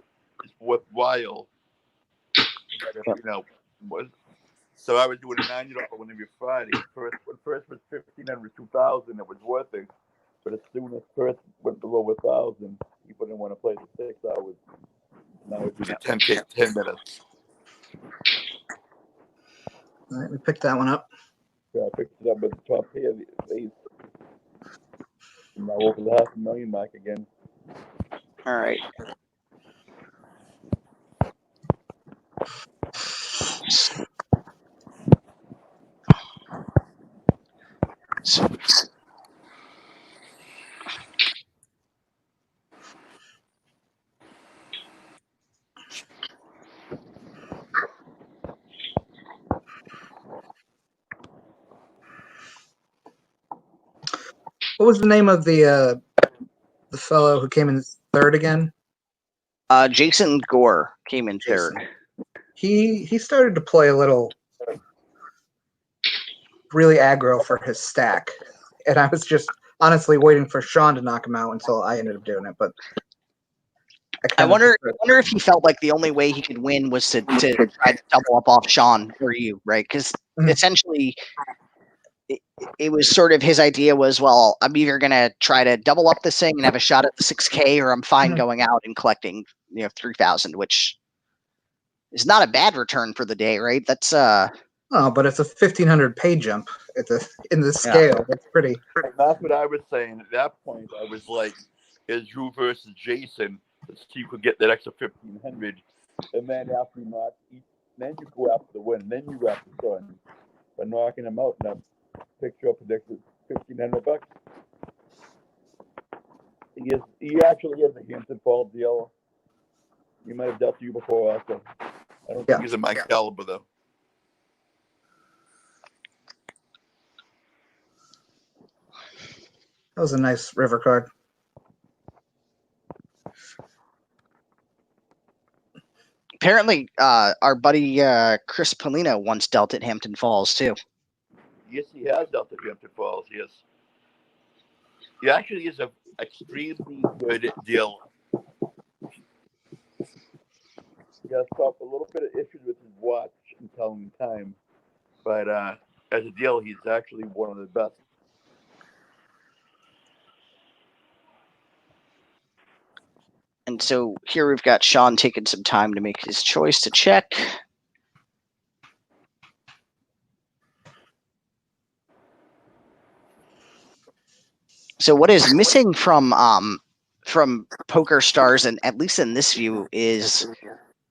is worthwhile. But if, so I was doing a $90 one every Friday. When first was 1,500, 2,000, it was worth it. But as soon as first went below 1,000, people didn't want to play the 6 hours. Now it's the 10 minutes. All right, we picked that one up. I picked it up with the top pair. They now over the 500,000 mark again. All right. So, What was the name of the fellow who came in third again? Jason Gore came in third. He started to play a little really aggro for his stack, and I was just honestly waiting for Sean to knock him out until I ended up doing it. But I wonder if he felt like the only way he could win was to try to double up off Sean or you, right? Because essentially, it was sort of his idea was, well, I'm either going to try to double up this thing and have a shot at the 6K, or I'm fine going out and collecting 3,000, which is not a bad return for the day, right? That's Oh, but it's a 1,500 pay jump in the scale. Yeah. That's pretty. That's what I was saying. At that point, I was like, is Drew versus Jason. Let's see if we get that extra 1,500. And then after you knock, then you go after the win. Then you wrap the sun by knocking him out. And I picked you up an extra $1,500. He actually has a Hampton Fall deal. He might have dealt to you before also. I don't think he's in my caliber though. That was a nice river card. Apparently, our buddy Chris Polino once dealt at Hampton Falls too. Yes, he has dealt at Hampton Falls. Yes, he actually is an extremely good deal. He has a little bit of issues with his watch and telling time, but as a deal, he's actually one of the best. And so here we've got Sean taking some time to make his choice to check. So what is missing from Poker Stars, and at least in this view, is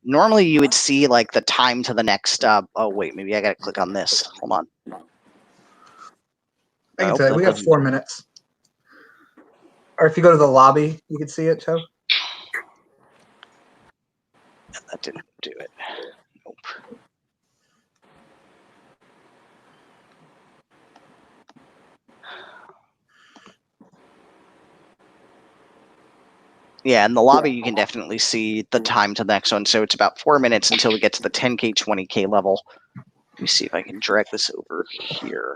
normally you would see like the time to the next. Oh wait, maybe I gotta click on this. Hold on. I can tell you, we have 4 minutes. Or if you go to the lobby, you can see it too. That didn't do it. Nope. Yeah, in the lobby, you can definitely see the time to the next one. So it's about 4 minutes until we get to the 10K, 20K level. Let me see if I can drag this over here.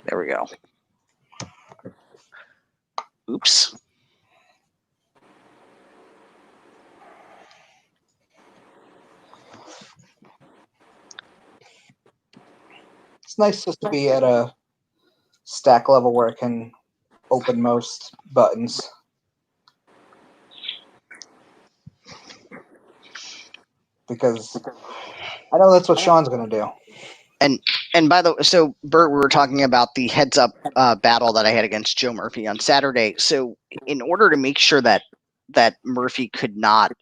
There we go. Oops. It's nice just to be at a stack level where it can open most buttons. because I know that's what Sean's going to do. And by the way, so Bert, we were talking about the heads up battle that I had against Joe Murphy on Saturday. So in order to make sure that Murphy could not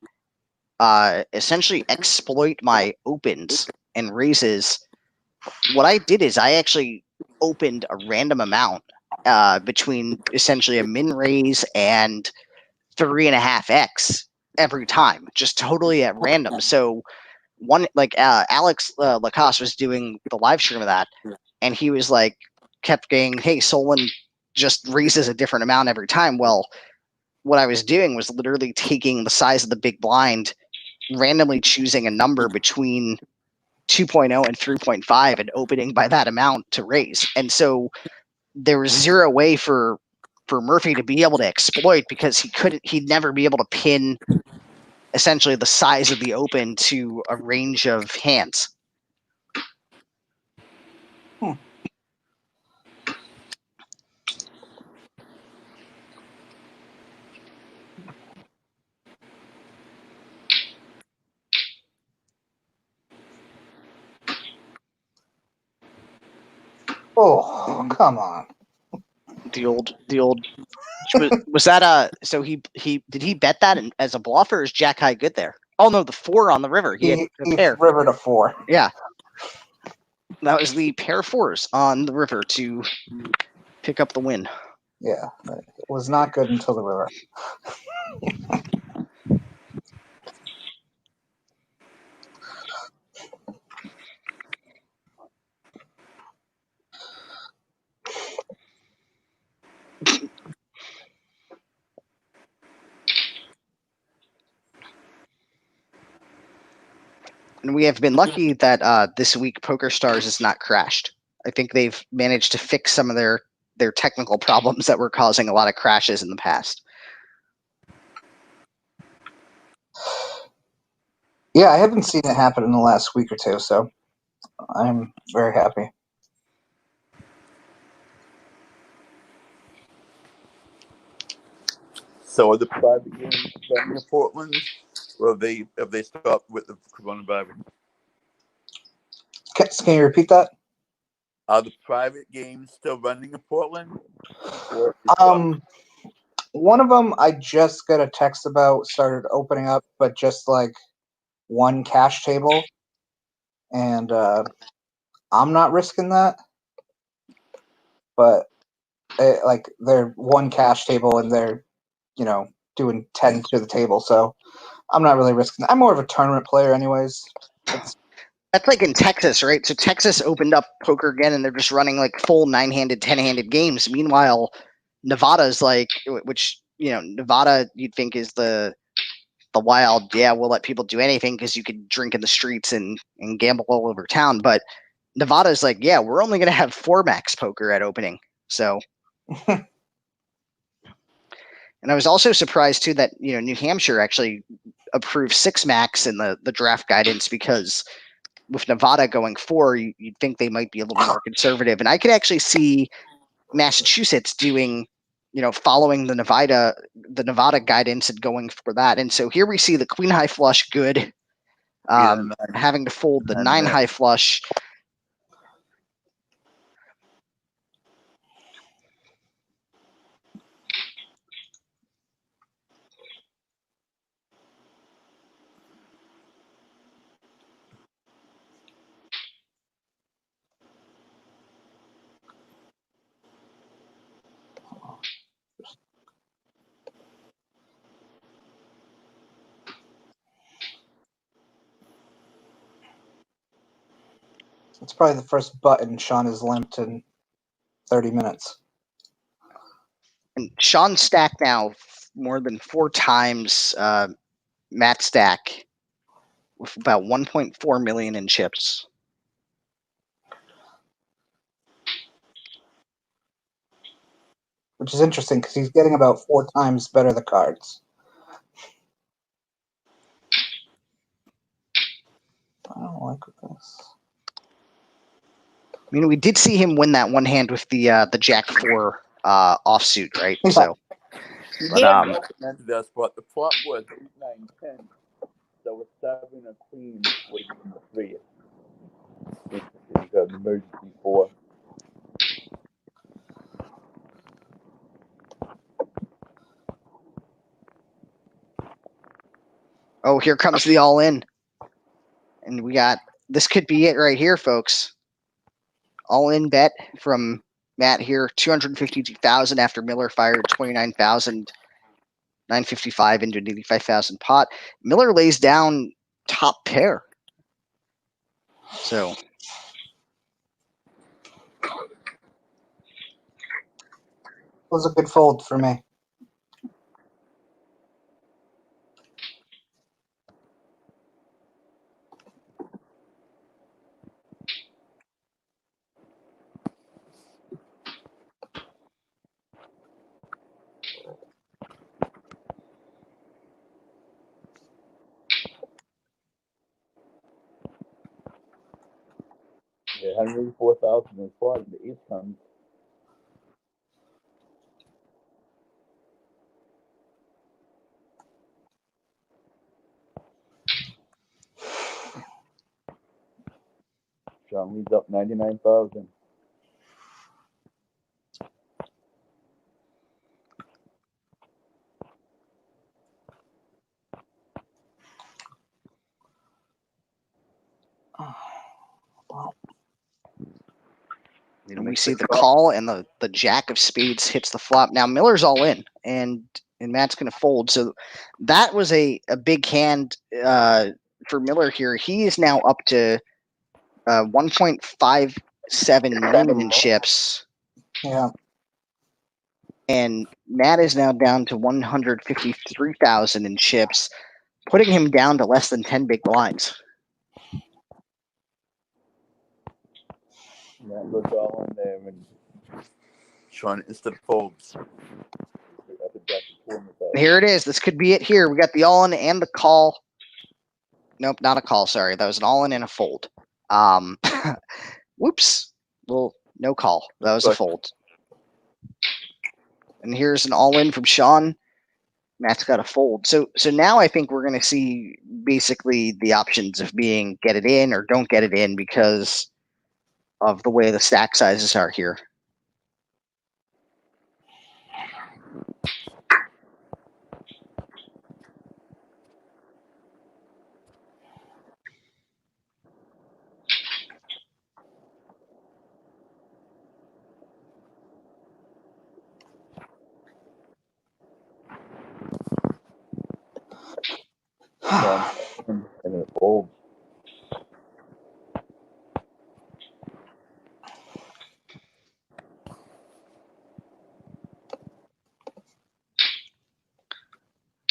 essentially exploit my opens and raises, what I did is I actually opened a random amount between essentially a min raise and 3.5x every time, just totally at random. So one, like Alex Lacoste was doing the live stream of that, and he was like, kept saying, "Hey, Solon just raises a different amount every time." Well, what I was doing was literally taking the size of the big blind, randomly choosing a number between 2.0 and 3.5 and opening by that amount to raise. And so there was zero way for Murphy to be able to exploit, because he'd never be able to pin essentially the size of the open to a range of hands. Oh, come on. The old was that so he did he bet that as a bluff, or is Jack High good there? Oh no, the 4 on the river. He had a pair. River to 4. Yeah. That was the pair 4s on the river to pick up the win. Yeah, it was not good until the river. And we have been lucky that this week PokerStars has not crashed. I think they've managed to fix some of their technical problems that were causing a lot of crashes in the past. Yeah, I haven't seen it happen in the last week or two, so I'm very happy. So are the private games running in Portland, or have they stopped with the coronavirus? Can you repeat that? Are the private games still running in Portland? Or One of them I just got a text about started opening up, but just like one cash table, and I'm not risking that. But like they're one cash table and they're doing 10 to the table, so I'm not really risking that. I'm more of a tournament player, anyways. That's like in Texas, right? So Texas opened up poker again, and they're just running like full 9-handed, 10-handed games. Meanwhile, Nevada's like, which Nevada you'd think is the wild. Yeah, we'll let people do anything because you could drink in the streets and gamble all over town. But Nevada's like, yeah, we're only going to have 4 max poker at opening. So, and I was also surprised too that New Hampshire actually approved 6 max in the draft guidance, because with Nevada going 4, you'd think they might be a little more conservative. And I could actually see Massachusetts doing, following the Nevada guidance and going for that. And so here we see the queen high flush good, having to fold the 9 high flush. It's probably the first button Sean has limped in 30 minutes. And Sean stacked now more than 4 times Matt stack with about 1.4 million in chips. Which is interesting because he's getting about 4 times better the cards. I don't like this. I mean, we did see him win that one hand with the Jack 4 offsuit, right? Yeah. So, he but, recommended us, but the flop was 8, 9, 10. So a 7, a queen would have been the 3. You got an emergency 4. Oh, here comes the all-in. And we got, this could be it right here, folks. All-in bet from Matt here, 252,000 after Miller fired 29,955 into an 85,000 pot. Miller lays down top pair. So Was a good fold for me. Yeah, 184,000 is far, and the 8 comes. Sean leads up 99,000. Well, and we see the call and the jack of spades hits the flop. Now Miller's all in, and Matt's going to fold. So that was a big hand for Miller here. He is now up to 1.57 million in chips. yeah. And Matt is now down to 153,000 in chips, putting him down to less than 10 big blinds. That goes all in there, and Sean instant folds. I think that's the tournament that. Here it is. This could be it here. We got the all-in and the call. Nope, not a call. Sorry. That was an all-in and a fold. Whoops. Well, no call. That was a fold. And here's an all-in from Sean. Matt's got a fold. So now I think we're going to see basically the options of being get it in or don't get it in because of the way the stack sizes are here. And it folds.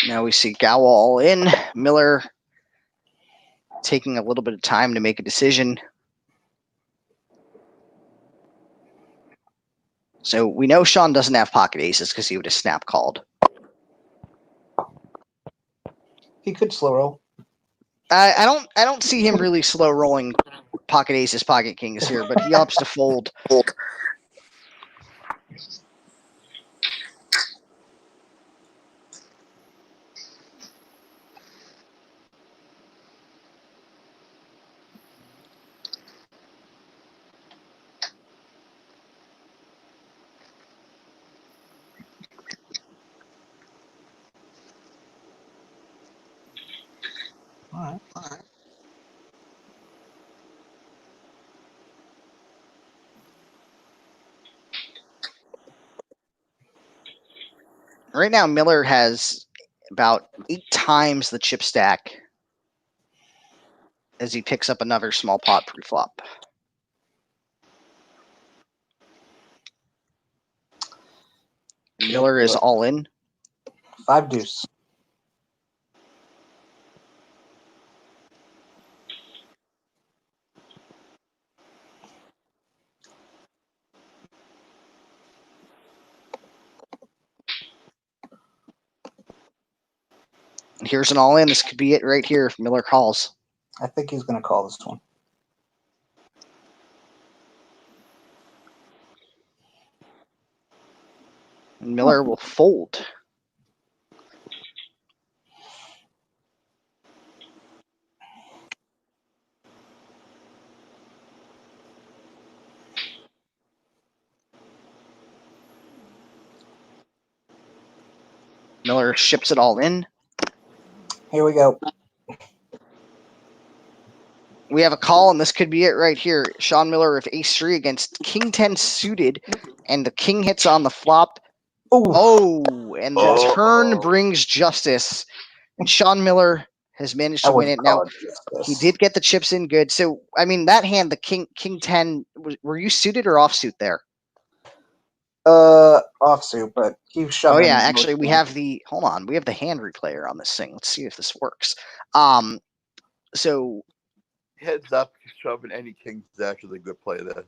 Now we see Gowa all in. Miller taking a little bit of time to make a decision. So we know Sean doesn't have pocket aces because he would have snap called. He could slow roll. I don't see him really slow rolling pocket aces, pocket kings here, but he opts to fold. All right. Right now, Miller has about 8 times the chip stack as he picks up another small pot pre-flop. Miller is all in. 5 deuce. Here's an all in. This could be it right here if Miller calls. I think he's going to call this one. And Miller will fold. Miller ships it all in. Here we go. We have a call, and this could be it right here. Sean Miller with ace-3 against king 10 suited, and the king hits on the flop. Ooh. Oh, and the Oh. turn brings justice. And Sean Miller has managed to win it. Now, he did get the chips in good. So, I mean, that hand, the king 10, were you suited or offsuit there? Offsuit, but keep shoving. Oh, yeah, actually, we have the, hold on, we have the hand replayer on this thing. Let's see if this works. So, Heads up, shoving any kings is actually a good play there.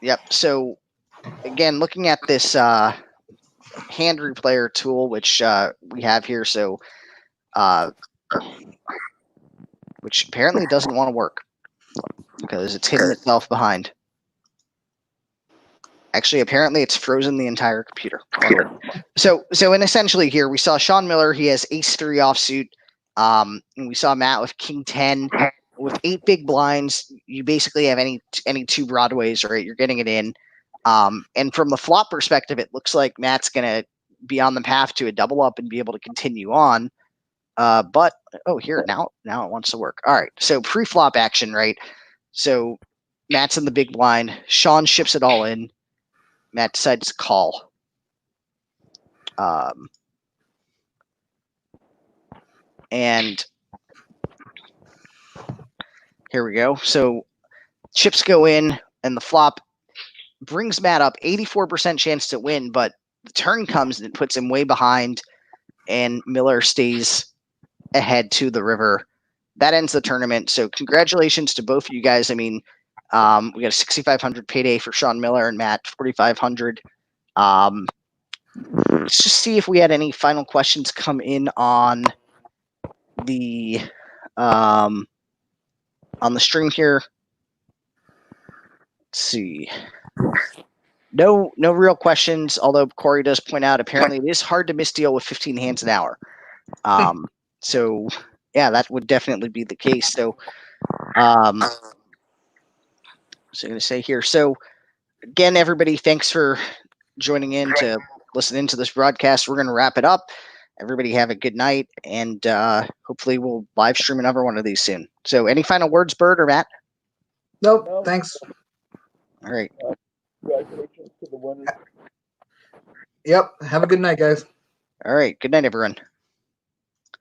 yep. So, again, looking at this hand replayer tool, which we have here, so which apparently doesn't want to work because it's hidden itself behind. Actually, apparently it's frozen the entire computer. So in essentially here we saw Sean Miller. He has ace-3 offsuit, and we saw Matt with king 10 with 8 big blinds. You basically have any 2 broadways, right? You're getting it in. And from the flop perspective, it looks like Matt's gonna be on the path to a double up and be able to continue on. But here now it wants to work. All right, so pre-flop action, right? So Matt's in the big blind. Sean ships it all in. Matt decides to call. And here we go. So chips go in, and the flop brings Matt up 84% chance to win, but the turn comes and it puts him way behind, and Miller stays ahead to the river. That ends the tournament. So congratulations to both of you guys. I mean, we got a 6,500 payday for Sean Miller and Matt, 4,500. Let's just see if we had any final questions come in on the stream here. Let's see. No real questions, although Corey does point out apparently it is hard to misdeal with 15 hands an hour. So yeah, that would definitely be the case. So I'm going to say here. So again, everybody, thanks for joining in to listen into this broadcast. We're going to wrap it up. Everybody have a good night, and hopefully we'll live stream another one of these soon. So any final words, Bird or Matt? Nope, thanks. All right. Congratulations to the winners. Yep, have a good night, guys. All right. Good night, everyone.